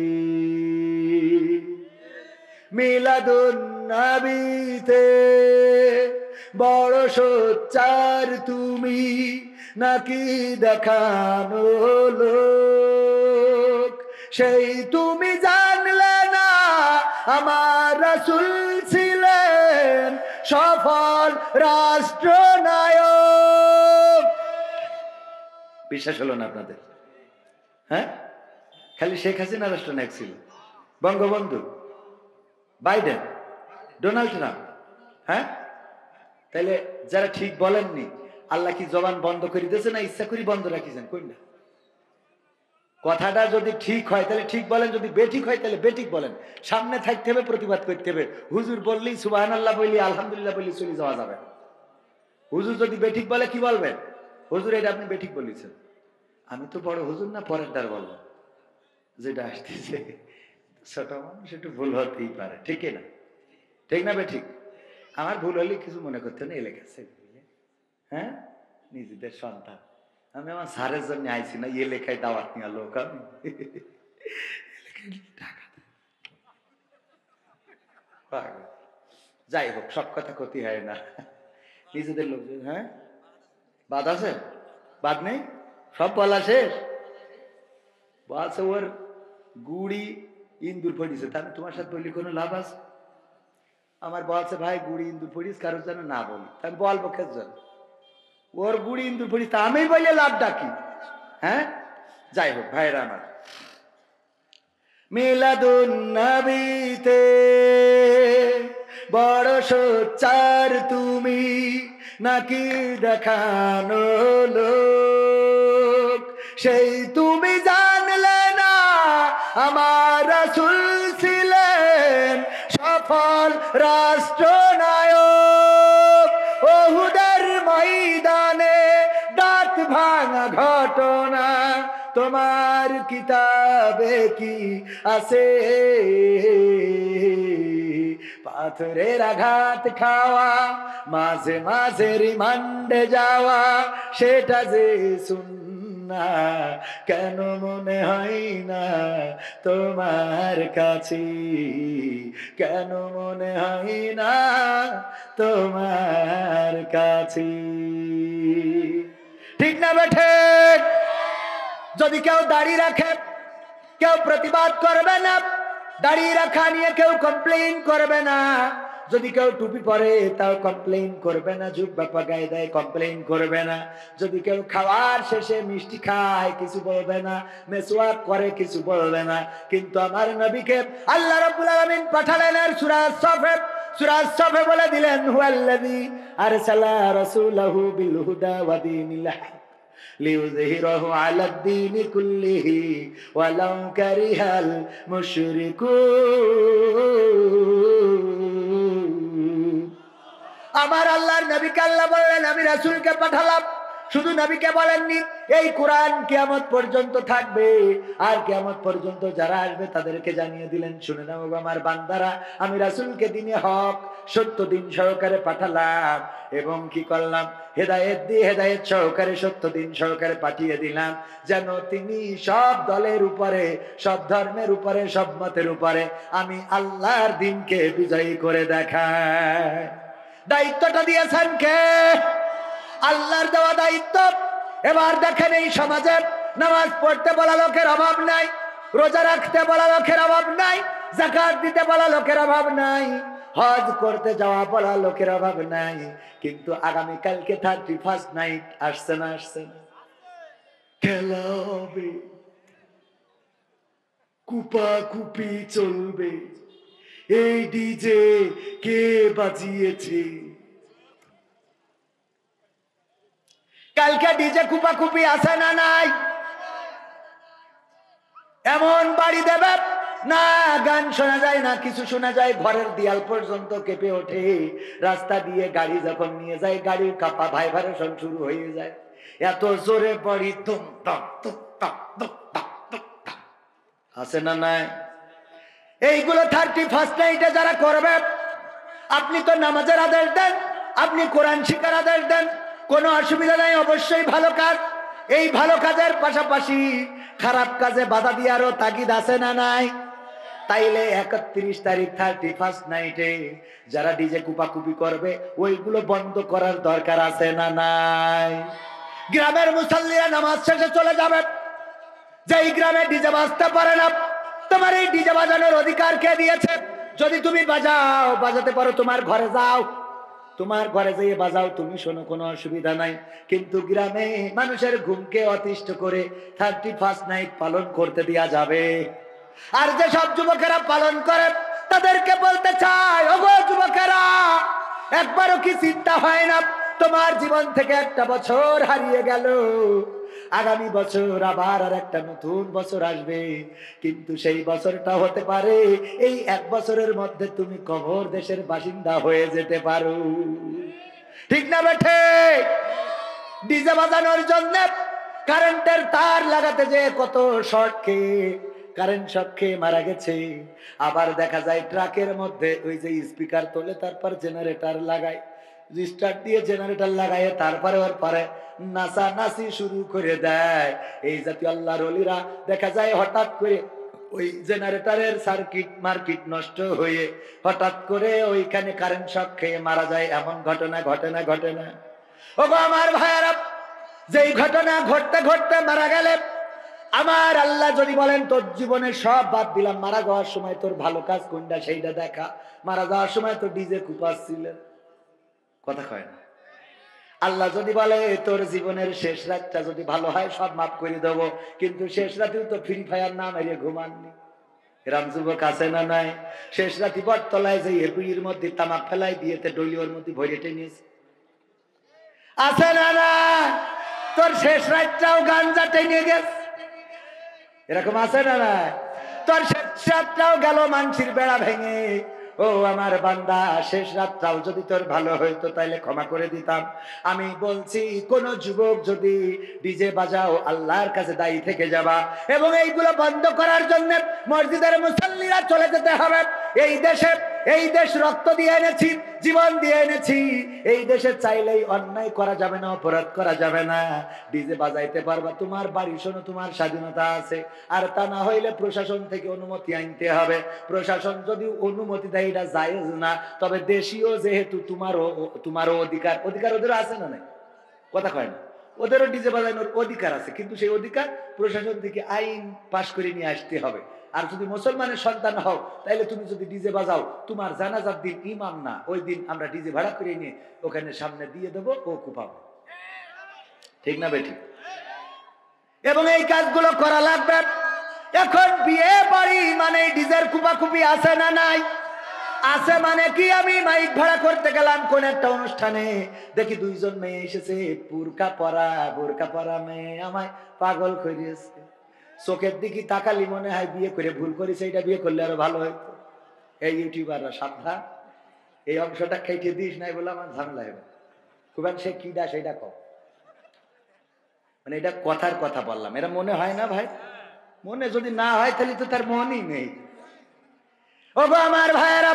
মিলাদুন নবীতে বড় সোচ্চার তুমি, নাকি দেখানো লোক? সেই তুমি জানলে না আমার রাসূল ছিলেন সফল রাষ্ট্রনায়ক। বিশ্বাস হলো না আপনাদের? হ্যাঁ, খালি শেখ হাসিনা রাষ্ট্রনায়ক ছিল, বঙ্গবন্ধু, বাইডেন, ডোনাল্ড ট্রাম্প। হ্যাঁ, তাহলে যারা ঠিক বলেননি, আল্লাহ কি জবান বন্ধ করে দিয়েছে না ইচ্ছা করে বন্ধ রাখিছেন? কই না। কথাটা যদি ঠিক হয় তাহলে ঠিক বলেন, যদি বেঠিক হয় তাহলে বেঠিক বলেন। সামনে থাকতে হবে, প্রতিবাদ করতে হবে। হুজুর বললেই সুবহানাল্লাহ বলি, আলহামদুলিল্লাহ বলি চলে যাওয়া যাবে। হুজুর যদি বেঠিক বলে কি বলবেন? হুজুর এটা আপনি বেঠিক বলেছেন। আমি তো বড় হুজুর না, পরের দ্বার বলবো, যেটা আসতেছে ছোট মানুষ একটু ভুল হতেই পারে। ঠিক না? ঠিক না বেঠিক? আমার ভুল হলে কিছু মনে করতে না, এলাকাছে হ্যাঁ নিজেদের সন্তান। আমি আমার স্যারের জন্য আইছি না, এলাকায় দাওয়াত নিয়ে লোক আমি যাই হোক, সব কথা ক্ষতি হয় না, নিজেদের লোকজন। হ্যাঁ বাদ আছে? বাদ নেই? সব বলা শেষ? বলছে ওর গুড়ি ইন্দুর পড়িছে, তাহলে তোমার সাথে বললি কোনো লাভ আছে? আমার বলছে ভাই গুড়ি ইন্দুর পড়িস কারোর যেন না বলি, আমি বলবো কে জানো? ওর গুড়ি ইন্দুর পড়িস তা আমি বললে লাভটা কি? হ্যাঁ যাই হোক ভাইরা আমার, মিলাদুন নবীতে বড় সোচ্চার তুমি, নাকি দেখানো লোক? সেই তুমি জানলে না আমার রাসূল ছিলেন সফল রাষ্ট্রনায়ক। ওহুদের ময়দানে দাঁত ভাঙা ঘটনা তোমার কিতাবে কি আছে? পাথরের আঘাত খাওয়া, মাঝে মাঝে রিমান্ডে যাওয়া, সেটা যে সুন্নাহ কেন মনে হয় না তোমার কাছে? কেন মনে হয় না তোমার কাছে? ঠিক না বেঠে? যদি কেউ দাড়ি রাখে কেউ প্রতিবাদ করবে না, দাড়ি রাখা নিয়ে কেউ কমপ্লেইন করবে না। যদি কেউ টুপি পরে তাও কমপ্লেইন করবে না, জুব্বা পাগায় দেয় কমপ্লেইন করবে না। যদি কেউ খাওয়ার শেষে মিষ্টি খায় কিছু বলবে না, মেসওয়াক করে কিছু বলবে না। কিন্তু আমার নবীকে আল্লাহ রাব্বুল আলামিন পাঠালেন আর সূরা সফে বলে দিলেন, হুয়াল্লাযী আরসালা রাসূলাহু বিল হুদা ওয়া দীনিল হক লিইয়ুযহিরাহু আলাদ দীনি কুল্লিহি ওয়ালাউ কারিহাল মুশরিকুন। আমার আল্লাহর নবীকে আল্লাহ বললেন আমি রাসূলকে পাঠালাম। শুধু নবীকে বলেননি, এই কোরআন কিয়ামত পর্যন্ত থাকবে, আর কিয়ামত পর্যন্ত যারা আসবে তাদেরকে জানিয়ে দিলেন, শুনে নাও আমার বান্দারা, আমি রাসূলকে দিনে হক সত্য দিন সহকারে পাঠালাম এবং কি করলাম? হেদায়েত দিয়ে হেদায়েত সহকারে সত্য দিন সহকারে পাঠিয়ে দিলাম, যেন তিনি সব দলের উপরে, সব ধর্মের উপরে, সব মতের উপরে আমি আল্লাহর দিনকে বিজয়ী করে দেখায়। দায়িত্বটা দিয়েছেন কে? আল্লাহর দেওয়া দায়িত্ব। এবার দেখেন এই সমাজে নামাজ পড়তে বলা লোকের অভাব নাই, রোজা রাখতে বলা লোকের অভাব নাই, যাকাত দিতে বলা লোকের অভাব নাই, হজ করতে যাওয়া বলা লোকের অভাব নাই। কিন্তু আগামীকালকে 31st নাইট আসছে না? আসছে না? খেলা হবে, কুপাকুপি চলবে, এই ডিজে কে বাজিয়েছে? কালকে ডিজে কুপাকুপি আছে না নাই? এমন বাড়ি দেবে না গান শোনা যায় না কিছু শোনা যায়, ঘরের দেয়াল পর্যন্ত কেঁপে ওঠে। রাস্তা দিয়ে গাড়ি যখন নিয়ে যায় গাড়ির কাপা ভাইব্রেশন শুরু হয়ে যায়, এত জোরে পড়ি তুম তাম তুম তাম তুম তাম তুম তাম। আছে না নাই? এইগুলো 31st নাইটে যারা করবে, আপনি তো নামাজের আদেশ দেন, আপনি কোরআন শিখার আদেশ দেন, কোনো অসুবিধা নাই, অবশ্যই ভালো কাজ। এই ভালো কাজের পাশাপাশি খারাপ কাজে বাধা দিয়ারও তাগিদ আছে না নাই? তাইলে 31 তারিখ 31st নাইটে যারা ডিজে কুপাকুপি করবে ওইগুলো বন্ধ করার দরকার আছে না নাই? গ্রামের মুসল্লিরা নামাজ শেষে চলে যাবে, যেই গ্রামে ডিজে বাজতে পারে না, তোমার এই ডিজে বাজানোর অধিকার কে দিয়েছে? যদি তুমি বাজাও, বাজাতে পারো, তোমার ঘরে যাও, তোমার ঘরে যেয়ে বাজাও, তুমি শোনো, কোনো অসুবিধা নাই। কিন্তু গ্রামে মানুষের ঘুমকে অতিষ্ঠ করে 31st নাইট পালন করতে দেয়া যাবে? আর যে সব যুবকেরা পালন করে তাদেরকে বলতে চাই, ওগো যুবকেরা, একবারও কি চিন্তা হয় না তোমার জীবন থেকে একটা বছর হারিয়ে গেল, আগামী বছর আবার আর একটা নতুন বছর আসবে, কিন্তু সেই বছরটা হতে পারে এই এক বছরের মধ্যে তুমি কবর দেশের বাসিন্দা হয়ে যেতে পারো। ঠিক না বেঠে? ডিজে বাজানোর জন্য কারেন্টের তার লাগাতে যে কত শর্ট খেয়ে কারেন্ট শক খেয়ে মারা গেছে। আবার দেখা যায় ট্রাকের মধ্যে ওই যে স্পিকার তোলে, তারপর জেনারেটর লাগায়, স্টার্ট দিয়ে জেনারেটর লাগায়, তারপরে ওর পরে নাচানাচি শুরু করে দেয়। এই জাতীয় আল্লাহর ওলিরা দেখা যায় হঠাৎ করে ওই জেনারেটরের সার্কিট মার্কিট নষ্ট হয়ে হঠাৎ করে ওইখানে কারেন্ট শক খেয়ে মারা যায়। এমন ঘটনা ঘটে না, ঘটে না? ও আমার ভাইয়ারা, যেই ঘটনা ঘটতে ঘটতে মারা গেলে আমার আল্লাহ যদি বলেন তোর জীবনে সব বাদ দিলাম, মারা যাওয়ার সময় তোর ভালো কাজ কোনটা সেইটা দেখা, মারা যাওয়ার সময় তো ডিজে কুপাচ্ছিলেন, কথা কয় না। আল্লাহ যদি বলে তোর জীবনের শেষ রাতটা যদি ভালো হয় সব মাফ করে দেবো, কিন্তু শেষ রাতেও তো ফ্রি ফায়ার না মেরে ঘুমাননি। এরম যুবক আছে না নাই? শেষ রাতি বটতলায় যে এর মধ্যে তামাক ফেলাই দিয়েতে ডলিওর মধ্যে ভরে টেনিয়েছে, আছে না না? তোর শেষ রাতটাও গাঞ্জা টেনে গেছে, এরকম আছে না না? তোর শেষ রাতটাও গেল মানসির বেড়া ভেঙে। ও আমার বান্দা, শেষ রাতটাও যদি তোর ভালো হইতো তাইলে ক্ষমা করে দিতাম। আমি বলছি কোন যুবক যদি ডিজে বাজাও আল্লাহর কাছে দায়ী থেকে যাবা, এবং এইগুলো বন্ধ করার জন্য মসজিদের মুসল্লিরা চলে যেতে হবে। এই দেশ রক্ত দিয়ে এনেছি, জীবন দিয়ে এনেছি। এই দেশে চাইলেই অন্যায় করা যাবে না, অপরাধ করা যাবে না। ডিজে বাজাইতে পারবা, তোমার বাড়ি শোনো, তোমার স্বাধীনতা আছে। আর তা না হইলে প্রশাসন থেকে অনুমতি আনতে হবে। প্রশাসন যদি অনুমতি দেয় এটা জায়েজ না, তবে দেশীয় যেহেতু তোমারও অধিকার ওদেরও আছে না নাই? কথা কয় না? ওদেরও ডিজে বাজানোর অধিকার আছে, কিন্তু সেই অধিকার প্রশাসন থেকে আইন পাশ করে নিয়ে আসতে হবে। আর যদি মুসলমানের সন্তান হও তাহলে তুমি যদি ডিজে বাজাও, তোমার জানাজার দিন ইমাম না, ওই দিন আমরা ডিজে ভাড়া করে নিয়ে ওখানে সামনে দিয়ে দেবো, ও কুপাবো। ঠিক না বেঠিক? এবং এই কাজগুলো করা লাগবে। এখন বিয়ে বাড়ি মানে ডিজের কুপাকুপি আছে না নাই? আছে। মানে কি, আমি মাইক ভাড়া করতে গেলাম কোন একটা অনুষ্ঠানে, দেখি দুইজন মেয়ে এসেছে, বোরকা পরা মেয়ে আমায় পাগল করিয়েছে। চোখের দিকে তাকালি মনে হয় বিয়ে করে ভুল করেছে, এটা বিয়ে করলে আরো ভালো হইতো। এই ইউটিউবাররা সাবধান, এই অংশটা খেটে দিস নাই বলে আমার ঝামেলা হবে। খুব সে কিডা সেইটা কম, মানে এটা কথার কথা বললাম, এরা মনে হয় না ভাই? মনে যদি না হয় তাহলে তো তার মনই নেই। ও আমার ভাইয়েরা,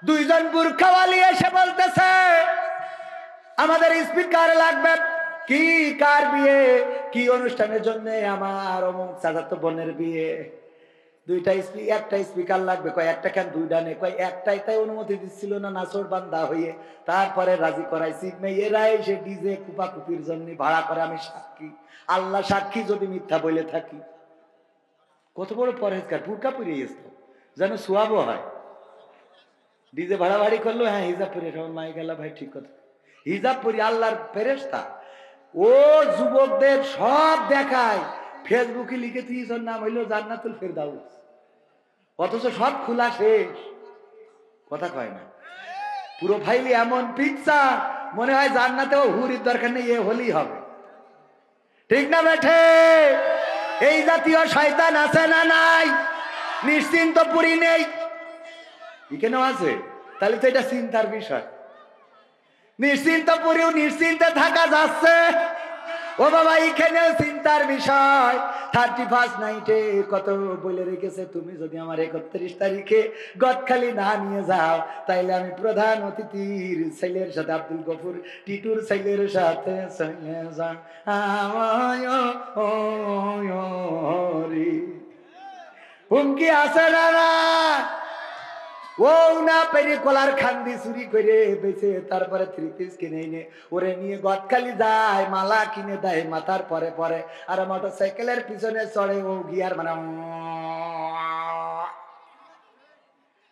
দুইজন বুরখাওয়ালি এসে বলতেছে আমাদের স্পিকার লাগবে। কি, কার বিয়ে, কি অনুষ্ঠানের জন্য? আমার অমুক চাচাতো বোনের বিয়ে, একটা স্পিকার লাগবে। কয় একটা কেন, দুইটা নেই? কয় একটাই। তাই অনুমতি দিচ্ছিল না, নাচর বান্দা হয়ে, তারপরে রাজি করাইছি। মেয়েরা এসে ডিজে কুপাকুপির জন্য ভাড়া করে, আমি সাক্ষী, আল্লাহ সাক্ষী যদি মিথ্যা বলে থাকি। কত বড় পরহেজগার, বুরকা পরে গেছে যেন সোয়াবও হয়। ডিজে ভাড়াভাড়ি করলো, হ্যাঁ হিজাব পরে, মাই গেল ভাই, ঠিক কথা, হিজাব পরি আল্লাহর ফেরেশতা। ও যুবকদের সব দেখায়, ফেসবুকে লিখেছি ওর নাম হইলো জান্নাতুল ফেরদাউস, অথচ সব খোলা শেষ। কথা কয় না? পুরো ফাইলে এমন পিকচার, মনে হয় জান্নাতেও হুরির দরকার নেই, এ হলেই হবে। ঠিক না বেঠে? এই জাতীয় শয়তান আছে না নাই? নিশ্চিন্ত পুরি নেই, এখানেও আছে। তাহলে তো এটা চিন্তার বিষয়। নিশ্চিন্ত পুরিও নিশ্চিন্তে থাকা যাচ্ছে। ও বাবা, এখানেও চিন্তার বিষয়। 31 নাইটে কত বলে রেখেছে, তুমি যদি আমার 31 তারিখে গদখালি না নিয়ে যাও তাইলে আমি প্রধান অতিথির ছেলের সাথে, আব্দুল গফুর টিটুর ছেলের সাথে চলে যাও। হুমকি আছে না? ও না পেরে কলার খান্দি চুরি করে বেছে, তারপরে 3 পিস কিনে এনে ওরে নিয়ে গদখালি যায়, মালা কিনে দেয় মাথার পরে পরে, আর মোটর সাইকেলের পিছনে চড়ে ও গিয়ার মানে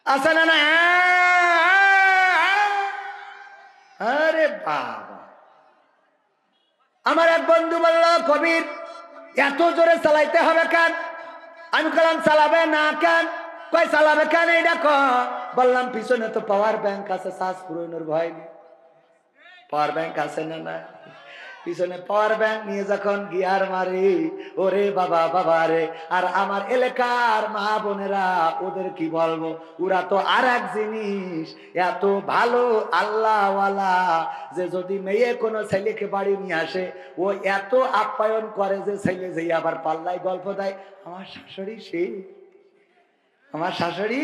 আছে না না? আরে বাবা, আমার এক বন্ধু বলল, কবির এত জোরে চালাইতে হবে কেন? আমি বললাম চালাবে না কেন? কয় চালাবে কেন এটা ক? বললাম পিছনে তো পাওয়ার ব্যাংক আছে, শ্বাস পূরণের ভয় নেই। পাওয়ার ব্যাংক আছে না না? পিছনে পাওয়ার ব্যাংক নিয়ে যখন গিয়ার মারে, ওরে বাবা বাবা রে। আর আমার এলাকার মা বোনেরা, ওদের কি বলবো, ওরা তো আর এক জিনিস, এত ভালো আল্লাহওয়ালা যে যদি মেয়ে কোনো ছেলেকে বাড়ি নিয়ে আসে, ও এত আপ্যায়ন করে যে ছেলে যে আবার পাল্লায় গল্প দেয়, আমার শাশুড়ি সে, আমার শাশুড়ি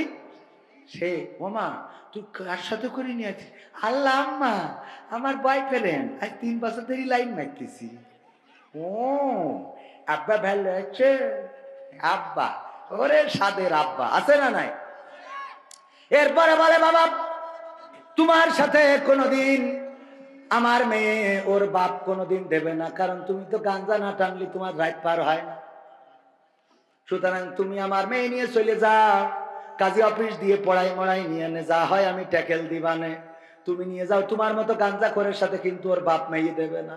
সে। ওমা তুই কার সাথে করে নিয়ে আছিস? আল্লাহ আম্মা, আমার বয়ফ্রেন্ড, আজ 3 বছর ধরে লাইন মারতেছি। ও আব্বা ভালো আছে? আব্বা, ওরে সাদের আব্বা আছে না নাই? এরপরে বলে বাবা তোমার সাথে কোনোদিন আমার মেয়ে ওর বাপ কোনোদিন দেবে না, কারণ তুমি তো গাঞ্জা না টানলে তোমার রাত পার হয় না। সুতরাং তুমি আমার মেয়ে নিয়ে চলে যাও, কাজী অফিস দিয়ে পড়াই মড়াই নিয়ে নে, যা হয় আমি ট্যাকেল দিবানে, তুমি নিয়ে যাও। তোমার মতো গাঞ্জা খোরের সাথে কিন্তু ওর বাপ মেয়ে দেবে না।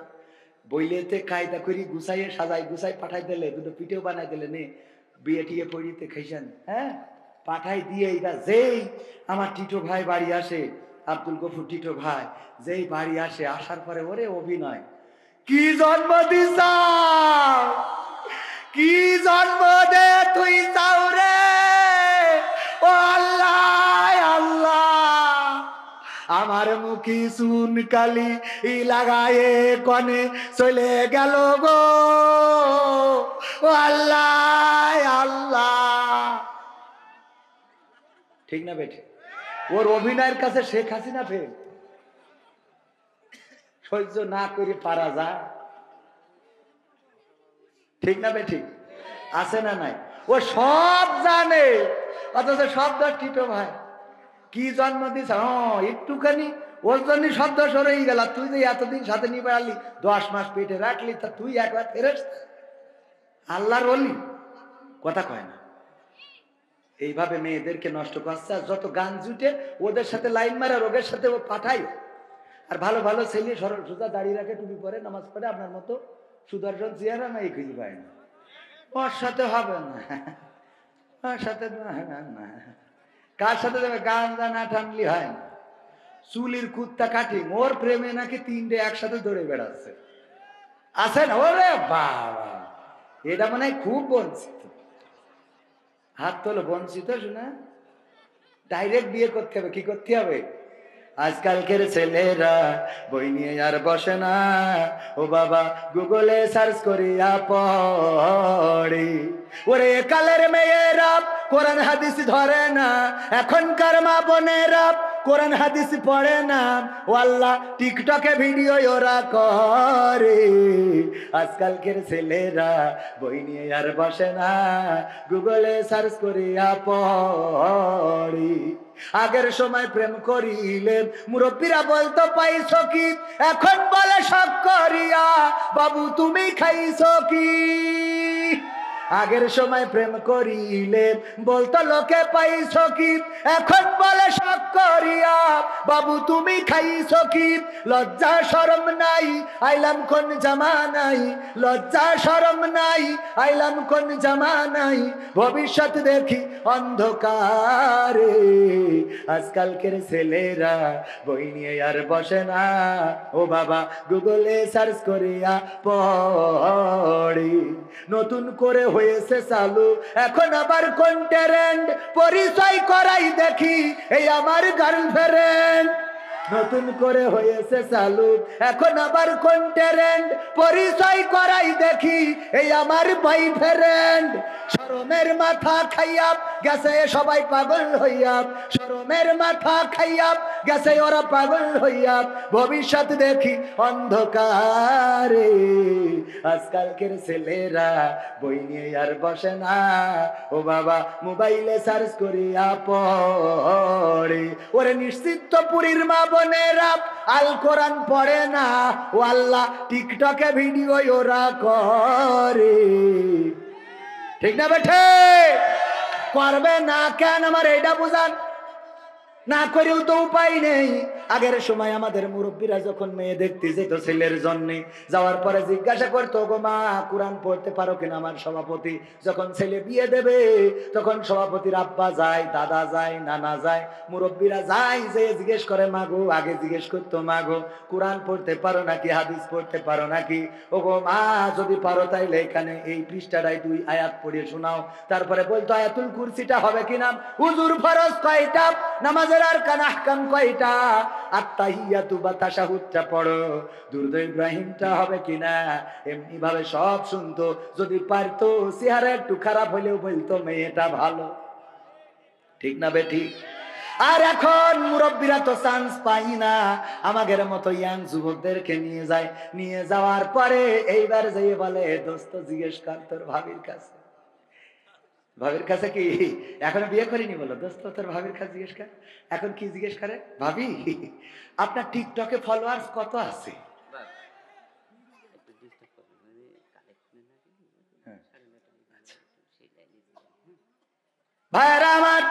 বইলেতে কায়দা করি গুছাইয়ে সাজাই গুছাই পাঠাই দিলে, দুটো পিঠেও বানাই দিলে, নে বিয়ে টিয়ে পড়িতে খাইছেন, হ্যাঁ পাঠাই দিয়ে। এইবার যেই আমার টিটো ভাই বাড়ি আসে, আব্দুল গফুর টিটো ভাই যেই বাড়ি আসে, আসার পরে ওরে অভিনয়, কি জন্ম দিস, কি জন্ম দে তুই চাও রে, ও আল্লাহ আল্লাহ, আমার মুখি সুন কালি লাগায়ে কনে চলে গেল গো, ও আল্লাহ আল্লাহ। ঠিক না বেঠে? ওর অভিনয়ের কাছে শেখ হাসিনা ফেল, সহ্য না করে পারা যায়। ঠিক না বেঠি? আছে না নাই? ও সব জানে, অথচ সব দোষ টিটো ভাই। কি জন্ম দিস, একটুখানি ওর জন্য সব দোষ হয়ে গেল। তুই যে এতদিন সাথে নিয়ে বেড়ালি, 10 মাস পেটে রাখলি, তা তুই একবার ফেরেস আল্লাহর ওলি, কথা কয় না। এইভাবে মেয়েদেরকে নষ্ট করছে। আর যত গান জুটে ওদের সাথে লাইন মারা, রোগের সাথে ও পাঠাই। আর ভালো ভালো ছেলে সরল সোজা দাঁড়িয়ে রাখে, টুপি পরে, নামাজ পড়ে, আপনার মতো সুদর্শন চেহারা না, এই খুঁজে পায় না। ওর সাথে হবে না, ওর সাথে না। কার সাথে যাবে? গান না টানলি হয় না। চুলির কুত্তা কাটিং, ওর প্রেমে নাকি 3টে একসাথে দৌড়ে বেড়াচ্ছে, আছে না? ওরে বাবা, এটা মনে হয় খুব বঞ্চিত। হাত তোলো, বঞ্চিত শোনা। ডাইরেক্ট বিয়ে করতে হবে। কি করতে হবে? আজকালকের ছেলেরা বই নিয়ে আর বসে না, ও বাবা গুগলে সার্চ করিয়া পড়ে। ওরে কালের মেয়েরা কোরআন হাদিস ধরে না, এখনকার মা বোনেরা কোরআন হাদিস পড়ে না, ও আল্লাহ টিকটকে ভিডিও ওরা করে। আজকালকের ছেলেরা বই নিয়ে আর বসে না, গুগলে সার্চ করিয়া পড়ে। আগের সময় প্রেম করিলে মুরব্বীরা বলতো পাইছো কি, এখন বলে শখ করিয়া বাবু তুমি খাইছো কি। আগের সময় প্রেম করিলে বলতো লোকে পাইছো কি, এখন বলে শখ করিয়া বাবু তুমি খাইছো কি। লজ্জা শরম নাই, আইলাম কোন জামানাই, লজ্জা শরম নাই, আইলাম কোন জামানাই, ভবিষ্যৎ দেখি অন্ধকারে। আজকালকের ছেলেরা বই নিয়ে আর বসে না, ও বাবা গুগলে সার্চ করিয়া পড়ে। নতুন করে হয়েছে চালু এখন আবার কোন ট্রেন্ড, পরিচয় করাই দেখি এই আমার গার্লফ্রেন্ড। নতুন করে হয়েছে চালু এখন আবার কোন ট্রেন্ড, পরিচয় করাই দেখি এই আমার বয়ফ্রেন্ড। শরমের মাথা খাইয়া গেছে সবাই পাগল হইয়া, শরমের মাথা খাইয়া গেছে ওরা পাগল হইয়া, ভবিষ্যৎ দেখি অন্ধকারে। আজকালকের ছেলেরা বই নিয়ে আর বসে না, ও বাবা মোবাইলে সার্চ করিয়া পড়ে। ওরে নিশ্চিত পুরীর মা বোনেরা আল কোরআন পড়ে না, ও আল্লাহ টিকটকে ভিডিও ওরা করে। ঠিক না বেঠে? করবে না কেন আমার এটা বুঝান। না করেও তো উপায় নেই। আগের সময় আমাদের মুরব্বীরা যখন মেয়ে দেখতে যেত ছেলের জন্য, যাওয়ার পরে জিজ্ঞাসা করতো, গো মা কোরআন পড়তে পারো কিনা? আমার সভাপতি যখন ছেলে বিয়ে দেবে তখন সভাপতির আব্বা যায়, দাদা যায়, নানা যায়, মুরব্বীরা যায়, যে জিজ্ঞেস করে মাগো, আগে জিজ্ঞেস করতো মাগো কোরআন পড়তে পারো নাকি, হাদিস পড়তে পারো নাকি? ও গো মা যদি পারো তাইলে এখানে এই পৃষ্ঠাটায় 2 আয়াত পড়িয়ে শোনাও। তারপরে বলতো আয়াতুল কুরসিটা হবে কিনা, হুজুর ফরজ কয়টা, নামাজের আরকান আহকাম কয়টা, আত্তাহিয়াতু বা তাশাহুদটা পড়ো, দুরূদ ইব্রাহিমটা হবে কিনা। এমনি ভাবে সব শুনতো। যদি পারতো, চেহারা একটু খারাপ হলেও বলতো মেয়েটা ভালো। ঠিক না বেঠিক? আর এখন মুরব্বীরা তো চান্স পাই না, আমাদের মতো ইয়াং যুবকদেরকে নিয়ে যায়, নিয়ে যাওয়ার পরে এইবার যেয়ে বলে, দোস্ত জিজ্ঞেস কর তোর ভাবির কাছে। ভাবির কাছে কি এখনো বিয়ে করিনি? বলো দোস্ত তোর ভাবির কাছে জিজ্ঞেস কর। এখন কি জিজ্ঞেস করে? ভাবি আপনার টিকটকে ফলোয়ার্স কত আছে? ভাইরা আমার,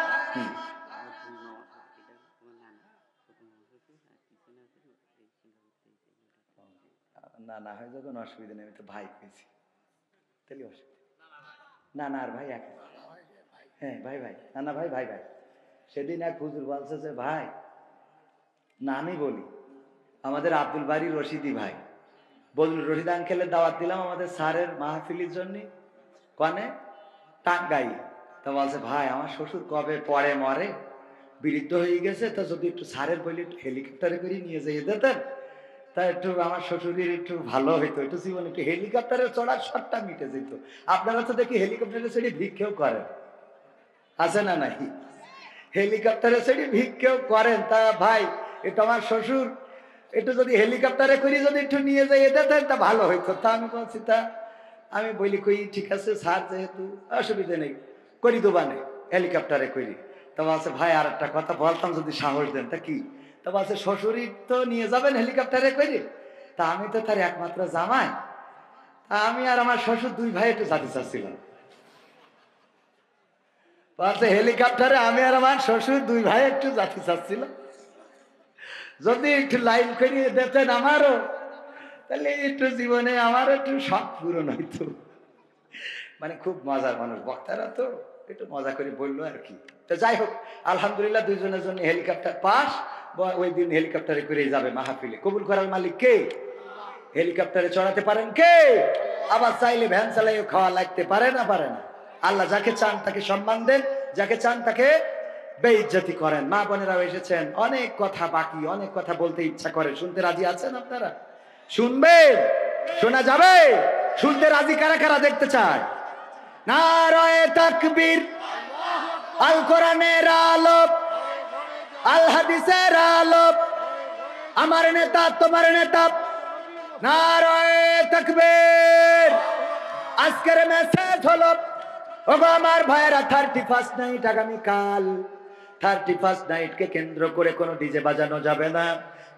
না না হয় যখন অসুবিধা নেই, আমি তো ভাই পেয়েছি, তাহলে অসুবিধা না। না আর ভাই এক, হ্যাঁ ভাই ভাই, না না ভাই ভাই ভাই। সেদিন এক হুজুর বলছে যে ভাই, না আমি বলি, আমাদের আব্দুল বাড়ি রশিদি ভাই, বজলুর রশিদ আঙ্কেলের দাওয়াত দিলাম আমাদের স্যারের মাহফিলের জন্য, কনে টাঙ্গাই। তা বলছে ভাই আমার শ্বশুর কবে পরে মরে, বৃদ্ধ হয়ে গেছে, তা যদি একটু স্যারের বলি একটু হেলিকপ্টারে করে নিয়ে যেয়ে দিতেন, তা একটু আমার শ্বশুরের একটু ভালো হইতো, একটু জীবনে একটু হেলিকপ্টারে চড়ার শর্টটা মিটে যেত। আপনারা তো দেখি হেলিকপ্টারে চড়ে ভিক্ষেও করেন, আছে না নাই? হেলিকপ্টারে চড়ে ভিক্ষেও করেন। তা ভাই একটু আমার শ্বশুর একটু যদি হেলিকপ্টারে করে যদি একটু নিয়ে যাই দিতেন তা ভালো হইতো। তা আমি বলছি, তা আমি বলি কই ঠিক আছে স্যার, যেহেতু অসুবিধা নেই করি দোবানে হেলিকপ্টারে করি। তা বলছে ভাই আর একটা কথা বলতাম যদি সাহস দেন। তা কি? তা বলছে শ্বশুরই তো নিয়ে যাবেন হেলিকপ্টারে করে, তা আমি তো তার একমাত্র জামাই, তা আমি আর আমার শ্বশুর 2 ভাই একটু যেতে চাচ্ছিলাম। বলছে হেলিকপ্টারে আমি আর আমার শ্বশুর 2 ভাই একটু যেতে চাচ্ছিলাম, যদি একটু লাইন করিয়ে দিতেন আমারও, তাহলে একটু জীবনে আমার একটু শখ পূরণ হইতো। মানে খুব মজার মানুষ বক্তারা, তো একটু মজা করে বললো আর কি। তো যাই হোক, আলহামদুলিল্লাহ 2 জনের জন্য হেলিকপ্টার পাস। ওই দিন হেলিকপ্টারে করে যাবে মাহফিলে। কবুল করার মালিক কে? হেলিকপ্টারে চড়াতে পারেন কে? আবার চাইলে ভ্যান চালাইও খাওয়া লাগতে পারে না? পারে না? আল্লাহ যাকে চান তাকে সম্মান দেন, যাকে চান তাকে বেইজ্জতি করেন। মা বোনেরাও এসেছেন, অনেক কথা বাকি, অনেক কথা বলতে ইচ্ছা করে। শুনতে রাজি আছেন আপনারা? শুনবেন? শোনা যাবে? শুনতে রাজি কারা কারা দেখতে চায়? নারায়ে তাকবীর, আল কোরআনের আলো, আল হাদিসের আলো, আমার নেতা তোমার নেতা, নারায়ে তাকবীর। আজকের মেসেজ হলো, ওগো আমার ভাইয়েরা, 31 নাইট আগামীকাল। 31 নাইটকে কেন্দ্র করে কোনো ডিজে বাজানো যাবে না।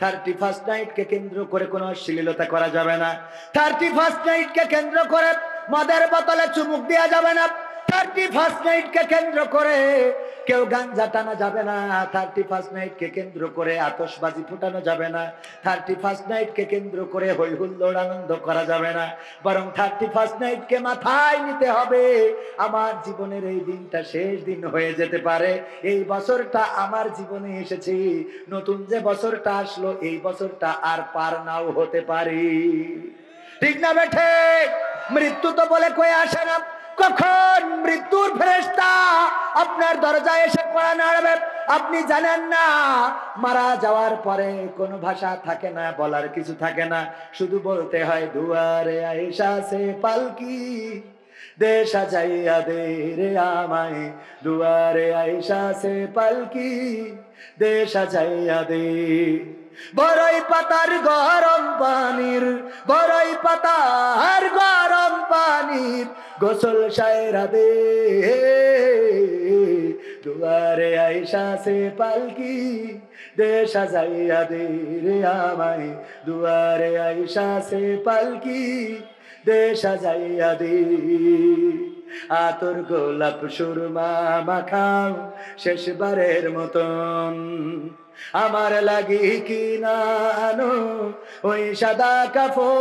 31 নাইটকে কেন্দ্র করে কোনো অশ্লীলতা করা যাবে না। 31 নাইটকে কেন্দ্র করে মদের বোতলে চুমুক দেওয়া যাবে না। 31 নাইটকে কেন্দ্র করে কেউ গাঞ্জা টানা যাবে না। 31 নাইটকে কেন্দ্র করে আতশবাজি ফুটানো যাবে না। 31 নাইটকে কেন্দ্র করে হই হুল্লোড় আনন্দ করা যাবে না। বরং 31 নাইটকে মাথায় নিতে হবে, আমার জীবনের এই দিনটা শেষ দিন হয়ে যেতে পারে। এই বছরটা আমার জীবনে এসেছে, নতুন যে বছরটা আসলো এই বছরটা আর পার নাও হতে পারি। ঠিক না বেঠে? মৃত্যু তো বলে কয়ে আসে না। কখন মৃত্যুর ফেরেশতা আপনার দরজায় এসে কড়া নাড়বে আপনি জানেন না। মারা যাওয়ার পরে কোনো ভাষা থাকে না, বলার কিছু থাকে না, শুধু বলতে হয় দুয়ারে আয়েশা সে পালকি দে সাজাইয়া দে রে আমায়, দুয়ারে আয়েশা সে পালকি দে সাজাইয়া দে। বড়ই পাতার গরম পানির, বড়ই পাতার গরম পানির গোসল সায়রা দে, দুয়ারে আয়েশা সে পালকি দে সাজাইয়া দে রে আমায়, দুয়ারে আয়েশা সে পালকি দে সাজাইয়া দে আতর গোলাপ সুরমা মাখাও শেষবারের মতন আমার লাগি কি নানো ওই সাদা কাফন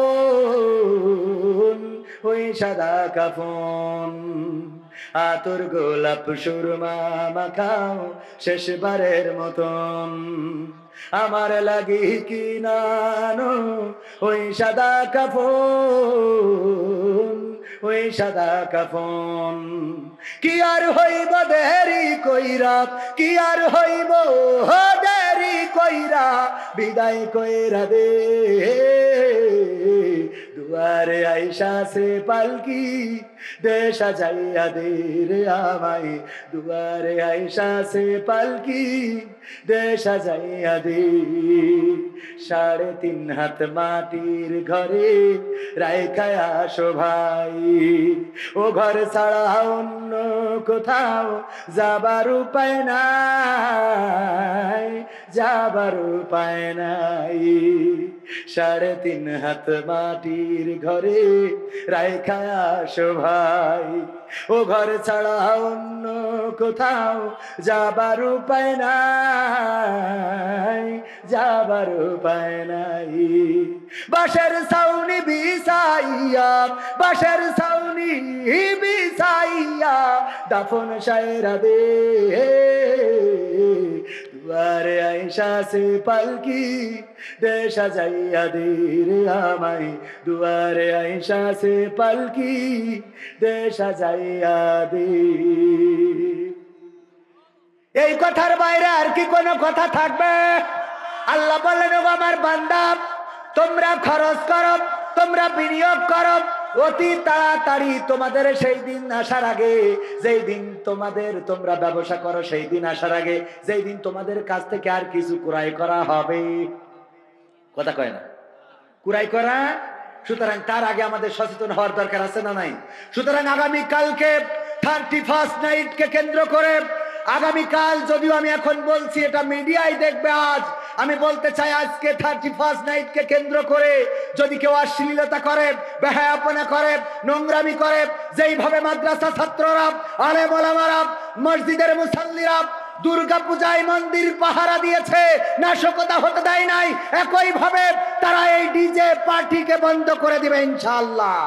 ওই সাদা কাফন আতর গোলাপ সুরমা মাখাও শেষবারের মতন আমার লাগি কি নানো ওই সাদা কাফন ওই সাদা কাফন কি আর হইব দেরি কইরা কি আর হইব দেরি কইরা বিদায় কইরা দে দুয়ারে আইসা সে পালকি দে সাজাইয়া দে রে আমায় দুয়ারে আইসা সে পালকি দে সাজাইয়া দে 3.5 হাত মাটির ঘরে রাইখায় আসো ভাই ও ঘর ছাড়া অন্য কোথাও যাবার উপায় নাই যাবার উপায় নাই 3.5 হাত মাটির ঘরে রাইখায় আসো ভাই ও ঘর ছাড়া অন্য কোথাও যাবার উপায় নাই যাবার উপায় নাই বাঁশের ছাউনি বিছাইয়া বাঁশের ছাউনি বিছাইয়া দাফন সায়রা দে দুয়ারে আইসা সে পালকি দে সাজাইয়া দে রে আমায় দুয়ারে আইসা সে পালকি দে সাজাইয়া দে এই কথার বাইরে আর কি কোনো কথা থাকবে আল্লাহ বলেন ও আমার বান্দা তোমরা খরচ করো তোমরা বিনিয়োগ করো অতি তাড়াতাড়ি তোমাদের সেই দিন আসার আগে যেই দিন তোমরা ব্যবসা করো সেই দিন আসার আগে যেই দিন তোমাদের কাছ থেকে আর কিছু ক্রয় করা হবে কথা কয় না ক্রয় করা সুতরাং তার আগে আমাদের সচেতন হওয়ার দরকার আছে না নাই সুতরাং আগামী কালকে 31st নাইটকে কেন্দ্র করে আগামীকাল যদিও আমি এখন বলছি এটা মিডিয়ায় দেখবে আজ আমি বলতে চাই আজকে 31st নাইটকে কেন্দ্র করে যদি কেউ অশ্লীলতা করে বেহায়াপনা করে নোংরামি করে যেইভাবে মাদ্রাসা ছাত্ররা আলেম ওলামারা মসজিদের মুসাল্লিরা দুর্গা পূজায় মন্দির পাহারা দিয়েছে নাশকতা হতে দেয় নাই একই ভাবে তারা এই ডিজে পার্টিকে বন্ধ করে দিবে ইনশাআল্লাহ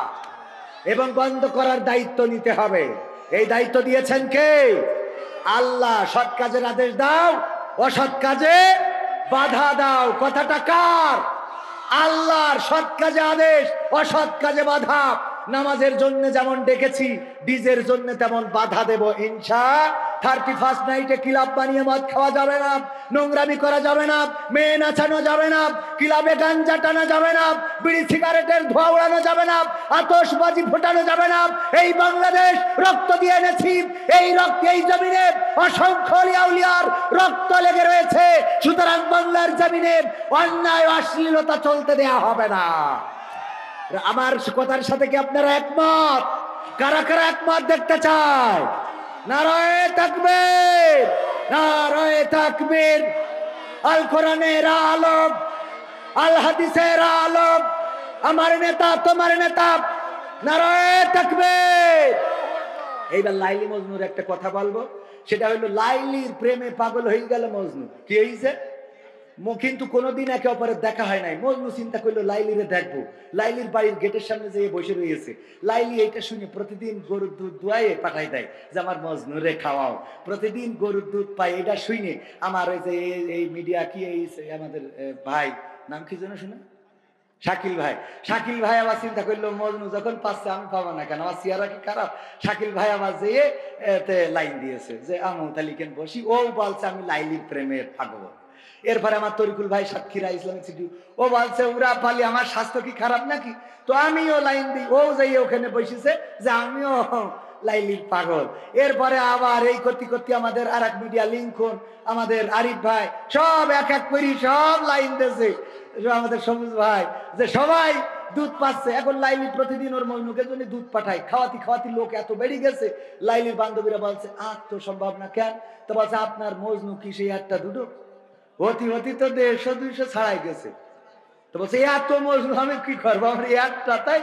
এবং বন্ধ করার দায়িত্ব নিতে হবে এই দায়িত্ব দিয়েছেন কে আল্লাহ সৎ কাজের আদেশ দাও অসৎ কাজে বাধা দাও কথাটা কার আল্লাহর সৎ কাজে আদেশ অসৎ কাজে বাধা নামাজের জন্য যেমন ডেকেছি ডিজের জন্য তেমন বাধা দেব ইনশাআল্লাহ 31st নাইটে ক্লাব বানিয়ে মদ খাওয়া যাবে না নোংরামি করা যাবে না মেয়ে নাচানো যাবে না ক্লাবে গাঞ্জা টানা যাবে না বিড়ি সিগারেটের ধোঁয়া উড়ানো যাবে না আতশবাজি ফোটানো যাবে না এই বাংলাদেশ রক্ত দিয়ে এনেছি এই রক্ত এই জমিনে অসংখ্য আউলিয়ার রক্ত লেগে রয়েছে সুতরাং বাংলার জমিনে অন্যায় অশ্লীলতা চলতে দেয়া হবে না আমার কথার সাথে কি আপনারা একমত কারা কারা একমত দেখতে চায় নারায়ে তাকবীর নারায়ে তাকবীর আল কোরআনের আলো আল হাদিসের আলো আমার নেতা তোমার নেতা নারায়ে তাকবীর এইবার লাইলি মজনুর একটা কথা বলবো সেটা হলো লাইলির প্রেমে পাগল হয়ে গেল মজনু কি হইছে কিন্তু কোনোদিন একে অপরের দেখা হয় নাই মজনু চিন্তা করলো লাইলিরে দেখবো লাইলির বাড়ির গেটের সামনে যেয়ে বসে রয়েছে লাইলি এইটা শুনে প্রতিদিন গরুর দুধ দুয়ায়ে পাঠাই দেয় যে আমার মজনুরে খাওয়াও প্রতিদিন গরুর দুধ পাই এটা শুনে আমার ওই যে এই মিডিয়া কি আমাদের ভাই নাম কি যেন শুনে শাকিল ভাই আবার চিন্তা করলো মজনু যখন পাচ্ছে আমি পাবো না কেন আমার চেহারা কি খারাপ শাকিল ভাই আবার যেয়ে লাইন দিয়েছে যে আমি তালিকেন বসি ও বলছে আমি লাইলির প্রেমের পাগল এরপরে আমার তরিকুল ভাই সাক্ষীরা ইসলামিক সিটি ও বলছে ওরা পালি আমার স্বাস্থ্য কি খারাপ নাকি তো আমিও লাইন দিই ও যাই ওখানে বসেছে যে আমিও লাইলির পাগল এরপরে আবার এই করতে আমাদের আর এক মিডিয়া লিঙ্কন আমাদের আরিফ ভাই সব এক এক করি সব লাইন দিয়েছে আমাদের সবুজ ভাই যে সবাই দুধ পাচ্ছে এখন লাইলি প্রতিদিন ওর মজনুকে জন্য দুধ পাঠায় খাওয়াতি লোক এত বেড়ে গেছে লাইলির বান্ধবীরা বলছে আর তো সম্ভব না কেন তো বলছে আপনার মজনু কি সেই একটা দুটো হতি তো 150-200 ছাড়াই গেছে তো বলছে এত মজনু আমি কি করবো আমরা একটা তাই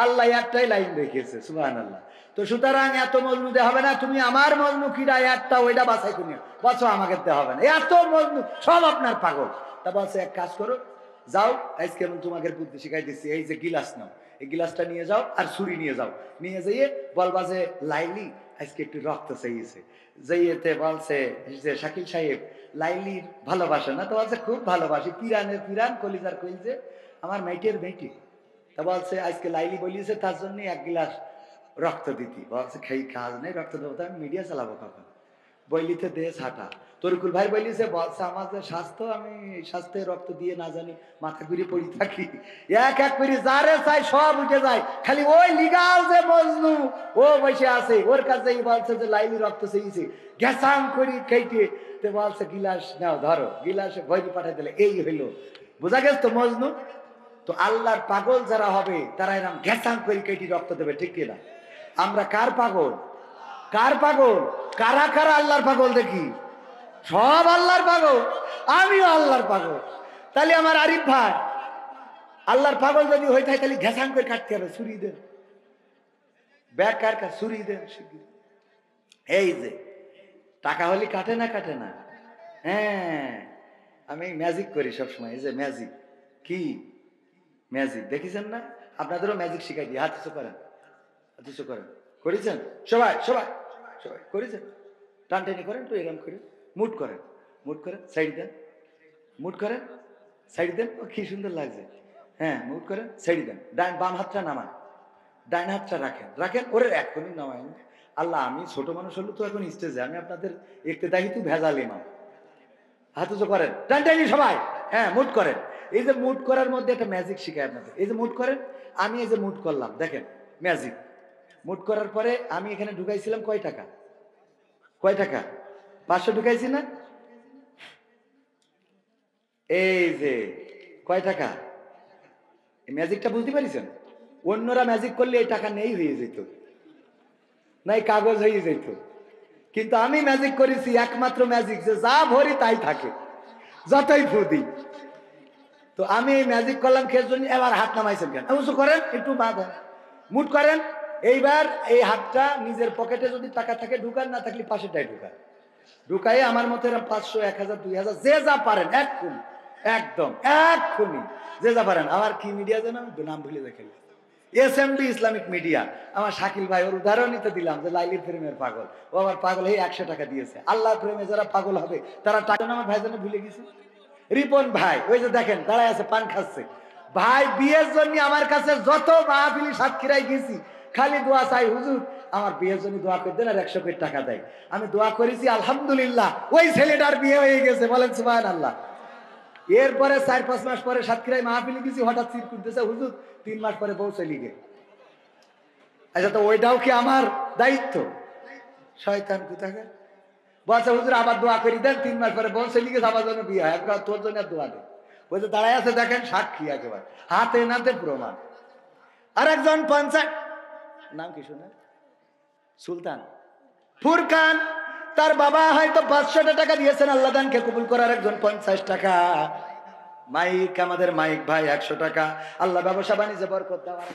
আল্লাহ একটাই লাইন রেখেছে, সুবহানাল্লাহ। তো সুতরাং এত মজনু দে হবে না, তুমি আমার মজনু কিরা একটা ওইটা বাছাই করি বলছো আমাকে দে হবে না, এত মজনু সব আপনার পাগল। তা বলছে এক কাজ করো, যাও আজকে আমি তোমাকে বুদ্ধি শিখাই দিচ্ছি, এই যে গিলাস নাও, এই গিলাসটা নিয়ে যাও আর ছুরি নিয়ে যাও, নিয়ে যেয়ে বলবা যে লাইলি আজকে একটু রক্ত চাইছে। যেয়েতে বলছে যে শাকিল সাহেব লাইলির ভালোবাসে না? তো বলছে খুব ভালোবাসি, পিরানের পিরান, কলিজার কলিজে, আমার মেয়েটের মেয়েটি। তা বলছে আজকে লাইলি বলিয়েছে তার জন্য এক গিলাস রক্ত দিতি। বলছে খেই কাজ নেই, রক্ত দেবো তো আমি মিডিয়া চালাবো কখন? বইলিতে দে ছাটা। তরিকুল ভাই বলিছে, বলছে আমাদের স্বাস্থ্য, আমি স্বাস্থ্যে রক্ত দিয়ে না জানি মাথা ঘুরে পড়ি থাকি, এক এক করে যারে চাই সব উঠে যায়, খালি ওই লিগাল যে মজনু ও বসে আছে, ওর কাছে বলছে যে লাইলি রক্ত চেয়েছে, গ্যাসাং করি খেইটে। তো বলছে গিলাস নাও ধরো, গিলাসে ভয়টি পাঠাই দিলে, এই হইলো, বোঝা গেছে তো মজনু। তো আল্লাহর পাগল যারা হবে তারা এরকম ঘেসাং করে কেটে রক্ত দেবে, ঠিক কিনা? আমরা কার পাগল? কার পাগল? কারা কারা আল্লাহর পাগল দেখি? সব আল্লাহর পাগল, আমিও আল্লাহর পাগল। তাহলে আমার আরিফ ভাই আল্লাহর পাগল যদি হয়ে থাকে তাহলে ঘেসাং করে কাটতে হবে, ছুরি দেন, ব্যাগ কার কার ছুরি দেন। এই যে টাকা হলে কাটে না, কাটে না? হ্যাঁ, আমি ম্যাজিক করি সবসময়, এই যে ম্যাজিক, কি ম্যাজিক দেখেছেন না? আপনাদেরও ম্যাজিক শিখাই দিই, হাত উঁচু করেন, হাত উঁচু করেন, করেছেন? সবাই সবাই সবাই করেছেন? টানটানি করেন তো, এরকম করে মুট করেন, মুট করেন, সাইড দেন, মুট করেন, সাইড দেন, ও কি সুন্দর লাগছে। হ্যাঁ, মুট করেন, সাইড দেন, ডান বাম হাতটা নামান, ডাইন হাতটা রাখেন, রাখেন, ওরে এখনই নামায়। আল্লাহ, আমি ছোট মানুষ হলো তো এখন স্টেজে, আমি আপনাদের একটু দেখি তুই ভেজাল ইমাম। হাত উঁচু করেন, টানটানি সবাই, হ্যাঁ মুট করেন। এই যে মুট করার মধ্যে একটা ম্যাজিক শিখায় আপনাদের, এই যে মুট করেন, আমি এই যে মুট করলাম, দেখেন ম্যাজিক। মুট করার পরে আমি এখানে ঢুকাইছিলাম কয় টাকা? কয় টাকা? 500 ঢুকাইছি না? এই যে কয় টাকা? এই ম্যাজিকটা বুঝতে পারিছেন? অন্যরা ম্যাজিক করলে এই টাকা নেই হয়ে যেত, নাই কাগজ হয়ে যেত, কিন্তু আমি ম্যাজিক করেছি, একমাত্র ম্যাজিক যে যা ভরি তাই থাকে, যতই ফু দিই। তো আমি এই ম্যাজিক করলাম খেয়ে জন্য। এবার হাত নামাইছেন কেন? উঁচু করেন, একটু বাঁধেন, মুট করেন। এইবার এই হাতটা নিজের পকেটে যদি টাকা থাকে ঢুকান, না থাকলে পাশেটাই ঢুকান, ঢুকাই আমার মতো এরকম 500, 1000, 2000 যে যা পারেন, এক্ষুনি, একদম এক্ষুনি যে যা পারেন। আমার কি মিডিয়া যেন নাম ভুলে দেখেন, SMD ইসলামিক মিডিয়া। আমার শাকিল ভাই, ওর উদাহরণই তো দিলাম যে লাইলির প্রেমের পাগল, ও আমার পাগল হয়ে 100 টাকা দিয়েছে। আল্লাহর প্রেমে যারা পাগল হবে তারা টাকা, আমার ভাই যেন ভুলে গেছে। রিপন ভাই ওই যে দেখেন দাঁড়ায় আছে, পান খাচ্ছে। ভাই বিয়ের জন্য আমার কাছে যত মাহফিলি সাতক্ষীরায় গেছি, খালি দোয়া চাই, হুজুর আমার বিয়ের জন্য দোয়া করে দেন, আর 100 কোটি টাকা দেয়। আমি দোয়া করেছি, আলহামদুলিল্লাহ ওই ছেলেটার বিয়ে হয়ে গেছে, বলেন সুবহানাল্লাহ। এরপরে 4-5 মাস পরে সাতক্ষীরায় মাহফিলি গেছি, হঠাৎ চির করতেছে, হুজুর 3 মাস পরে বউ চলে গে। আচ্ছা, তো ওইটাও কি আমার দায়িত্ব? শয়তান কোথাকার। বলছে হুজুর আবার দোয়া করি দেন, 3 মাস পরে বউ চলে গেছে, আমার জন্য বিয়ে হয়, একবার তোর জন্য দোয়া দেন। বলছে দাঁড়ায় আছে, দেখেন সাক্ষী একেবারে হাতে নাতে প্রমাণ। আর একজন পঞ্চায়েত, নাম কি শুনে, সুলতান ফুরকান, তার বাবা হয়তো 500 টাকা দিয়েছেন আল্লাহ দানকে কবুল করার, একজন 50 টাকা, মাইক আমাদের মাইক ভাই 100 টাকা। আল্লাহ ব্যবসা বাণিজ্যে বরকত দেওয়ার,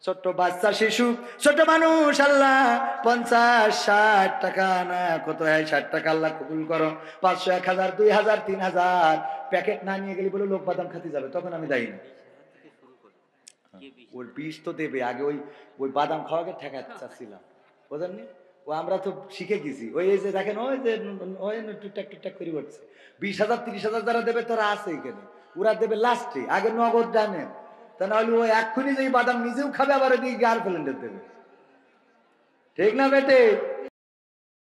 ছোট্ট বাচ্চা শিশু ছোট মানুষ, আল্লাহ 50, 60 টাকা না কত হয়, 60 টাকা আল্লাহ কবুল করো। 500, 1000, 2000, 3000 প্যাকেট না নিয়ে গেলে বলে লোক বাদাম খেতে যাবে, তখন আমি দেই না। ওর বিষ তো দেবে আগে, ওই বাদাম খাওয়াকে ঠেকাতে চাচ্ছিলাম, বোঝেননি? ও আমরা তো শিখে গেছি, ওই যে দেখেন ওই যে ওই টুকটাক টুকটাক করে করছে। 20,000, 30,000 যারা দেবে তারা আছে এখানে, ওরা দেবে লাস্টে, আগে নগদ জানেন। তা নাহলে ও এক্ষুনি যে বাদাম নিজেও খাবে, আবার ওই গার্লফ্রেন্ডের দেবে, ঠিক না বেটে?